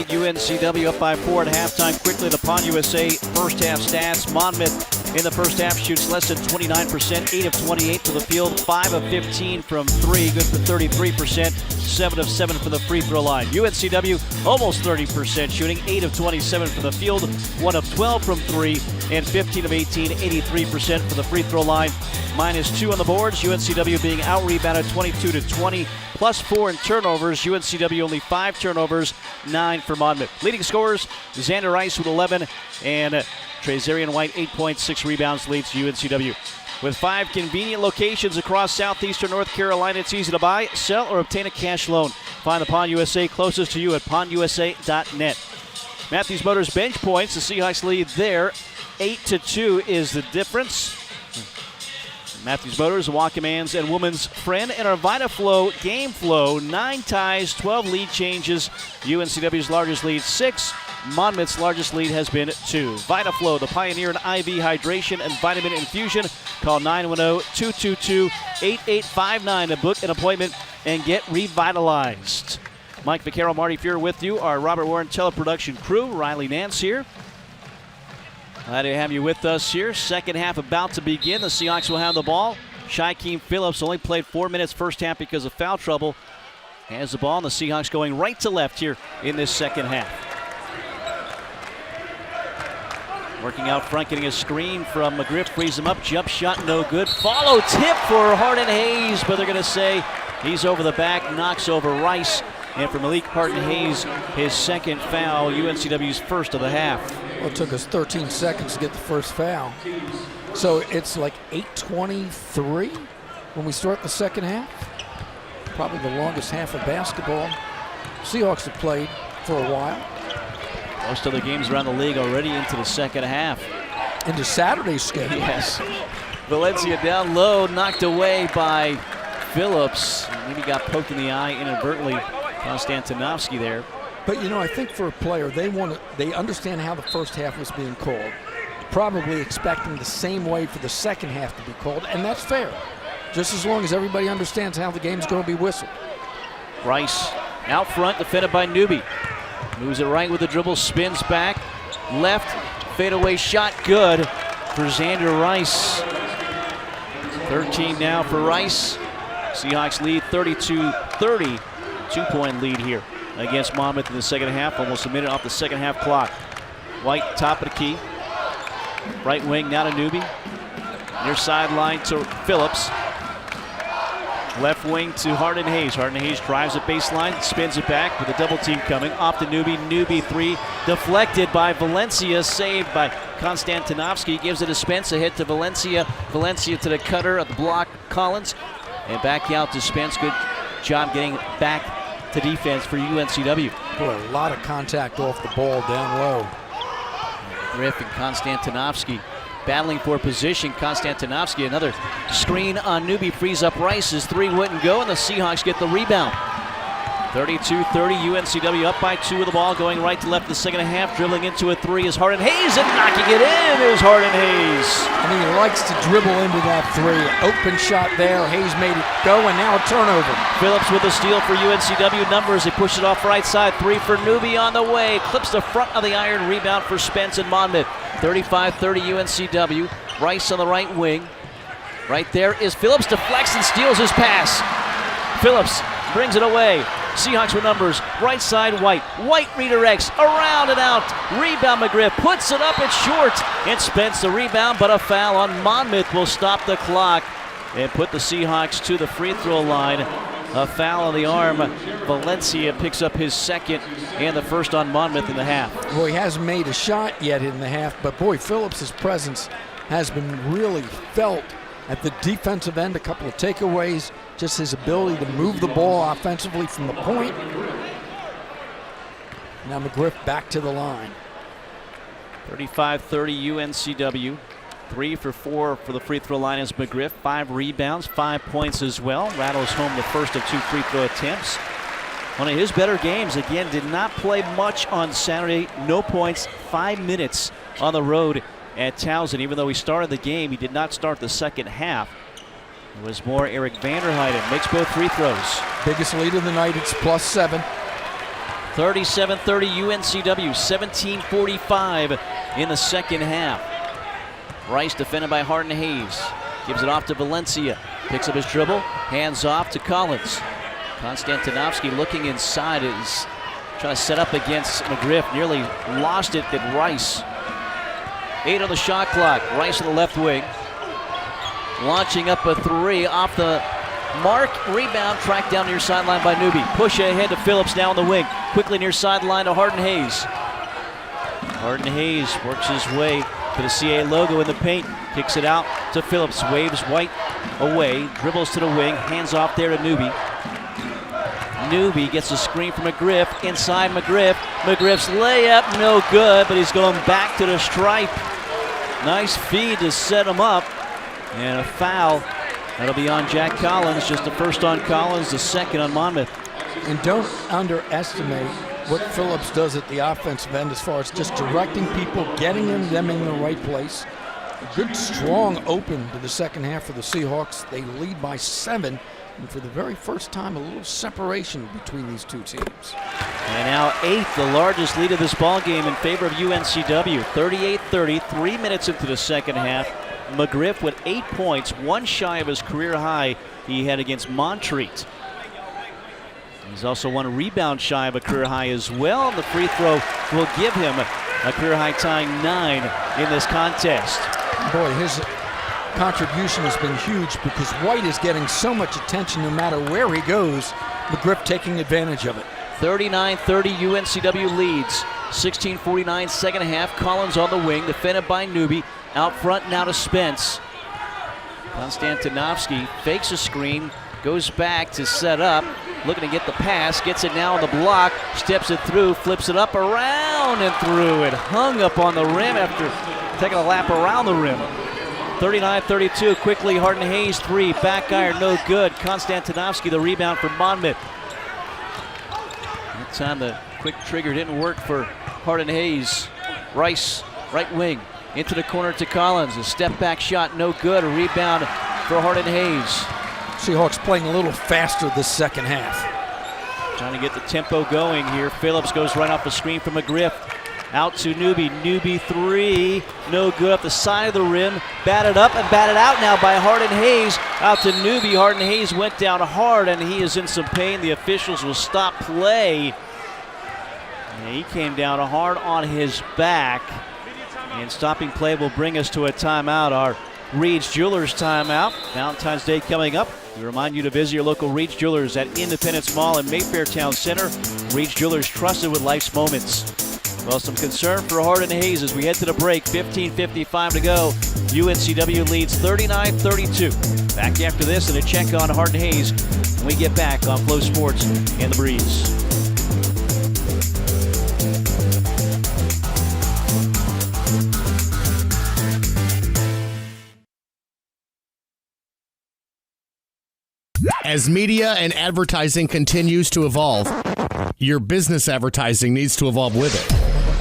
A: UNCW up by 4 at halftime. Quickly the Pond USA first half stats. Monmouth in the first half shoots less than 29%, 8 of 28 to the field, 5 of 15 from 3, good for 33%, 7 of 7 from the free throw line. UNCW almost 30% shooting, 8 of 27 from the field, 1 of 12 from 3, and 15 of 18, 83% for the free throw line. -2 on the boards. UNCW being out-rebounded 22-20, plus 4 in turnovers. UNCW only 5 turnovers, 9 for Monmouth. Leading scorers, Xander Rice with 11, and Trazarian White, 8.6 rebounds, leads UNCW. With 5 convenient locations across southeastern North Carolina, it's easy to buy, sell, or obtain a cash loan. Find the Pond USA closest to you at pondusa.net. Matthews Motors bench points. The Seahawks lead there. 8-2 is the difference. Matthews Motors, a Walk-In Man's and Woman's friend, and our VitaFlow Game Flow. 9 ties, 12 lead changes. UNCW's largest lead, 6. Monmouth's largest lead has been 2. VitaFlow, the pioneer in IV hydration and vitamin infusion. Call 910-222-8859 to book an appointment and get revitalized. Mike Vaccaro, Marty Fuhrer with you. Our Robert Warren teleproduction crew. Riley Nance here. Glad to have you with us here. Second half about to begin. The Seahawks will have the ball. Shaquem Phillips only played 4 minutes first half because of foul trouble. Has the ball, and the Seahawks going right to left here in this second half. Working out front, getting a screen from McGriff, frees him up. Jump shot, no good. Follow tip for Hardin Hayes, but they're going to say he's over the back, knocks over Rice. And for Malik Parton-Hayes, his second foul, UNCW's first of the half.
B: Well, it took us 13 seconds to get the first foul. So it's like 8:23 when we start the second half. Probably the longest half of basketball Seahawks have played for a while.
A: Most of the games around the league already into the second half.
B: Into Saturday's schedule.
A: Yes. Valencia down low, knocked away by Phillips. Maybe got poked in the eye inadvertently. Konstantinovsky there.
B: But I think for a player, they understand how the first half was being called. Probably expecting the same way for the second half to be called, and that's fair. Just as long as everybody understands how the game's going to be whistled.
A: Rice out front, defended by Newby. Moves it right with the dribble, spins back, left, fadeaway shot, good for Xander Rice. 13 now for Rice. Seahawks lead 32-30. 2-point lead here against Monmouth in the second half. Almost a minute off the second half clock. White, top of the key. Right wing, now to Newby. Near sideline to Phillips. Left wing to Harden Hayes. Harden Hayes drives it baseline, spins it back with a double team coming. Off to Newby. Newby three, deflected by Valencia, saved by Konstantinovsky. Gives it to Spence, a hit to Valencia. Valencia to the cutter of the block, Collins. And back out to Spence. Good job getting back to defense for UNCW.
B: Boy, a lot of contact off the ball down low.
A: Griff and Konstantinovsky battling for position. Konstantinovsky, another screen on Newby, frees up Rice. His three wouldn't go, and the Seahawks get the rebound. 32-30, UNCW up by 2 with the ball, going right to left in the second half. Dribbling into a three is Harden Hayes, and knocking it in is Harden Hayes.
B: And he likes to dribble into that three. Open shot there. Hayes made it go, and now a turnover.
A: Phillips with a steal for UNCW numbers. They push it off right side. Three for Newby on the way. Clips the front of the iron. Rebound for Spence and Monmouth. 35-30 UNCW. Rice on the right wing. Right there is Phillips. Deflects and steals his pass. Phillips brings it away. Seahawks with numbers. Right side, White. White redirects. Around and out. Rebound McGriff. Puts it up. It's short. And Spence the rebound, but a foul on Monmouth will stop the clock and put the Seahawks to the free throw line. A foul on the arm. Valencia picks up his second and the first on Monmouth in the half.
B: Well, he hasn't made a shot yet in the half, but boy, Phillips' presence has been really felt at the defensive end. A couple of takeaways, just his ability to move the ball offensively from the point. Now McGriff back to the line.
A: 35-30 UNCW. 3 for 4 for the free throw line is McGriff. 5 rebounds, 5 points as well. Rattles home the first of 2 free throw attempts. One of his better games. Again, did not play much on Saturday. No points, 5 minutes on the road at Towson. Even though he started the game, he did not start the second half. It was more Eric Vanderheiden. Makes both free throws.
B: Biggest lead of the night, it's +7.
A: 37-30 UNCW, 17:45 in the second half. Rice defended by Harden Hayes. Gives it off to Valencia. Picks up his dribble. Hands off to Collins. Konstantinovsky looking inside. Is trying to set up against McGriff. Nearly lost it at Rice. 8 on the shot clock. Rice on the left wing. Launching up a three off the mark. Rebound tracked down near sideline by Newby. Push ahead to Phillips now on the wing. Quickly near sideline to Harden Hayes. Harden Hayes works his way to the CA logo in the paint. Kicks it out to Phillips. Waves White away. Dribbles to the wing. Hands off there to Newby. Newby gets a screen from McGriff. Inside McGriff. McGriff's layup, no good, but he's going back to the stripe. Nice feed to set him up. And a foul. That'll be on Jack Collins. Just the first on Collins, the second on Monmouth.
B: And don't underestimate what Phillips does at the offensive end as far as just directing people, getting them in the right place. A good, strong open to the second half for the Seahawks. They lead by 7, and for the very first time, a little separation between these two teams.
A: And now 8, the largest lead of this ball game in favor of UNCW. 38-30, 3 minutes into the second half. McGriff with 8 points, 1 shy of his career high he had against Montreat. He's also 1 rebound shy of a career high as well. And the free throw will give him a career high tying 9 in this contest.
B: Boy, his contribution has been huge because White is getting so much attention no matter where he goes. McGriff taking advantage of it.
A: 39-30 UNCW leads. 16:49 second half. Collins on the wing, defended by Newby. Out front now to Spence. Konstantinovsky fakes a screen, goes back to set up, looking to get the pass, gets it now on the block, steps it through, flips it up, around and through. It hung up on the rim after taking a lap around the rim. 39-32. Quickly, Harden-Hayes, three. Back iron, no good. Konstantinovsky, the rebound for Monmouth. That time the quick trigger didn't work for Harden-Hayes. Rice, right wing, into the corner to Collins. A step back shot, no good. A rebound for Harden-Hayes.
B: Seahawks playing a little faster this second half.
A: Trying to get the tempo going here. Phillips goes right off the screen from McGriff. Out to Newby. Newby three. No good up the side of the rim. Batted up and batted out now by Harden-Hayes. Out to Newby. Harden-Hayes went down hard and he is in some pain. The officials will stop play. And he came down hard on his back. And stopping play will bring us to a timeout. Our Reed's Jewelers timeout. Valentine's Day coming up. We remind you to visit your local Reed's Jewelers at Independence Mall in Mayfair Town Center. Reed's Jewelers, trusted with life's moments. Well, some concern for Harden-Hayes as we head to the break. 15:55 to go. UNCW leads 39-32. Back after this and a check on Harden-Hayes when we get back on Flow Sports and The Breeze.
W: As media and advertising continues to evolve, your business advertising needs to evolve with it.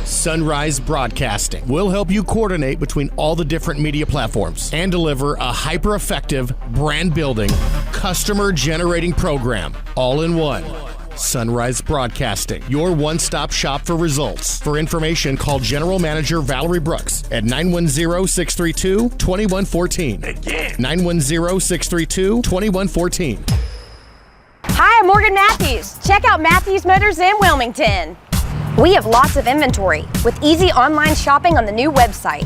W: Sunrise Broadcasting will help you coordinate between all the different media platforms and deliver a hyper-effective, brand-building, customer-generating program all in one. Sunrise Broadcasting, your one-stop shop for results. For information, call General Manager Valerie Brooks at 910-632-2114. Again, 910-632-2114.
K: Hi, I'm Morgan Matthews. Check out Matthews Motors in Wilmington. We have lots of inventory with easy online shopping on the new website,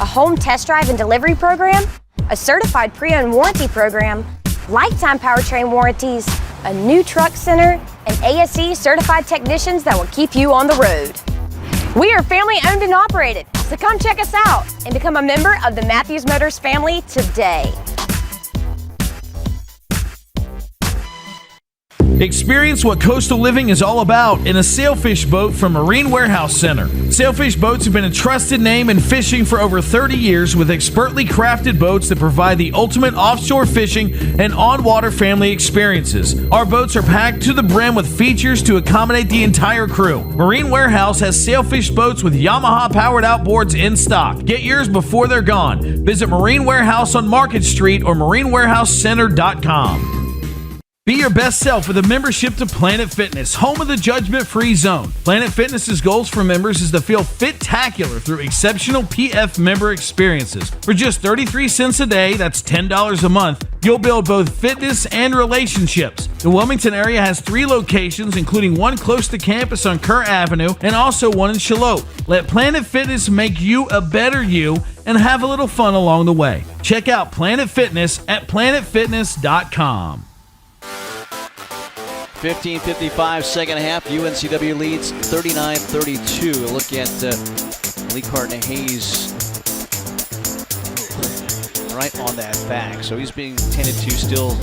K: a home test drive and delivery program, a certified pre-owned warranty program, lifetime powertrain warranties, a new truck center, and ASE certified technicians that will keep you on the road. We are family owned and operated, so come check us out and become a member of the Matthews Motors family today.
L: Experience what coastal living is all about in a sailfish boat from Marine Warehouse Center. Sailfish boats have been a trusted name in fishing for over 30 years with expertly crafted boats that provide the ultimate offshore fishing and on-water family experiences. Our boats are packed to the brim with features to accommodate the entire crew. Marine Warehouse has sailfish boats with Yamaha powered outboards in stock. Get yours before they're gone. Visit Marine Warehouse on Market Street or marinewarehousecenter.com. Be your best self with a membership to Planet Fitness, home of the judgment-free zone. Planet Fitness's goals for members is to feel fit-tacular through exceptional PF member experiences. For just 33 cents a day, that's $10 a month, you'll build both fitness and relationships. The Wilmington area has 3 locations, including one close to campus on Kerr Avenue and also one in Shallotte. Let Planet Fitness make you a better you and have a little fun along the way. Check out Planet Fitness at planetfitness.com.
A: 15:55, second half. UNCW leads 39-32. A look at Lee Harden-Hayes right on that back. So he's being tended to still,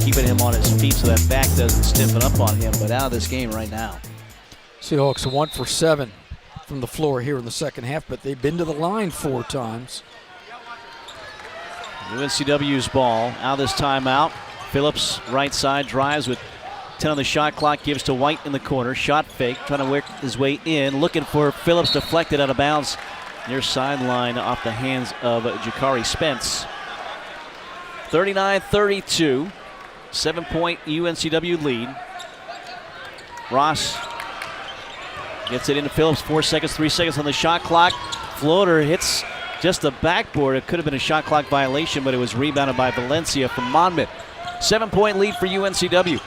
A: keeping him on his feet so that back doesn't stiffen up on him. But out of this game right now.
B: Seahawks 1 for 7 from the floor here in the second half, but they've been to the line 4 times.
A: UNCW's ball out of this timeout. Phillips, right side, drives with 10 on the shot clock, gives to White in the corner. Shot fake, trying to work his way in. Looking for Phillips, deflected out of bounds near sideline off the hands of Jakari Spence. 39-32, 7-point UNCW lead. Ross gets it into Phillips, 4 seconds, 3 seconds on the shot clock. Floater hits just the backboard. It could have been a shot clock violation, but it was rebounded by Valencia from Monmouth. 7-point lead for UNCW.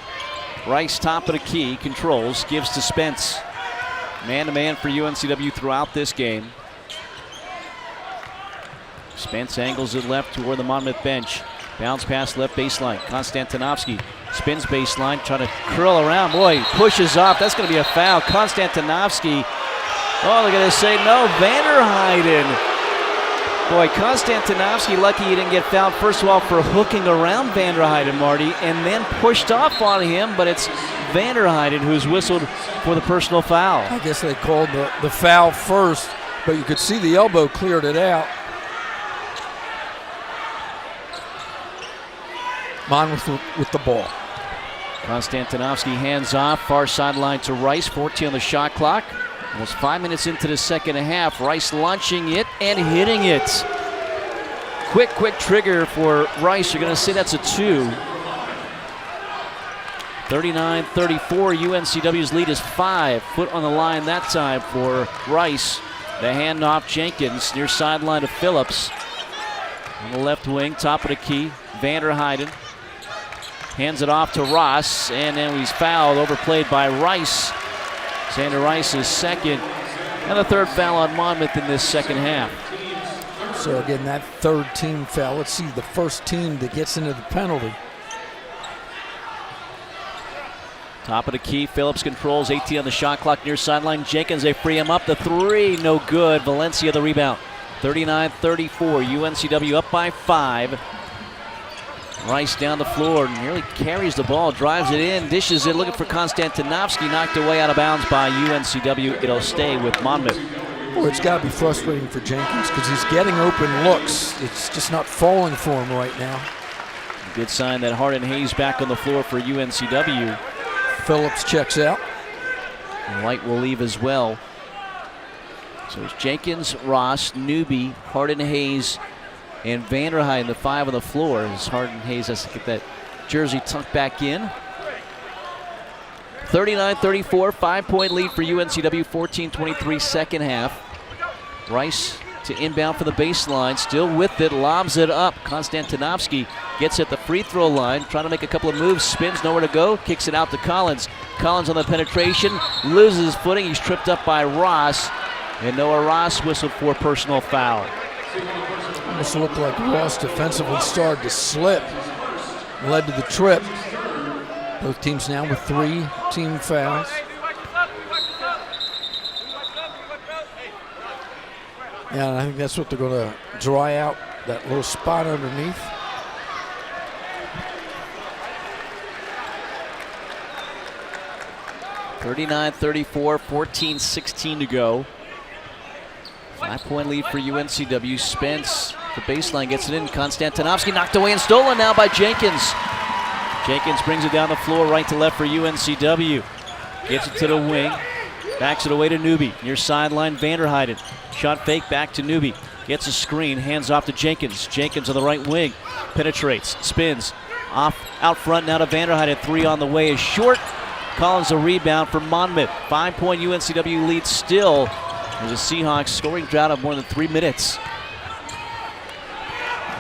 A: Rice, top of the key, controls, gives to Spence. Man-to-man for UNCW throughout this game. Spence angles it left toward the Monmouth bench. Bounce pass left baseline. Konstantinovsky spins baseline, trying to curl around. Boy, pushes off. That's going to be a foul. Konstantinovsky. Oh, they're going to say no. Vanderheiden. Boy, Konstantinovsky lucky he didn't get fouled, first of all, for hooking around Vanderheiden, Marty, and then pushed off on him, but it's Vanderheiden who's whistled for the personal foul.
B: I guess they called the foul first, but you could see the elbow cleared it out. Monmouth with the ball.
A: Konstantinovsky hands off, far sideline to Rice, 14 on the shot clock. Almost 5 minutes into the second half. Rice launching it and hitting it. Quick trigger for Rice. You're going to say that's a 2. 39-34, UNCW's lead is 5. Foot on the line that time for Rice. The handoff, Jenkins near sideline to Phillips. On the left wing, top of the key, Vanderheiden. Hands it off to Ross, and then he's fouled, overplayed by Rice. Xander Rice is second, and the third foul on Monmouth in this second half.
B: So again, that third team foul. Let's see the first team that gets into the penalty.
A: Top of the key, Phillips controls, 18 on the shot clock near sideline. Jenkins, they free him up. The 3, no good. Valencia the rebound. 39-34, UNCW up by 5. Rice down the floor, nearly carries the ball, drives it in, dishes it, looking for Konstantinovsky, knocked away out of bounds by UNCW. It'll stay with Monmouth.
B: Boy, it's got to be frustrating for Jenkins because he's getting open looks. It's just not falling for him right now.
A: Good sign that Hardin Hayes back on the floor for UNCW.
B: Phillips checks out.
A: And White will leave as well. So it's Jenkins, Ross, Newby, Hardin Hayes, and Vanderheiden, the 5 on the floor, as Hardin Hayes has to get that jersey tucked back in. 39-34, 5-point lead for UNCW, 14-23 second half. Rice to inbound for the baseline, still with it, lobs it up. Konstantinovsky gets at the free throw line, trying to make a couple of moves, spins, nowhere to go, kicks it out to Collins. Collins on the penetration, loses his footing, he's tripped up by Ross, and Noah Ross whistled for a personal foul.
B: Almost looked like Ross defensively started to slip, led to the trip. Both teams now with 3 team fouls. Yeah, and I think that's what they're going to dry out, that little spot underneath.
A: (39-34), 14-16 to go. 5-point lead for UNCW. Spence, the baseline, gets it in. Konstantinovsky knocked away and stolen now by Jenkins. Jenkins brings it down the floor, right to left for UNCW. Gets it to the wing. Backs it away to Newby. Near sideline, Vanderheiden. Shot fake back to Newby. Gets a screen, hands off to Jenkins. Jenkins on the right wing. Penetrates, spins. Off out front now to Vanderheiden. 3 on the way is short. Collins a rebound for Monmouth. 5-point UNCW lead still. There's a Seahawks scoring drought of more than 3 minutes.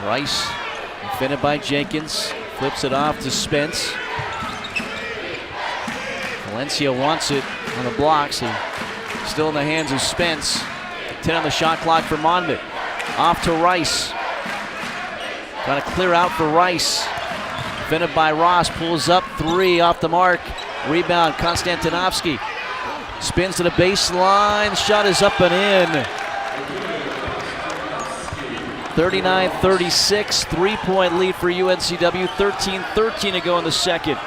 A: Rice defended by Jenkins. Flips it off to Spence. Valencia wants it on the blocks. Still in the hands of Spence. 10 on the shot clock for Monmouth. Off to Rice. Trying to clear out for Rice. Defended by Ross. Pulls up 3 off the mark. Rebound, Konstantinovsky. Spins to the baseline. Shot is up and in. 39-36, 3-point lead for UNCW. 13-13 to go in the second.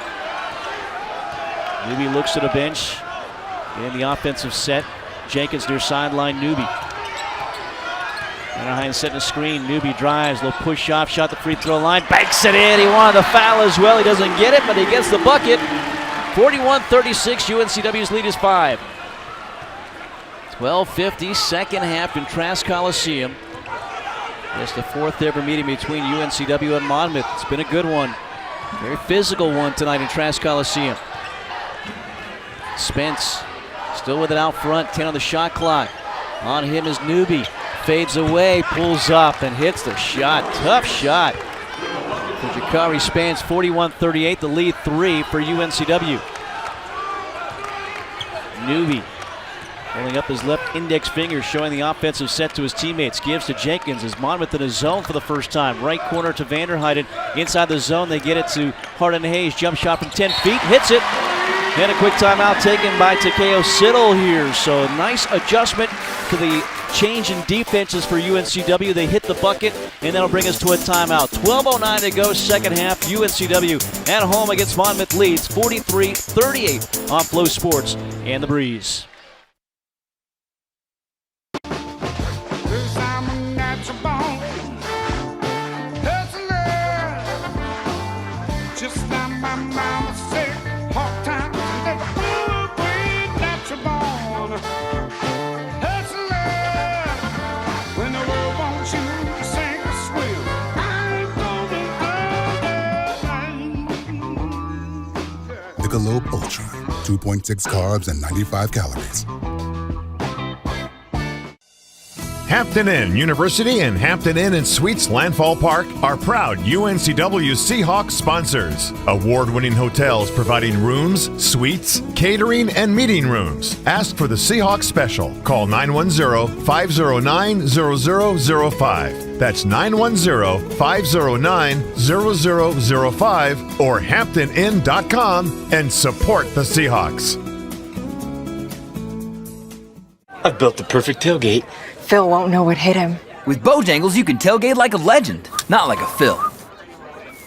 A: Newby looks to the bench. Getting the offensive set. Jenkins near sideline, Newby. Vanderheiden setting a screen. Newby drives, little push off, shot the free throw line. Banks it in. He wanted the foul as well. He doesn't get it, but he gets the bucket. 41-36, UNCW's lead is 5. 12:50, second half in Trask Coliseum. It's the 4th ever meeting between UNCW and Monmouth. It's been a good one. Very physical one tonight in Trask Coliseum. Spence still with it out front, 10 on the shot clock. On him is Newby. Fades away, pulls up and hits the shot. Tough shot for Jakari Spence. 41-38, the lead 3 for UNCW. Newby holding up his left index finger, showing the offensive set to his teammates. Gives to Jenkins as Monmouth in his zone for the first time. Right corner to Vanderheiden. Inside the zone, they get it to Hardin Hayes. Jump shot from 10 feet, hits it. And a quick timeout taken by Takeo Siddle here. So nice adjustment to the change in defenses for UNCW. They hit the bucket, and that'll bring us to a timeout. 12:09 to go, second half. UNCW at home against Monmouth leads 43-38 on Flow Sports and The Breeze.
E: Michelob Ultra, 2.6 carbs and 95 calories.
M: Hampton Inn University and Hampton Inn and Suites Landfall Park are proud UNCW Seahawks sponsors. Award-winning hotels providing rooms, suites, catering, and meeting rooms. Ask for the Seahawks Special. Call 910-509-0005. That's 910-509-0005 or hamptoninn.com and support the Seahawks.
G: I've built the perfect tailgate.
I: Phil won't know what hit him.
X: With Bojangles, you can tailgate like a legend, not like a Phil.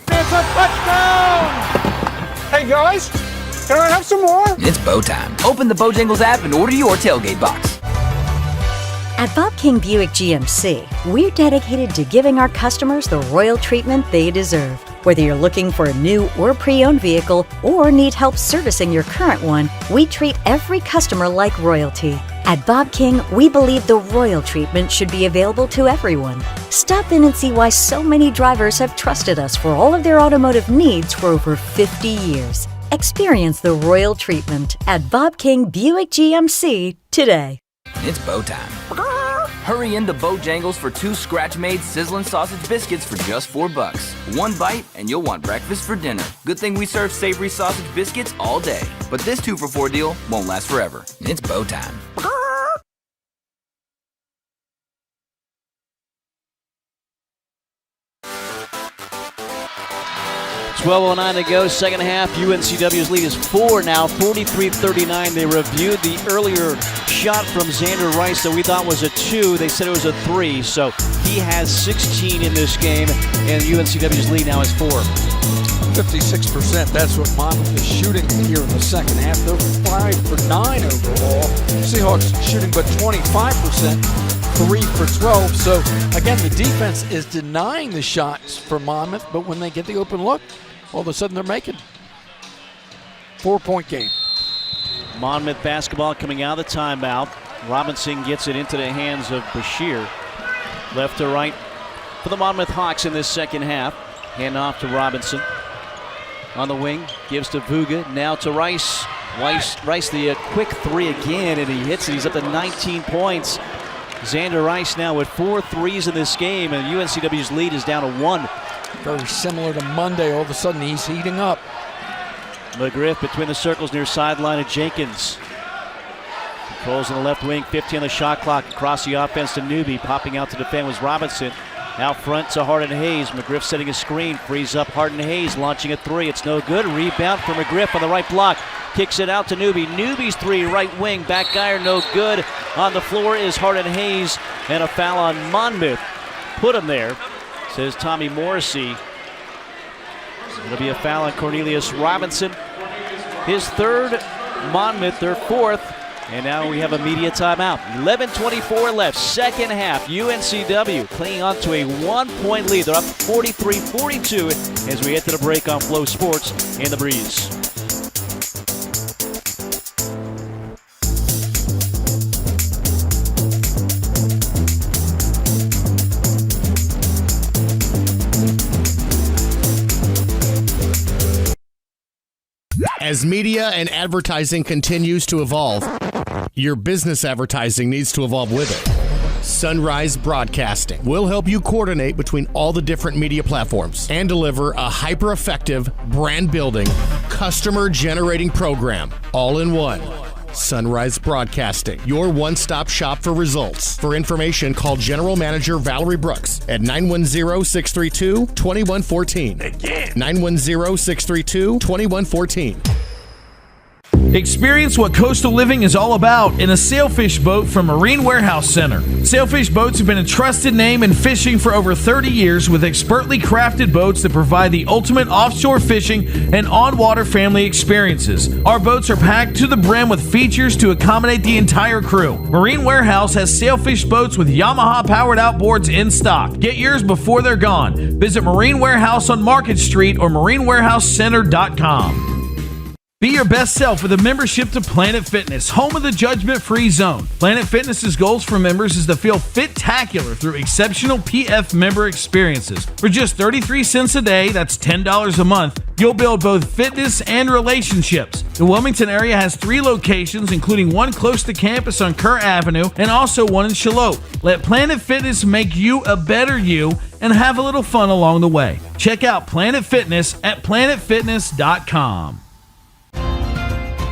P: It's a touchdown! Hey guys, can I have some more?
X: It's Bo time. Open the Bojangles app and order your tailgate box.
Y: At Bob King Buick GMC, we're dedicated to giving our customers the royal treatment they deserve. Whether you're looking for a new or pre-owned vehicle or need help servicing your current one, we treat every customer like royalty. At Bob King, we believe the royal treatment should be available to everyone. Stop in and see why so many drivers have trusted us for all of their automotive needs for over 50 years. Experience the royal treatment at Bob King Buick GMC today.
X: It's Bo time. Hurry into Bojangles for 2 scratch-made sizzling sausage biscuits for just $4. One bite and you'll want breakfast for dinner. Good thing we serve savory sausage biscuits all day. But this 2-for-4 deal won't last forever. It's Bo time.
A: 12:09 to go, second half. UNCW's lead is 4 now, 43-39. They reviewed the earlier shot from Xander Rice that we thought was a 2. They said it was a 3, so he has 16 in this game, and UNCW's lead now is 4.
B: 56%, that's what Monmouth is shooting here in the second half. They're 5 for 9 overall. Seahawks shooting but 25%. 3 for 12. So, again, the defense is denying the shots for Monmouth, but when they get the open look, all of a sudden they're making. 4-point game.
A: Monmouth basketball coming out of the timeout. Robinson gets it into the hands of Bashir. Left to right for the Monmouth Hawks in this second half. Hand off to Robinson. On the wing, gives to Vuga. Now to Rice. Rice the quick 3 again, and he hits it. He's up to 19 points. Xander Rice now with 4 threes in this game, and UNCW's lead is down to 1.
B: Very similar to Monday. All of a sudden, he's heating up.
A: McGriff between the circles near sideline of Jenkins. Controls on the left wing, 50 on the shot clock. Across the offense to Newby. Popping out to defend was Robinson. Out front to Hardin Hayes. McGriff setting a screen. Frees up Hardin Hayes, launching a 3. It's no good. Rebound for McGriff on the right block. Kicks it out to Newby. Newby's 3, right wing. Back iron, no good. On the floor is Hardin Hayes. And a foul on Monmouth. Put him there, says Tommy Morrissey. It'll be a foul on Cornelius Robinson. His 3rd, Monmouth their 4th. And now we have a media timeout. 11:24 left, second half. UNCW clinging on to a 1-point lead. They're up 43-42 as we head to the break on Flow Sports in the Breeze.
W: As media and advertising continues to evolve, your business advertising needs to evolve with it. Sunrise Broadcasting will help you coordinate between all the different media platforms and deliver a hyper-effective, brand-building, customer-generating program all in one. Sunrise Broadcasting, your one-stop shop for results. For information, call General Manager Valerie Brooks at 910-632-2114. Again, 910-632-2114.
L: Experience what coastal living is all about in a sailfish boat from Marine Warehouse Center. Sailfish boats have been a trusted name in fishing for over 30 years with expertly crafted boats that provide the ultimate offshore fishing and on-water family experiences. Our boats are packed to the brim with features to accommodate the entire crew. Marine Warehouse has sailfish boats with Yamaha-powered outboards in stock. Get yours before they're gone. Visit Marine Warehouse on Market Street or marinewarehousecenter.com. Be your best self with a membership to Planet Fitness, home of the judgment-free zone. Planet Fitness's goals for members is to feel fit-tacular through exceptional PF member experiences. For just 33 cents a day, that's $10 a month, you'll build both fitness and relationships. The Wilmington area has 3 locations, including one close to campus on Kerr Avenue and also one in Shallotte. Let Planet Fitness make you a better you and have a little fun along the way. Check out Planet Fitness at planetfitness.com.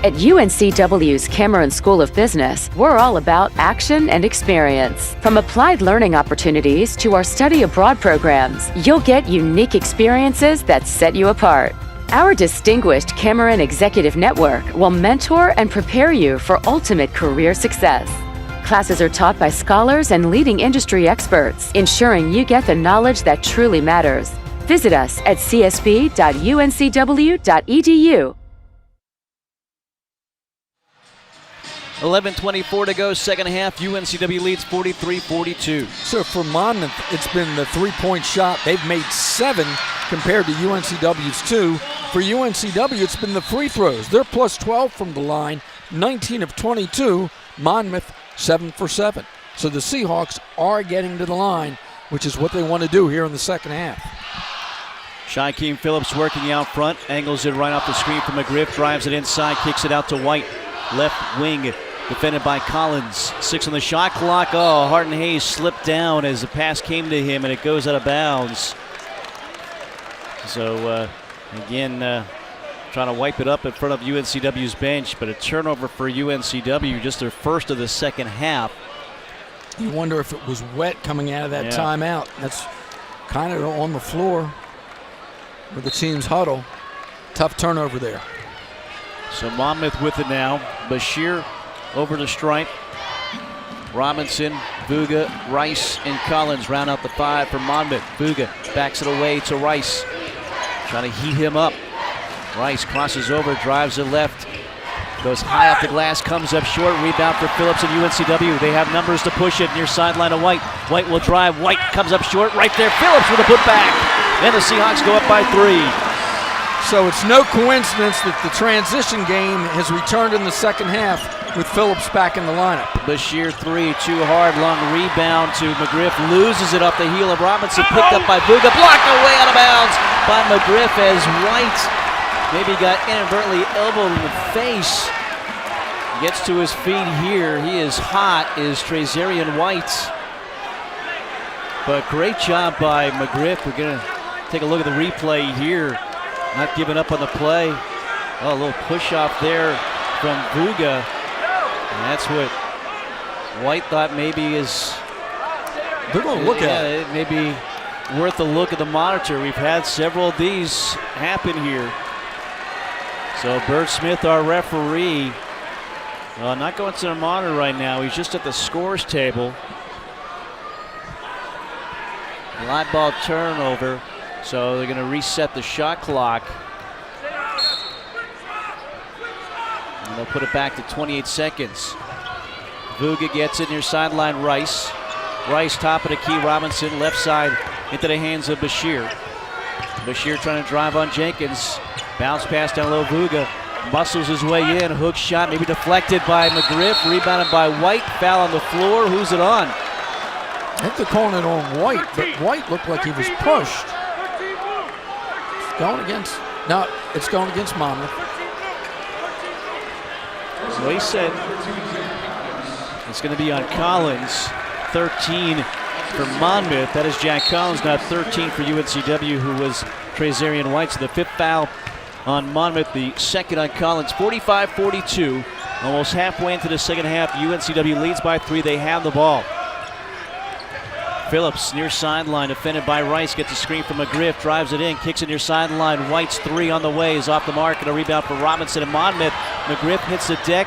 U: At UNCW's Cameron School of Business, we're all about action and experience. From applied learning opportunities to our study abroad programs, you'll get unique experiences that set you apart. Our distinguished Cameron Executive Network will mentor and prepare you for ultimate career success. Classes are taught by scholars and leading industry experts, ensuring you get the knowledge that truly matters. Visit us at csb.uncw.edu.
A: 11:24 to go, second half. UNCW leads 43-42.
B: So for Monmouth, it's been the three-point shot. They've made 7 compared to UNCW's 2. For UNCW, it's been the free throws. They're plus 12 from the line, 19 of 22. Monmouth, 7 for 7. So the Seahawks are getting to the line, which is what they want to do here in the second half.
A: Shaquem Phillips working out front, angles it right off the screen from McGriff, drives it inside, kicks it out to White. Left wing, defended by Collins. 6 on the shot clock. Oh, Harden Hayes slipped down as the pass came to him, and it goes out of bounds. So, again, trying to wipe it up in front of UNCW's bench, but a turnover for UNCW, just their first of the second half.
B: You wonder if it was wet coming out of that timeout. That's kind of on the floor where the teams huddle. Tough turnover there.
A: So Monmouth with it now. Bashir over the stripe. Robinson, Vuga, Rice, and Collins round out the 5 for Monmouth. Vuga backs it away to Rice. Trying to heat him up. Rice crosses over, drives it left. Goes high off the glass, comes up short. Rebound for Phillips and UNCW. They have numbers to push it near sideline of White. White will drive. White comes up short right there. Phillips with a putback. And the Seahawks go up by 3.
B: So it's no coincidence that the transition game has returned in the second half with Phillips back in the lineup.
A: Bashir 3, too hard, long rebound to McGriff, loses it off the heel of Robinson, picked up by Vuga, blocked away out of bounds by McGriff as White maybe got inadvertently elbowed in the face. Gets to his feet here. He is hot, is Trazarian White. But great job by McGriff. We're going to take a look at the replay here. Not giving up on the play. Oh, a little push off there from Vuga. And that's what White thought maybe is.
B: They're going to look at it.
A: It may be worth a look at the monitor. We've had several of these happen here. So Bert Smith, our referee, not going to the monitor right now. He's just at the scores table. Live ball turnover. So they're going to reset the shot clock. And they'll put it back to 28 seconds. Vuga gets it near sideline Rice. Rice top of the key. Robinson left side into the hands of Bashir. Bashir trying to drive on Jenkins. Bounce pass down low. Vuga muscles his way in. Hook shot maybe deflected by McGriff. Rebounded by White. Foul on the floor. Who's it on?
B: I think they're calling it on White, but White looked like he was pushed. Going against, no, it's going against Monmouth.
A: So he said it's going to be on Collins. 13 for Monmouth. That is Jack Collins, now 13 for UNCW, who was Trazarian White. So the 5th foul on Monmouth, the 2nd on Collins. 45-42, almost halfway into the second half. UNCW leads by 3. They have the ball. Phillips near sideline, defended by Rice, gets a screen from McGriff, drives it in, kicks it near sideline. White's 3 on the way, is off the mark, and a rebound for Robinson and Monmouth. McGriff hits the deck.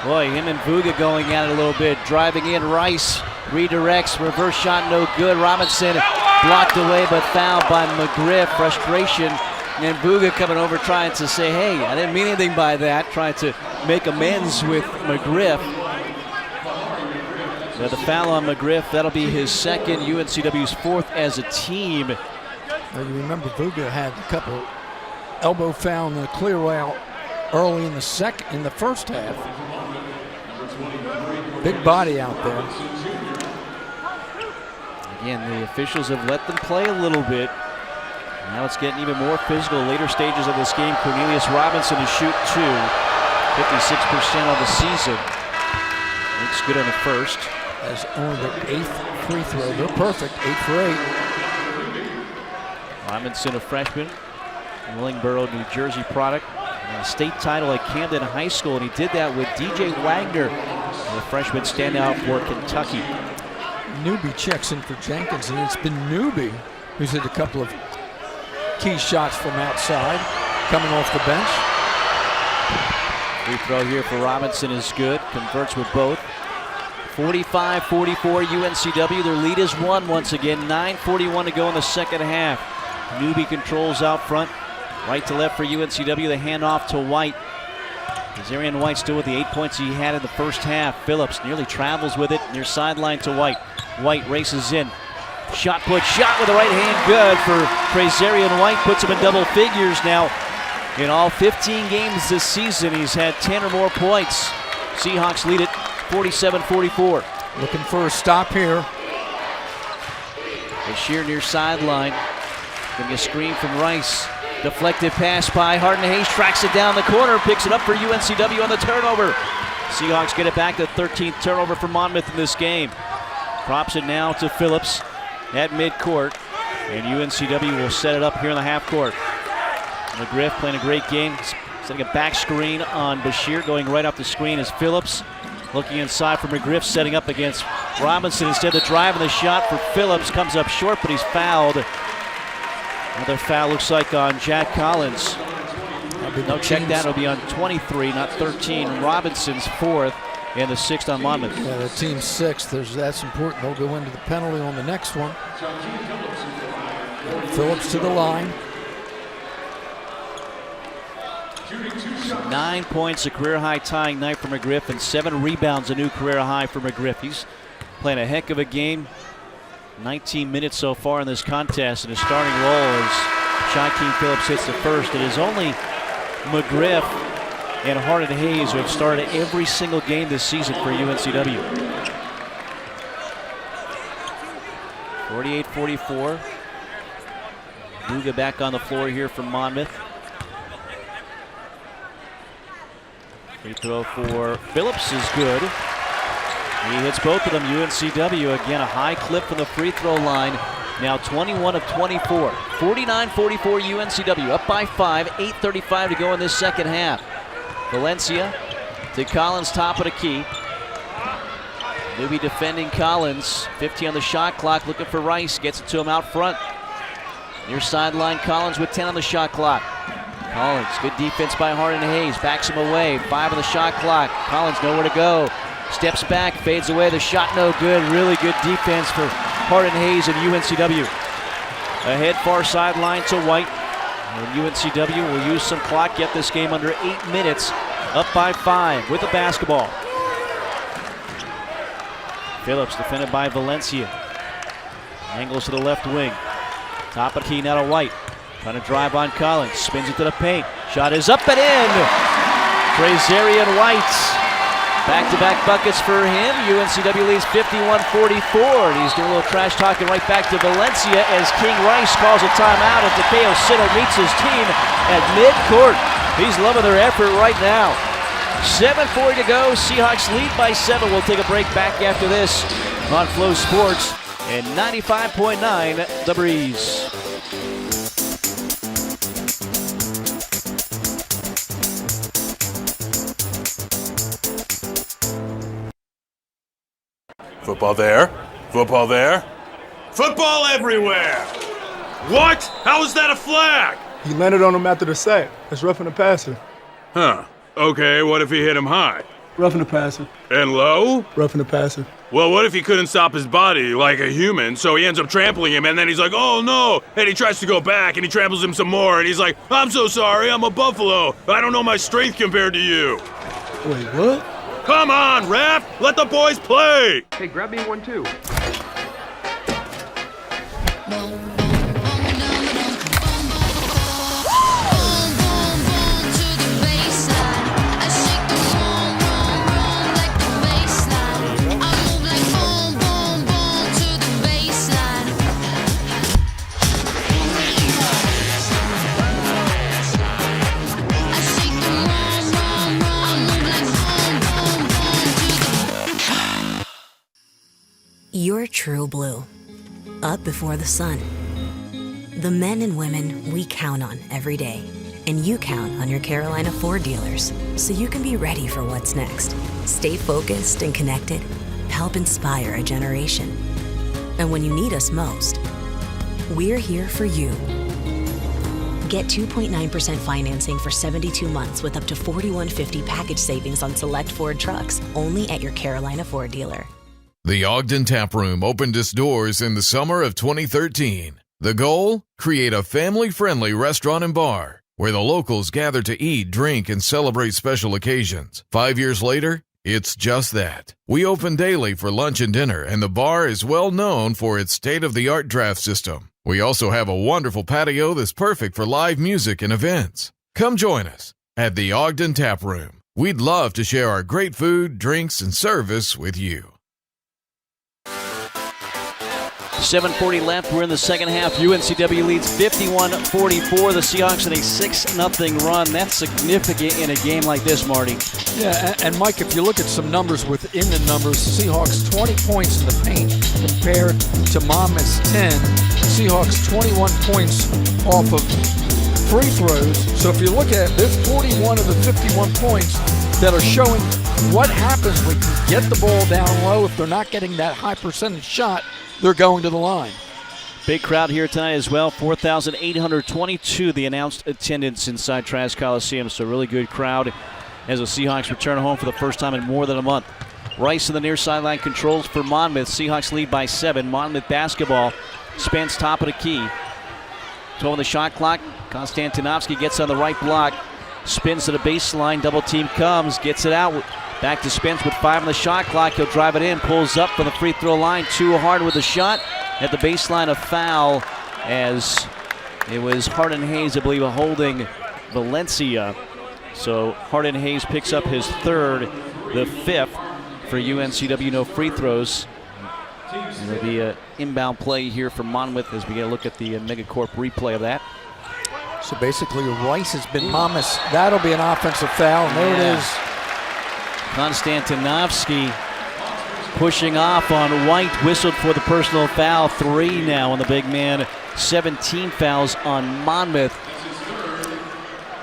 A: Boy, him and Vuga going at it a little bit. Driving in, Rice redirects, reverse shot, no good. Robinson blocked away, but fouled by McGriff. Frustration, and Vuga coming over trying to say, hey, I didn't mean anything by that, trying to make amends with McGriff. So the foul on McGriff, that'll be his 2nd, UNCW's 4th as a team.
B: Now you remember Vuga had a couple elbow foul and a clear out early in the first half. Big body out there.
A: Again, the officials have let them play a little bit. Now it's getting even more physical. Later stages of this game, Cornelius Robinson to shoot 2. 56% on the season. Looks good on the first.
B: That's only their 8th free throw. They're perfect, 8 for 8.
A: Robinson, a freshman, Willingboro, New Jersey product. A state title at Camden High School, and he did that with DJ Wagner, the freshman standout for Kentucky.
B: Newby checks in for Jenkins, and it's been Newby who's hit a couple of key shots from outside, coming off the bench.
A: Free throw here for Robinson is good, converts with both. 45-44 UNCW, their lead is 1 once again, 9:41 to go in the second half. Newby controls out front, right to left for UNCW, the handoff to White. Kazarian White still with the 8 points he had in the first half. Phillips nearly travels with it, near sideline to White. White races in. Shot with the right hand, good for Kazarian White, puts him in double figures now. In all 15 games this season, he's had 10 or more points. Seahawks lead it 47-44.
B: Looking for a stop here.
A: Bashir near sideline. Getting a screen from Rice. Deflected pass by Harden Hayes, tracks it down the corner, picks it up for UNCW on the turnover. Seahawks get it back, the 13th turnover for Monmouth in this game. Props it now to Phillips at midcourt, and UNCW will set it up here in the half court. McGriff playing a great game, setting a back screen on Bashir, going right off the screen is Phillips. Looking inside for McGriff, setting up against Robinson. Instead of the drive and the shot for Phillips, comes up short, but he's fouled. Another foul looks like on Jack Collins. No, check that, it'll be on 23, not 13. Robinson's 4th and the 6th on Monmouth.
B: Yeah, the team's 6th. That's important. They'll go into the penalty on the next one. Phillips to the line.
A: 9 points, a career-high tying night for McGriff, and 7 rebounds, a new career high for McGriff. He's playing a heck of a game. 19 minutes so far in this contest, and his starting role as Shaquem Phillips hits the first. It is only McGriff and Harden Hayes who have started every single game this season for UNCW. 48-44. Luga back on the floor here for Monmouth. Free throw for Phillips is good. He hits both of them. UNCW, again, a high clip from the free throw line. Now 21 of 24. 49-44 UNCW, up by 5. 8:35 to go in this second half. Valencia to Collins, top of the key. Newby defending Collins. 50 on the shot clock, looking for Rice. Gets it to him out front. Near sideline, Collins with 10 on the shot clock. Collins, good defense by Harden Hayes. Backs him away. 5 on the shot clock. Collins nowhere to go. Steps back, fades away. The shot no good. Really good defense for Harden Hayes and UNCW. Ahead far sideline to White. And UNCW will use some clock, get this game under 8 minutes. Up by 5 with the basketball. Phillips defended by Valencia. Angles to the left wing. Top of the key now to White. Trying to drive on Collins. Spins it to the paint. Shot is up and in. Kazarian White. Back-to-back buckets for him. UNCW leads 51-44. And he's doing a little trash talking right back to Valencia as King Rice calls a timeout as Takeo Sino meets his team at midcourt. He's loving their effort right now. 7:40 to go. Seahawks lead by 7. We'll take a break back after this on Flow Sports and 95.9 The Breeze.
H: Football there. Football there. Football everywhere! What? How is that a flag?
N: He landed on him after the sack. That's roughing the passer.
H: Huh. Okay, what if he hit him high?
N: Roughing the passer.
H: And low?
N: Roughing the passer.
H: Well, what if he couldn't stop his body like a human, so he ends up trampling him, and then he's like, oh no, and he tries to go back, and he tramples him some more, and he's like, I'm so sorry, I'm a buffalo. I don't know my strength compared to you.
N: Wait, what?
H: Come on, ref! Let the boys play!
O: Hey, grab me one too.
D: pure true blue. Up before the sun. The men and women we count on every day. And you count on your Carolina Ford dealers, so you can be ready for what's next. Stay focused and connected. Help inspire a generation. And when you need us most, we're here for you. Get 2.9% financing for 72 months with up to $4,150 package savings on select Ford trucks, only at your Carolina Ford dealer.
O: The Ogden Tap Room opened its doors in the summer of 2013. The goal? Create a family-friendly restaurant and bar where the locals gather to eat, drink, and celebrate special occasions. 5 years later, it's just that. We open daily for lunch and dinner, and the bar is well known for its state-of-the-art draft system. We also have a wonderful patio that's perfect for live music and events. Come join us at the Ogden Tap Room. We'd love to share our great food, drinks, and service with you.
A: 7:40 left. We're in the second half. UNCW leads 51-44. The Seahawks in a 6-0 run. That's significant in a game like this, Marty.
B: Yeah, and Mike, if you look at some numbers within the numbers, the Seahawks 20 points in the paint compared to Monmouth's 10. Seahawks 21 points off of free throws. So if you look at it, there's 41 of the 51 points that are showing what happens when you get the ball down low. If they're not getting that high percentage shot, they're going to the line.
A: Big crowd here tonight as well. 4,822 the announced attendance inside Trask Coliseum. So really good crowd as the Seahawks return home for the first time in more than a month. Rice in the near sideline controls for Monmouth. Seahawks lead by 7. Monmouth basketball. Spence top of the key. 12 on the shot clock. Konstantinovsky gets on the right block. Spins to the baseline. Double team comes. Gets it out. Back to Spence with 5 on the shot clock. He'll drive it in. Pulls up from the free throw line. Too hard with the shot. At the baseline, a foul as it was Hardin Hayes, I believe, holding Valencia. So Hardin Hayes picks up his third, the 5th for UNCW. No free throws. And there'll be an inbound play here for Monmouth as we get a look at the Megacorp replay of that.
B: So basically, Rice has been Monmouth's. That'll be an offensive foul. And there it is.
A: Konstantinovsky pushing off on White, whistled for the personal foul. 3 now on the big man. 17 fouls on Monmouth.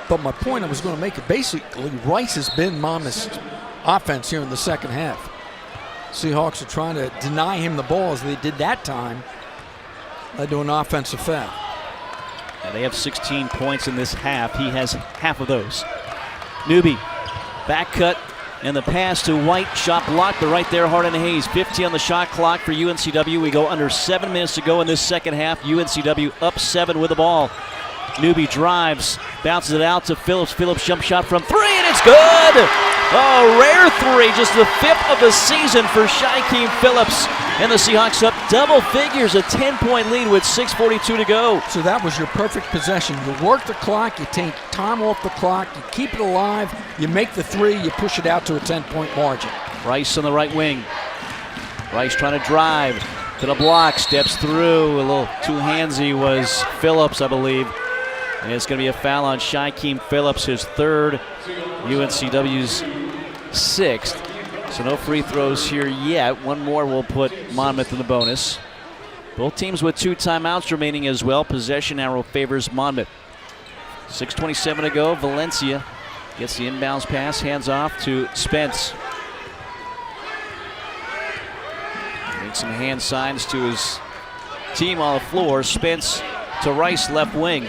B: But my point I was going to make it, basically, Rice has been Monmouth's offense here in the second half. Seahawks are trying to deny him the ball as they did that time. Led to an offensive foul.
A: And they have 16 points in this half. He has half of those. Newby, back cut. And the pass to White, shot blocked, but right there, Hardin Hayes. 15 on the shot clock for UNCW. We go under 7 minutes to go in this second half. UNCW up 7 with the ball. Newby drives, bounces it out to Phillips. Phillips jump shot from 3, and it's good! A rare 3, just the 5th of the season for Shaquem Phillips. And the Seahawks up double figures, a 10-point lead with 6:42 to go.
B: So that was your perfect possession. You work the clock, you take time off the clock, you keep it alive, you make the 3, you push it out to a 10-point margin.
A: Rice on the right wing. Rice trying to drive to the block, steps through. A little too handsy was Phillips, I believe. And it's going to be a foul on Shaquem Phillips, his 3rd, UNCW's 6th. So no free throws here yet. One more will put Monmouth in the bonus. Both teams with 2 timeouts remaining as well. Possession arrow favors Monmouth. 6:27 to go. Valencia gets the inbounds pass, hands off to Spence. Makes some hand signs to his team on the floor. Spence to Rice, left wing.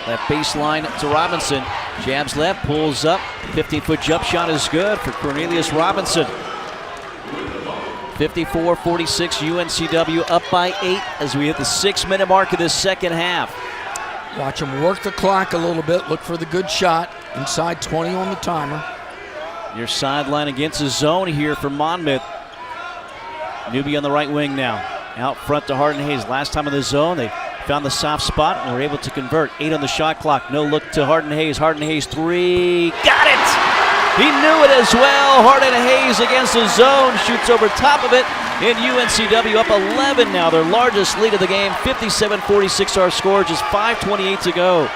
A: Left baseline to Robinson. Jabs left, pulls up. 15-foot jump shot is good for Cornelius Robinson. 54-46, UNCW up by 8 as we hit the 6-minute mark of this second half.
B: Watch them work the clock a little bit. Look for the good shot. Inside 20 on the timer.
A: Your sideline against the zone here for Monmouth. Newby on the right wing now. Out front to Hardin Hayes. Last time in the zone, they found the soft spot and were able to convert. 8 on the shot clock. No look to Hardin Hayes. Hardin Hayes 3. Got it! He knew it as well. Hardin Hayes against the zone. Shoots over top of it. And UNCW up 11 now. Their largest lead of the game. 57-46 our score. Just 5:28 to go.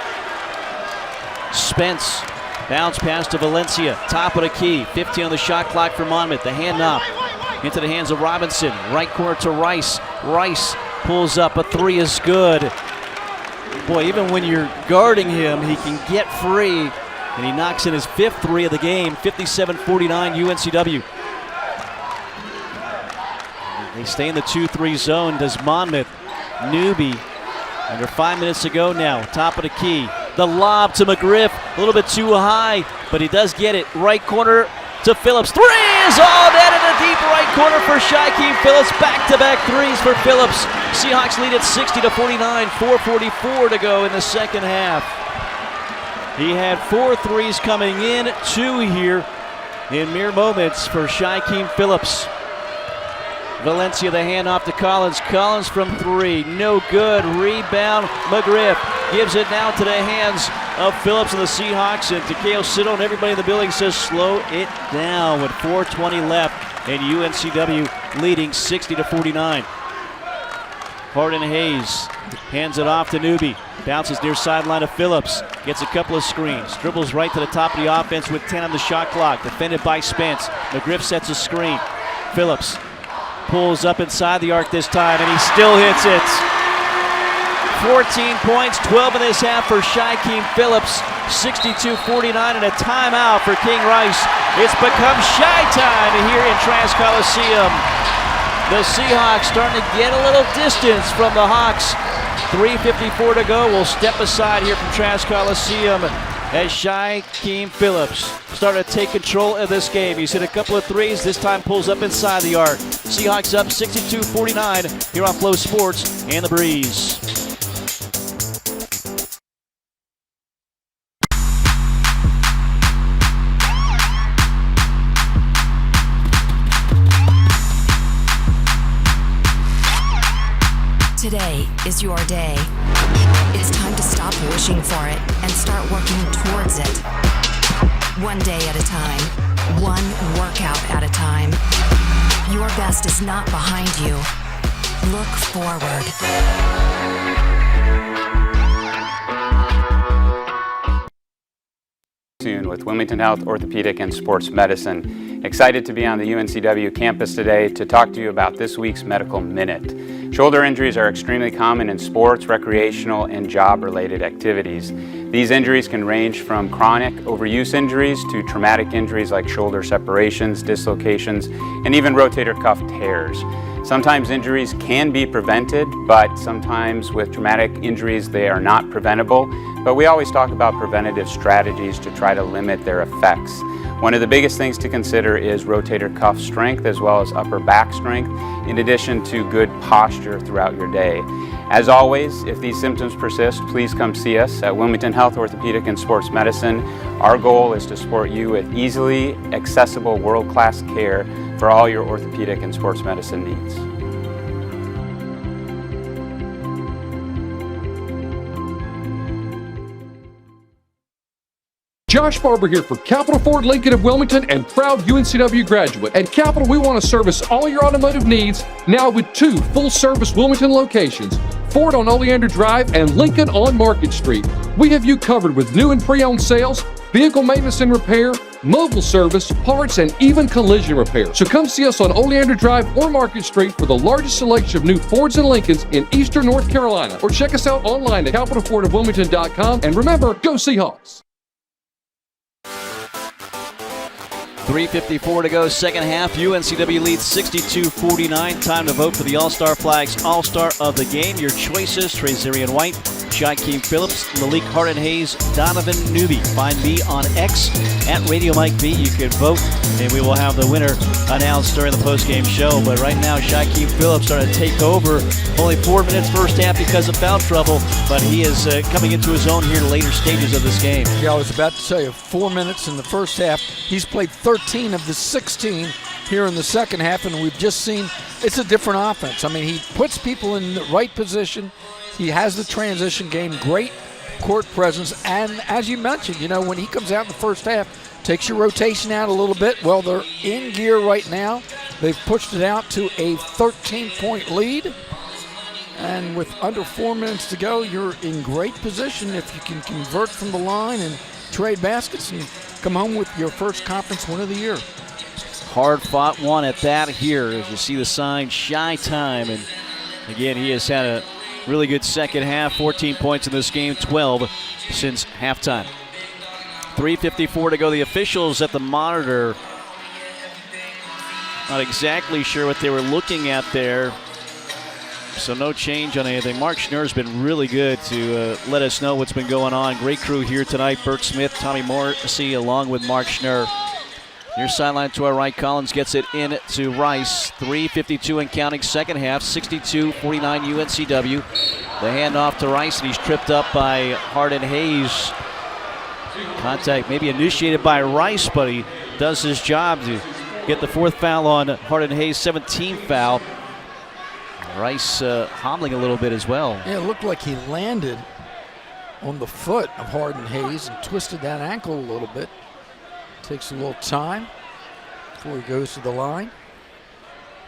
A: Spence. Bounce pass to Valencia. Top of the key. 15 on the shot clock for Monmouth. The handoff. into the hands of Robinson. Right corner to Rice. Rice pulls up. A three is good. Boy, even when you're guarding him, he can get free. And he knocks in his 5th three of the game. 57-49 UNCW. They stay in the 2-3 zone. Does Monmouth. Newby. Under 5 minutes to go now. Top of the key. The lob to McGriff. A little bit too high, but he does get it. Right corner to Phillips. Three is all net in the deep right corner for Shaquem Phillips. Back-to-back threes for Phillips. Seahawks lead at 60-49. 4:44 to go in the second half. He had 4 threes coming in, 2 here in mere moments for Shaquem Phillips. Valencia, the handoff to Collins. Collins from 3, no good. Rebound, McGriff gives it now to the hands of Phillips and the Seahawks. And Takeo Sito and everybody in the building says slow it down with 4:20 left. And UNCW leading 60-49. Harden Hayes hands it off to Newby. Bounces near sideline of Phillips. Gets a couple of screens. Dribbles right to the top of the offense with 10 on the shot clock. Defended by Spence. McGriff sets a screen. Phillips pulls up inside the arc this time, and he still hits it. 14 points, 12 in this half for Shaquem Phillips. 62-49 and a timeout for King Rice. It's become shy time here in Trask Coliseum. The Seahawks starting to get a little distance from the Hawks. 3:54 to go. We'll step aside here from Trask Coliseum as Shaquem Phillips started to take control of this game. He's hit a couple of threes. This time pulls up inside the arc. Seahawks up 62-49 here on Flow Sports and The Breeze.
C: Today is your day. It's time to stop wishing for it and start working towards it. One day at a time, one workout at a time. Your best is not behind you. Look forward.
J: Soon with Wilmington Health Orthopedic and Sports Medicine. Excited to be on the UNCW campus today to talk to you about this week's Medical Minute. Shoulder injuries are extremely common in sports, recreational, and job-related activities. These injuries can range from chronic overuse injuries to traumatic injuries like shoulder separations, dislocations, and even rotator cuff tears. Sometimes injuries can be prevented, but sometimes with traumatic injuries they are not preventable. But we always talk about preventative strategies to try to limit their effects. One of the biggest things to consider is rotator cuff strength as well as upper back strength, in addition to good posture throughout your day. As always, if these symptoms persist, please come see us at Wilmington Health Orthopedic and Sports Medicine. Our goal is to support you with easily accessible world-class care for all your orthopedic and sports medicine needs.
F: Josh Barber here for Capital Ford Lincoln of Wilmington and proud UNCW graduate. At Capital, we want to service all your automotive needs now with 2 full-service Wilmington locations, Ford on Oleander Drive and Lincoln on Market Street. We have you covered with new and pre-owned sales, vehicle maintenance and repair, mobile service, parts, and even collision repair. So come see us on Oleander Drive or Market Street for the largest selection of new Fords and Lincolns in eastern North Carolina. Or check us out online at capitalfordofwilmington.com. And remember, go Seahawks!
A: 3:54 to go, second half. UNCW leads 62-49. Time to vote for the All-Star Flags All-Star of the game. Your choices: Trezarian White, Shaquem Phillips, Malik Harden-Hayes, Donovan Newby. Find me on X at Radio Mike B. You can vote, and we will have the winner announced during the postgame show. But right now, Shaquem Phillips starting to take over. Only 4 minutes first half because of foul trouble, but he is coming into his own here in the later stages of this game.
B: Yeah, I was about to tell you, 4 minutes in the first half. He's played 13 of the 16 here in the second half, and we've just seen it's a different offense. I mean, he puts people in the right position. He has the transition game, great court presence, and as you mentioned, you know, when he comes out in the first half, takes your rotation out a little bit. Well, they're in gear right now. They've pushed it out to a 13-point lead, and with under 4 minutes to go, you're in great position if you can convert from the line and trade baskets and come home with your first conference win of the year.
A: hard-fought one at that here. As you see the sign, Shy Time. And again, he has had a really good second half. 14 points in this game, 12 since halftime. 3:54 to go. The officials at the monitor not exactly sure what they were looking at there. So no change on anything. Mark Schnurr's been really good to let us know what's been going on. Great crew here tonight. Bert Smith, Tommy Morrissey, along with Mark Schnurr. Near sideline to our right, Collins gets it in to Rice. 3:52 and counting, second half, 62-49 UNCW. The handoff to Rice, and he's tripped up by Hardin Hayes. Contact maybe initiated by Rice, but he does his job to get the fourth foul on Hardin Hayes, 17th foul. Rice hobbling a little bit as well.
B: Yeah, it looked like he landed on the foot of Hardin Hayes and twisted that ankle a little bit. Takes a little time before he goes to the line.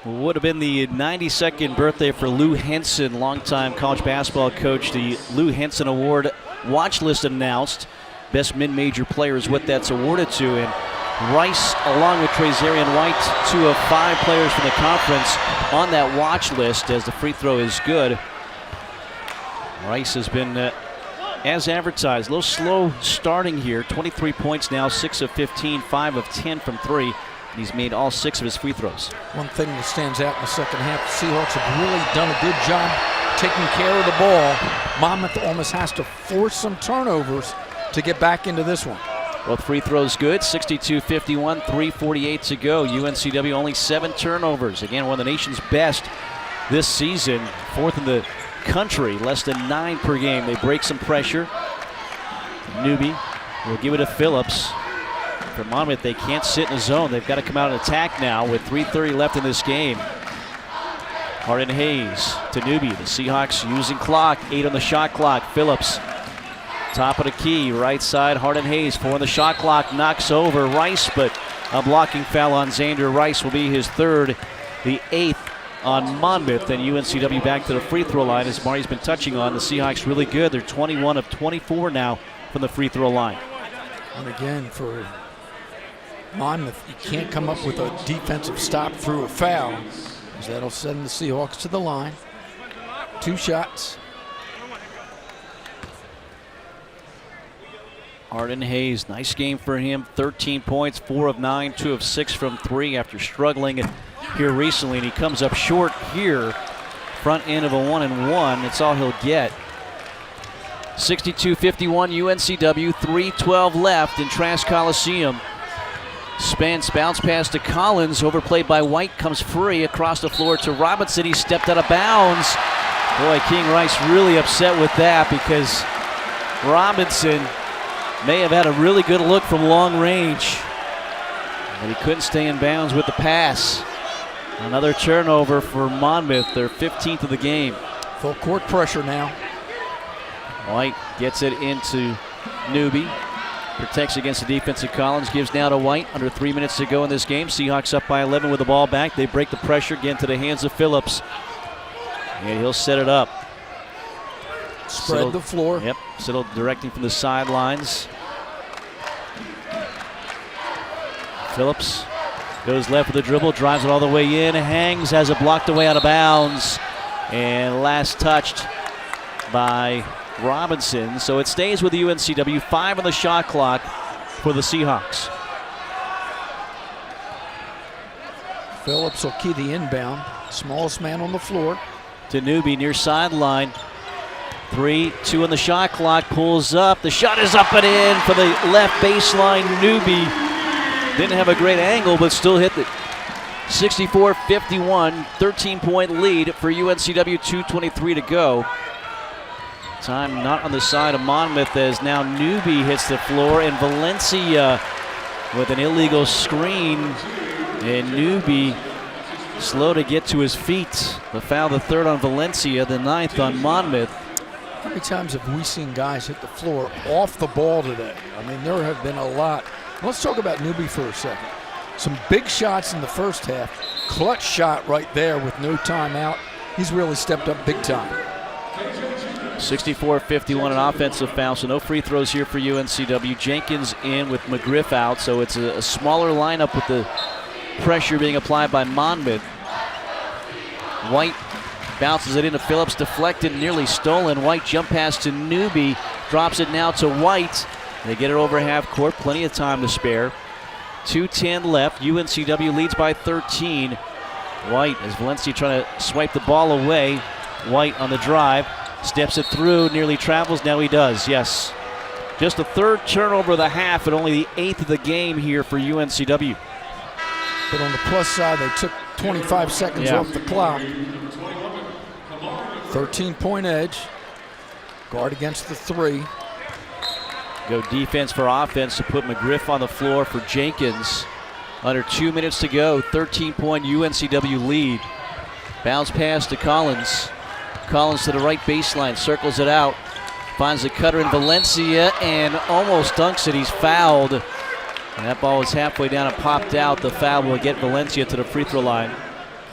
A: Would have been the 92nd birthday for Lou Henson, longtime college basketball coach. The Lou Henson Award watch list announced. Best mid-major player is what that's awarded to. And Rice, along with Trazarian White, 2 of 5 players from the conference on that watch list, as the free throw is good. Rice has been as advertised. A little slow starting here. 23 points now, 6 of 15, 5 of 10 from 3. And he's made all 6 of his free throws.
B: One thing that stands out in the second half, the Seahawks have really done a good job taking care of the ball. Monmouth almost has to force some turnovers to get back into this one.
A: Both free throws good, 62-51, 3:48 to go. UNCW only 7 turnovers. Again, one of the nation's best this season, 4th in the country, less than 9 per game. They break some pressure. Newby will give it to Phillips. For Monmouth, they can't sit in a zone. They've got to come out and attack now with 3:30 left in this game. Hardin Hayes to Newby. The Seahawks using clock, 8 on the shot clock. Phillips, top of the key, right side, Hardin Hayes, 4 on the shot clock, knocks over Rice, but a blocking foul on Xander Rice will be his 3rd, the 8th on Monmouth. And UNCW back to the free throw line, as Marty's been touching on. The Seahawks really good. They're 21 of 24 now from the free throw line.
B: And again, for Monmouth, you can't come up with a defensive stop through a foul, because that'll send the Seahawks to the line. 2 shots.
A: Hardin Hayes, nice game for him. 13 points, 4 of 9, 2 of 6 from 3 after struggling here recently. And he comes up short here. Front end of a 1-and-1. It's all he'll get. 62-51 UNCW, 3:12 left in Trask Coliseum. Spence, bounce pass to Collins, overplayed by White, comes free across the floor to Robinson. He stepped out of bounds. Boy, King Rice really upset with that, because Robinson may have had a really good look from long range, but he couldn't stay in bounds with the pass. Another turnover for Monmouth, their 15th of the game.
B: Full court pressure now.
A: White gets it into Newby. Protects against the defense of Collins. Gives now to White. Under 3 minutes to go in this game. Seahawks up by 11 with the ball back. They break the pressure again to the hands of Phillips. And he'll set it up.
B: Spread the floor.
A: Yep. Siddle directing from the sidelines. Phillips goes left with the dribble. Drives it all the way in. Hangs. Has it blocked away out of bounds. And last touched by Robinson. So it stays with the UNCW. 5 on the shot clock for the Seahawks.
B: Phillips will key the inbound. Smallest man on the floor.
A: To Newby near sideline. 3-2 on the shot clock. Pulls up. The shot is up and in for the left baseline. Newby didn't have a great angle, but still hit it. 64-51. 13-point lead for UNCW. 2:23 to go. Time not on the side of Monmouth, as now Newby hits the floor, and Valencia with an illegal screen. And Newby slow to get to his feet. The foul, the 3rd on Valencia, the 9th on Monmouth.
B: How many times have we seen guys hit the floor off the ball today? I mean, there have been a lot. Let's talk about Newby for a second. Some big shots in the first half. Clutch shot right there with no timeout. He's really stepped up big time.
A: 64-51, an offensive foul, so no free throws here for UNCW. Jenkins in with McGriff out, so it's a smaller lineup with the pressure being applied by Monmouth. White bounces it into Phillips, deflected, nearly stolen. White jump pass to Newby, drops it now to White. They get it over half court, plenty of time to spare. 2:10 left, UNCW leads by 13. White, as Valencia trying to swipe the ball away. White on the drive, steps it through, nearly travels, now he does, yes. Just the third turnover of the half and only the 8th of the game here for UNCW.
B: But on the plus side, they took 25 seconds off the clock. 13-point edge. Guard against the 3.
A: Go defense for offense to put McGriff on the floor for Jenkins. Under 2 minutes to go, 13-point UNCW lead. Bounce pass to Collins. Collins to the right baseline, circles it out. Finds the cutter in Valencia and almost dunks it. He's fouled. And that ball was halfway down and popped out. The foul will get Valencia to the free throw line.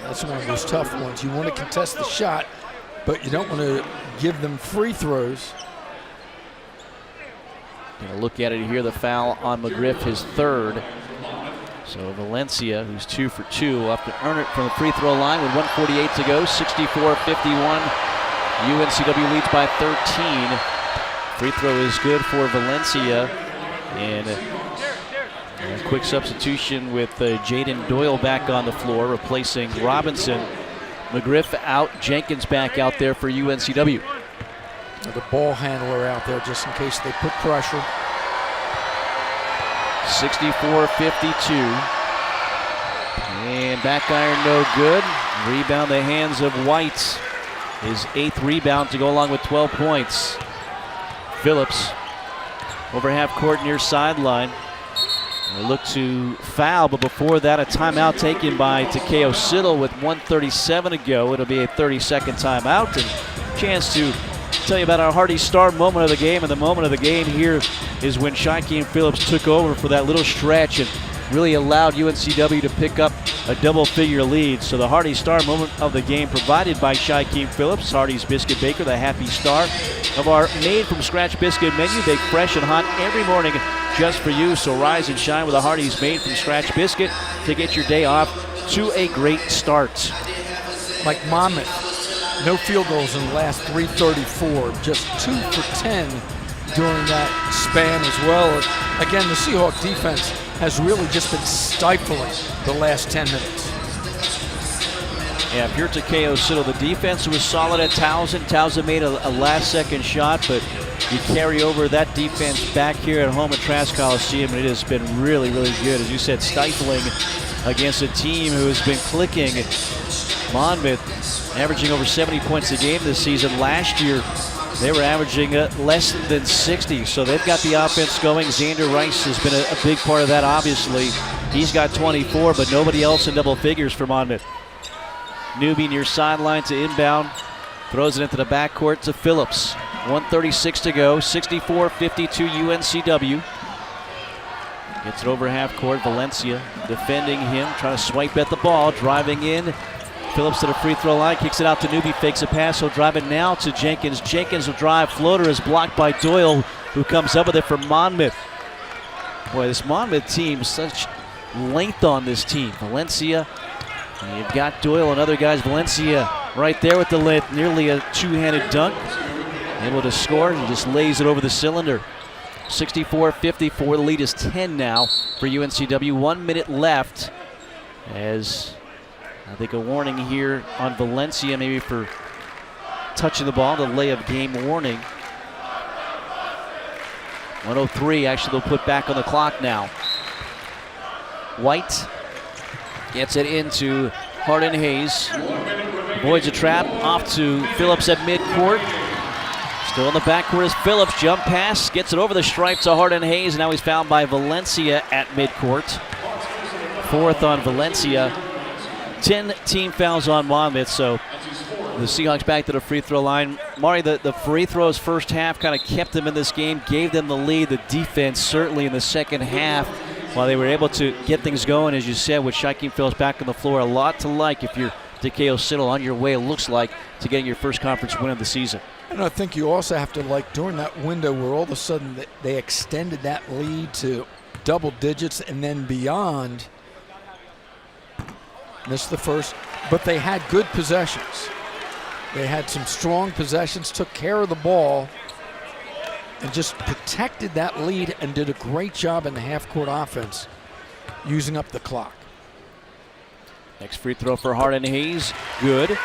B: That's one of those tough ones. You want to contest the shot, but you don't want to give them free throws.
A: Gonna look at it here, the foul on McGriff, his 3rd. So Valencia, who's 2 for 2, will have to earn it from the free throw line with 1:48 to go. 64-51. UNCW leads by 13. Free throw is good for Valencia. And a quick substitution with Jaden Doyle back on the floor, replacing Robinson. McGriff out, Jenkins back out there for UNCW.
B: The ball handler out there just in case they put pressure.
A: 64-52. And back iron no good. Rebound the hands of White. His 8th rebound to go along with 12 points. Phillips over half court near sideline. They look to foul, but before that a timeout taken by Takeo Siddle with 1:37 to go. It'll be a 30-second timeout and chance to tell you about our Hardy Star moment of the game. And the moment of the game here is when Shaquem Phillips took over for that little stretch and really allowed UNCW to pick up a double-figure lead. So the Hardy Star moment of the game provided by Shaquem Phillips, Hardy's Biscuit Baker, the happy star of our made-from-scratch biscuit menu, baked fresh and hot every morning just for you. So rise and shine with a Hardy's made-from-scratch biscuit to get your day off to a great start.
B: Like Monmouth, no field goals in the last 3:34, just 2 for 10 during that span as well. Again, the Seahawk defense has really just been stifling the last 10 minutes.
A: Yeah, if you're Takeo Siddle, the defense was solid at Towson. Towson made a last-second shot, but you carry over that defense back here at home at Trask Coliseum, and it has been really, really good. As you said, stifling against a team who has been clicking. Monmouth averaging over 70 points a game this season. Last year, they were averaging less than 60, so they've got the offense going. Xander Rice has been a big part of that, obviously. He's got 24, but nobody else in double figures for Monmouth. Newby near sideline to inbound, throws it into the backcourt to Phillips. 1:36 to go, 64-52 UNCW. Gets it over half court, Valencia defending him, trying to swipe at the ball, driving in. Phillips to the free throw line, kicks it out to Newby, fakes a pass, he'll drive it now to Jenkins. Jenkins will drive, floater is blocked by Doyle, who comes up with it for Monmouth. Boy, this Monmouth team, such length on this team. Valencia, and you've got Doyle and other guys. Valencia right there with the length, nearly a two-handed dunk. Able to score and just lays it over the cylinder. 64-54, the lead is 10 now for UNCW. 1 minute left as I think a warning here on Valencia, maybe for touching the ball, delay of game warning. 1:03, actually they'll put back on the clock now. White gets it into Hardin Hayes. Avoids a trap, off to Phillips at midcourt. Still in the backcourt is Phillips, jump pass, gets it over the stripe to Hardin Hayes, and now he's fouled by Valencia at midcourt. 4th on Valencia. 10 team fouls on Monmouth, so the Seahawks back to the free throw line. Mari, the free throws first half kind of kept them in this game, gave them the lead. The defense certainly in the second half, while they were able to get things going, as you said, with Shaquem Phillips back on the floor. A lot to like if you're Takeo Siddle on your way, it looks like, to getting your first conference win of the season.
B: And I think you also have to like during that window where all of a sudden they extended that lead to double digits and then beyond. Missed the first, but they had good possessions. They had some strong possessions, took care of the ball, and just protected that lead and did a great job in the half-court offense using up the clock.
A: Next free throw for Harden-Hayes, good.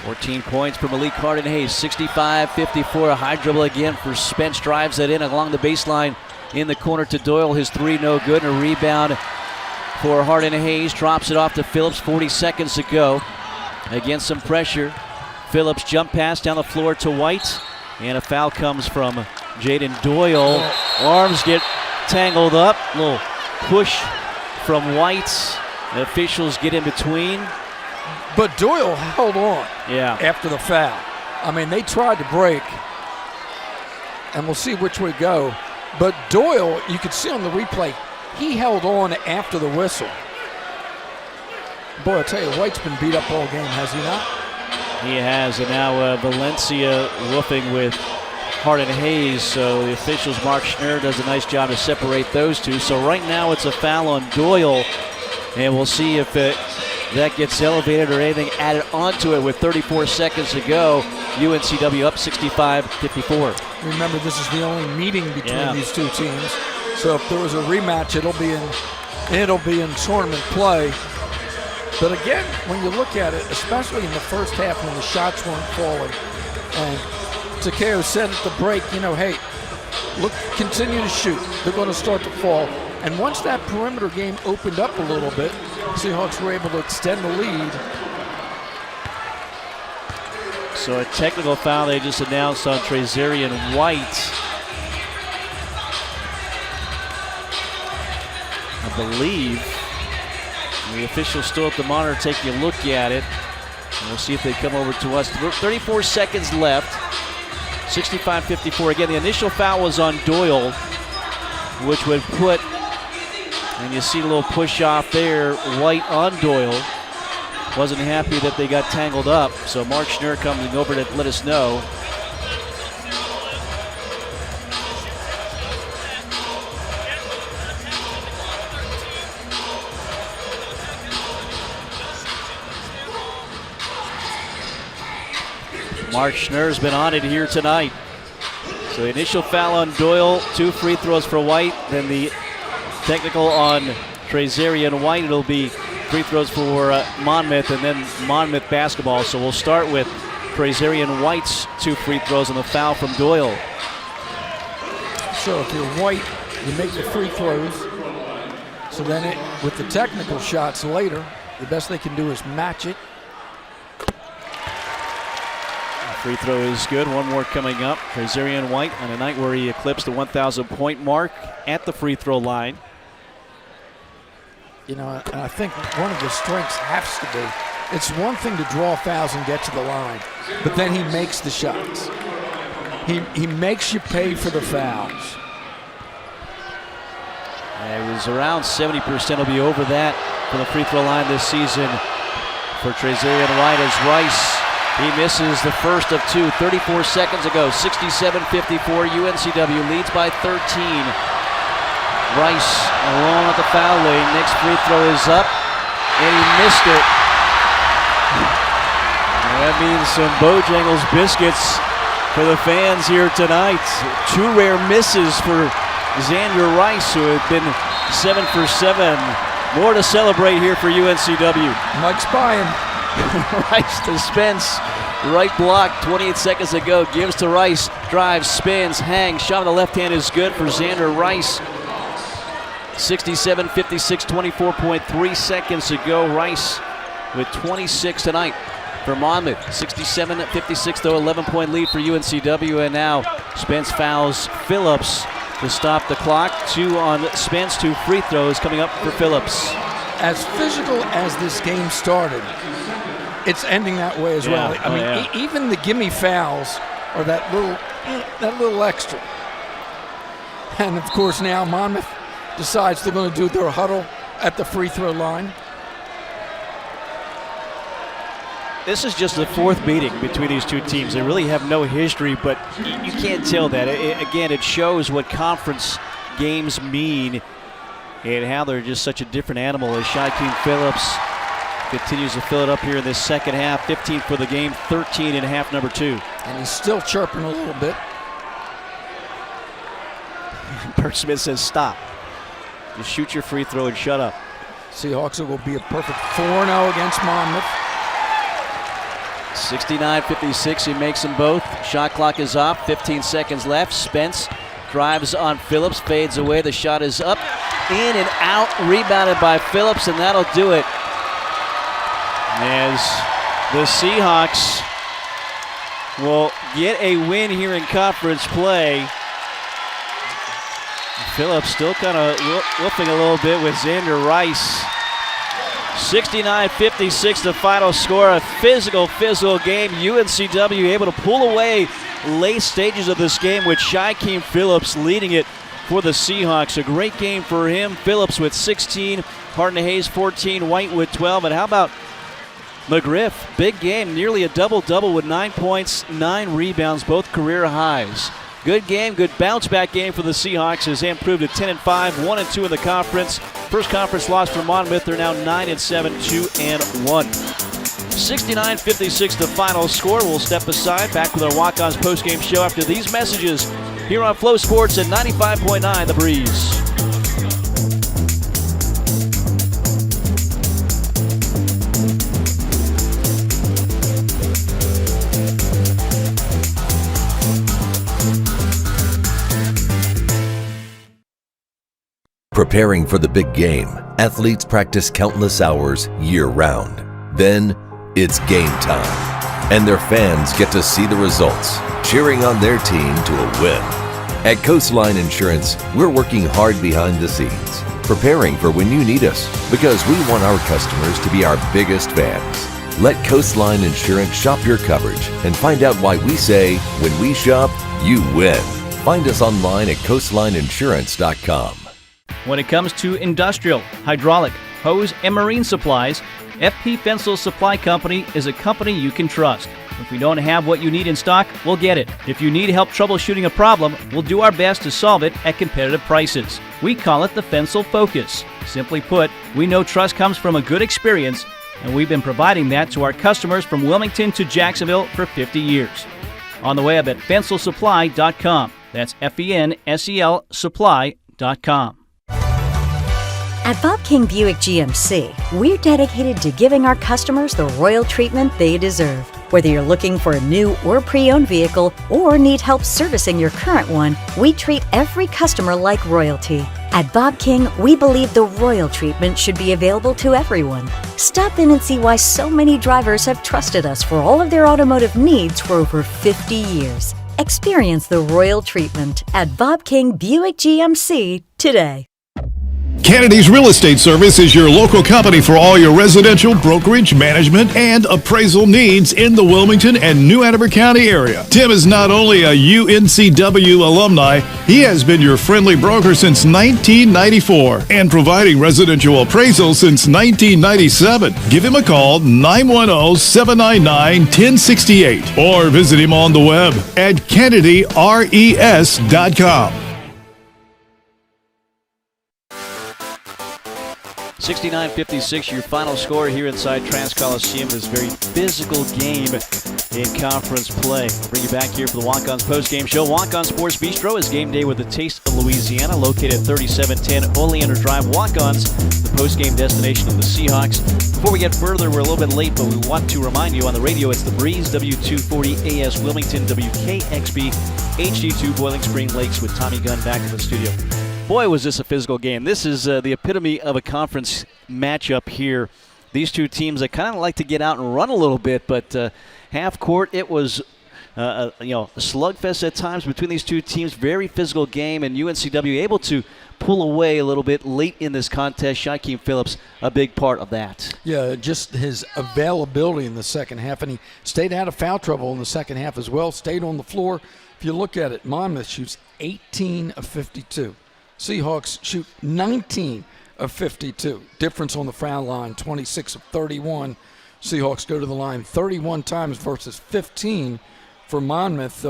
A: 14 points for Malik Harden-Hayes, 65-54. A high dribble again for Spence, drives that in along the baseline in the corner to Doyle. His three no good, and a rebound for Harden-Hayes. Drops it off to Phillips, 40 seconds to go. Against some pressure, Phillips jump pass down the floor to White, and a foul comes from Jaden Doyle. Arms get tangled up, little push from White. The officials get in between.
B: But Doyle held on
A: after
B: the foul. I mean, they tried to break, and we'll see which way go. But Doyle, you could see on the replay, he held on after the whistle. Boy, I tell you, White's been beat up all game, has he not?
A: He has, and now Valencia woofing with Harden-Hayes. So the officials, Mark Schnurr, does a nice job to separate those two. So right now it's a foul on Doyle, and we'll see if that gets elevated or anything added onto it with 34 seconds to go. UNCW up 65-54.
B: Remember, this is the only meeting between these two teams. So if there was a rematch, it'll be in tournament play. But again, when you look at it, especially in the first half when the shots weren't falling, and Takeo said at the break, hey, look, continue to shoot. They're going to start to fall. And once that perimeter game opened up a little bit, Seahawks were able to extend the lead.
A: So a technical foul they just announced on Trazarian White. I believe the officials still at the monitor taking a look at it. And we'll see if they come over to us. 34 seconds left. 65-54. Again, the initial foul was on Doyle, which would put, and you see a little push off there, White on Doyle. Wasn't happy that they got tangled up. So Mark Schnurr coming over to let us know. Mark Schnurr's been on it here tonight. So the initial foul on Doyle, 2 free throws for White, then the technical on Trazarian White. It'll be free throws for Monmouth, and then Monmouth basketball. So we'll start with Trazarian White's 2 free throws and the foul from Doyle.
B: So if you're White, you make the free throws. So then with the technical shots later, the best they can do is match it.
A: Free throw is good. One more coming up. Trazarian White on a night where he eclipsed the 1,000-point mark at the free throw line.
B: I think one of the strengths has to be, it's one thing to draw fouls and get to the line, but then he makes the shots. He makes you pay for the fouls.
A: It was around 70%. He'll be over that from the free throw line this season for Trazarian White as Rice. He misses the first of 2, 34 seconds ago. 67-54, UNCW leads by 13. Rice alone at the foul lane. Next free throw is up, and he missed it. That means some Bojangles biscuits for the fans here tonight. 2 rare misses for Xander Rice, who had been 7 for 7. More to celebrate here for UNCW.
B: Mike's buying.
A: Rice to Spence, right block, 28 seconds to go, gives to Rice, drives, spins, hangs, shot on the left hand is good for Xander Rice. 67-56, 24.3 seconds to go. Rice with 26 tonight for Monmouth. 67-56 though, 11-point lead for UNCW, and now Spence fouls Phillips to stop the clock. 2 on Spence, 2 free throws coming up for Phillips.
B: As physical as this game started, it's ending that way as well. I mean, even the gimme fouls are that little extra. And of course now Monmouth decides they're going to do their huddle at the free throw line.
A: This is just the 4th meeting between these two teams. They really have no history, but you can't tell that. Again, it shows what conference games mean and how they're just such a different animal as Shaquem Phillips continues to fill it up here in this second half. 15 for the game, 13 in half number 2.
B: And he's still chirping a little bit.
A: Bert Smith says stop. Just shoot your free throw and shut up.
B: Seahawks will be a perfect 4-0 against Monmouth.
A: 69-56, he makes them both. Shot clock is off, 15 seconds left. Spence drives on Phillips, fades away. The shot is up, in and out, rebounded by Phillips, and that'll do it. As the Seahawks will get a win here in conference play. Phillips still kind of woofing a little bit with Xander Rice. 69-56 the final score. A physical game. UNCW able to pull away late stages of this game with Shaquem Phillips leading it for the Seahawks. A great game for him. Phillips with 16, Harden-Hayes 14, White with 12. And how about McGriff? Big game, nearly a double-double with 9 points, 9 rebounds, both career highs. Good game, good bounce-back game for the Seahawks as they improved to 10-5, 1-2 in the conference. First conference loss for Monmouth. They're now 9-7, 2-1. 69-56 the final score. We'll step aside, back with our Walk-Ons postgame show after these messages here on Flow Sports at 95.9 The Breeze.
Q: Preparing for the big game, athletes practice countless hours year-round. Then, it's game time, and their fans get to see the results, cheering on their team to a win. At Coastline Insurance, we're working hard behind the scenes, preparing for when you need us, because we want our customers to be our biggest fans. Let Coastline Insurance shop your coverage and find out why we say, when we shop, you win. Find us online at coastlineinsurance.com.
R: When it comes to industrial, hydraulic, hose, and marine supplies, FP Fensel Supply Company is a company you can trust. If we don't have what you need in stock, we'll get it. If you need help troubleshooting a problem, we'll do our best to solve it at competitive prices. We call it the Fensel Focus. Simply put, we know trust comes from a good experience, and we've been providing that to our customers from Wilmington to Jacksonville for 50 years. On the web at fenselsupply.com. That's FENSEL supply.com.
Y: At Bob King Buick GMC, we're dedicated to giving our customers the royal treatment they deserve. Whether you're looking for a new or pre-owned vehicle or need help servicing your current one, we treat every customer like royalty. At Bob King, we believe the royal treatment should be available to everyone. Stop in and see why so many drivers have trusted us for all of their automotive needs for over 50 years. Experience the royal treatment at Bob King Buick GMC today.
S: Kennedy's Real Estate Service is your local company for all your residential, brokerage, management, and appraisal needs in the Wilmington and New Hanover County area. Tim is not only a UNCW alumni, he has been your friendly broker since 1994 and providing residential appraisal since 1997. Give him a call, 910-799-1068, or visit him on the web at kennedyres.com.
A: 69-56, your final score here inside Trans Coliseum. This very physical game in conference play. Bring you back here for the Walk-Ons postgame show. Walk-On Sports Bistro is game day with a taste of Louisiana, located at 3710 Oleander Drive. Walk-Ons, the postgame destination of the Seahawks. Before we get further, we're a little bit late, but we want to remind you on the radio, it's The Breeze, W240 AS Wilmington, WKXB, HD2 Boiling Spring Lakes with Tommy Gunn back in the studio. Boy, was this a physical game. This is the epitome of a conference matchup here. These two teams that kind of like to get out and run a little bit, but half court, it was a slugfest at times between these two teams. Very physical game, and UNCW able to pull away a little bit late in this contest. Shaquem Phillips, a big part of that.
B: Yeah, just his availability in the second half, and he stayed out of foul trouble in the second half as well, stayed on the floor. If you look at it, Monmouth shoots 18 of 52. Seahawks shoot 19 of 52. Difference on the foul line, 26 of 31. Seahawks go to the line 31 times versus 15 for Monmouth.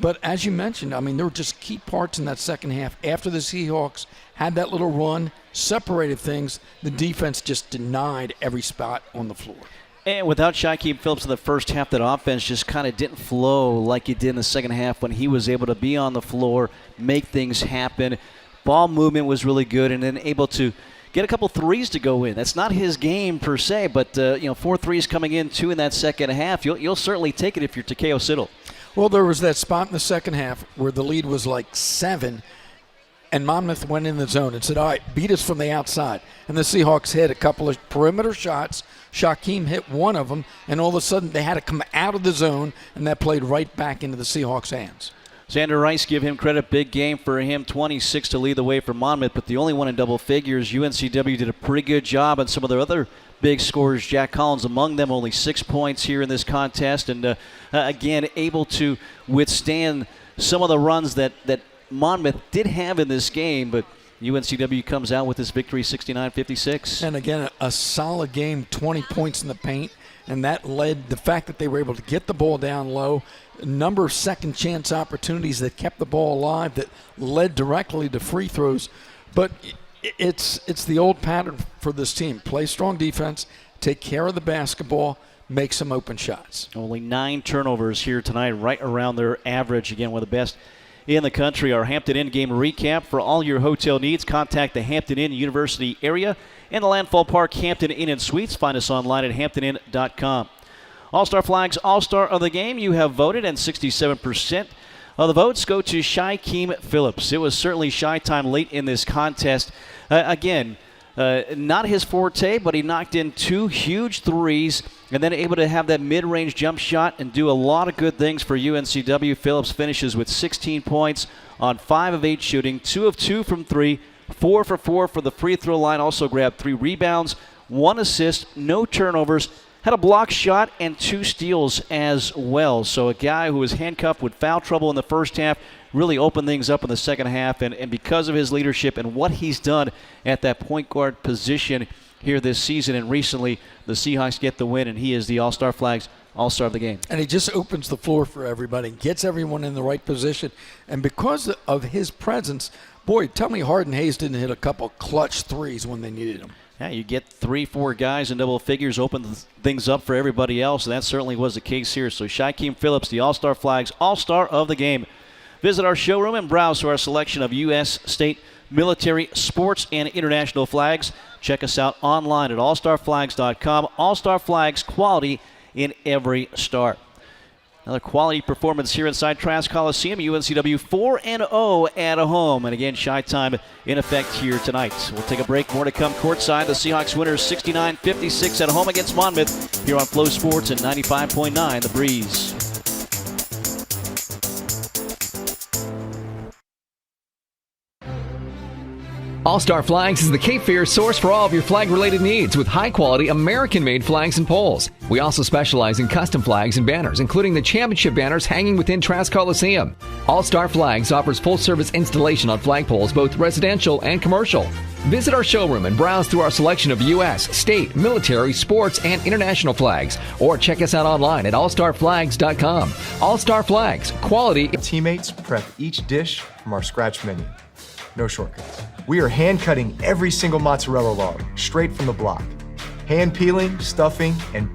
B: But as you mentioned, I mean, there were just key parts in that second half. After the Seahawks had that little run, separated things, the defense just denied every spot on the floor.
A: And without Shaquem Phillips in the first half, that offense just kind of didn't flow like it did in the second half when he was able to be on the floor, make things happen. Ball movement was really good, and then able to get a couple threes to go in. That's not his game per se, but 4 threes coming in, 2 in that second half. You'll certainly take it if you're Takeo Siddle.
B: Well, there was that spot in the second half where the lead was like 7, and Monmouth went in the zone and said, all right, beat us from the outside. And the Seahawks hit a couple of perimeter shots. Shaquem hit one of them, and all of a sudden they had to come out of the zone, and that played right back into the Seahawks' hands.
A: Xander Rice, give him credit. Big game for him, 26 to lead the way for Monmouth, but the only one in double figures. UNCW did a pretty good job on some of their other big scorers. Jack Collins among them, only 6 points here in this contest, and again, able to withstand some of the runs that Monmouth did have in this game, but UNCW comes out with this victory 69-56.
B: And again, a solid game, 20 points in the paint, and that led the fact that they were able to get the ball down low, a number of second chance opportunities that kept the ball alive that led directly to free throws. But it's the old pattern for this team. Play strong defense, take care of the basketball, make some open shots.
A: Only 9 turnovers here tonight, right around their average. Again, one of the best in the country. Our Hampton Inn game recap. For all your hotel needs, contact the Hampton Inn University area and the Landfall Park Hampton Inn and Suites. Find us online at hamptoninn.com. All-Star Flags All-Star of the game. You have voted, and 67% of the votes go to Shaquem Phillips. It was certainly shy time late in this contest. Not his forte, but he knocked in 2 huge threes and then able to have that mid-range jump shot and do a lot of good things for UNCW. Phillips finishes with 16 points on 5 of 8 shooting, 2 of 2 from 3, 4 for 4 for the free throw line. Also grabbed 3 rebounds, 1 assist, no turnovers, had a block shot and 2 steals as well. So a guy who was handcuffed with foul trouble in the first half really opened things up in the second half, and because of his leadership and what he's done at that point guard position here this season and recently, the Seahawks get the win, and he is the All-Star Flags All-Star of the game.
B: And he just opens the floor for everybody, gets everyone in the right position, and because of his presence, boy, tell me Harden Hayes didn't hit a couple clutch threes when they needed them.
A: Yeah, you get 3-4 guys in double figures, open things up for everybody else, and that certainly was the case here. So Shaquem Phillips, the All-Star Flags All-Star of the game. Visit our showroom and browse through our selection of U.S., state, military, sports, and international flags. Check us out online at allstarflags.com. All-Star Flags, quality in every start. Another quality performance here inside Trask Coliseum. UNCW 4-0 at home. And again, shy time in effect here tonight. We'll take a break. More to come courtside. The Seahawks winners 69-56 at home against Monmouth here on Flow Sports at 95.9 The Breeze.
E: All-Star Flags is the Cape Fear source for all of your flag-related needs with high-quality American-made flags and poles. We also specialize in custom flags and banners, including the championship banners hanging within Trask Coliseum. All-Star Flags offers full-service installation on flagpoles, both residential and commercial. Visit our showroom and browse through our selection of U.S., state, military, sports, and international flags. Or check us out online at allstarflags.com. All-Star Flags, quality.
K: Teammates prep each dish from our scratch menu. No shortcuts. We are hand cutting every single mozzarella log straight from the block. Hand peeling, stuffing, and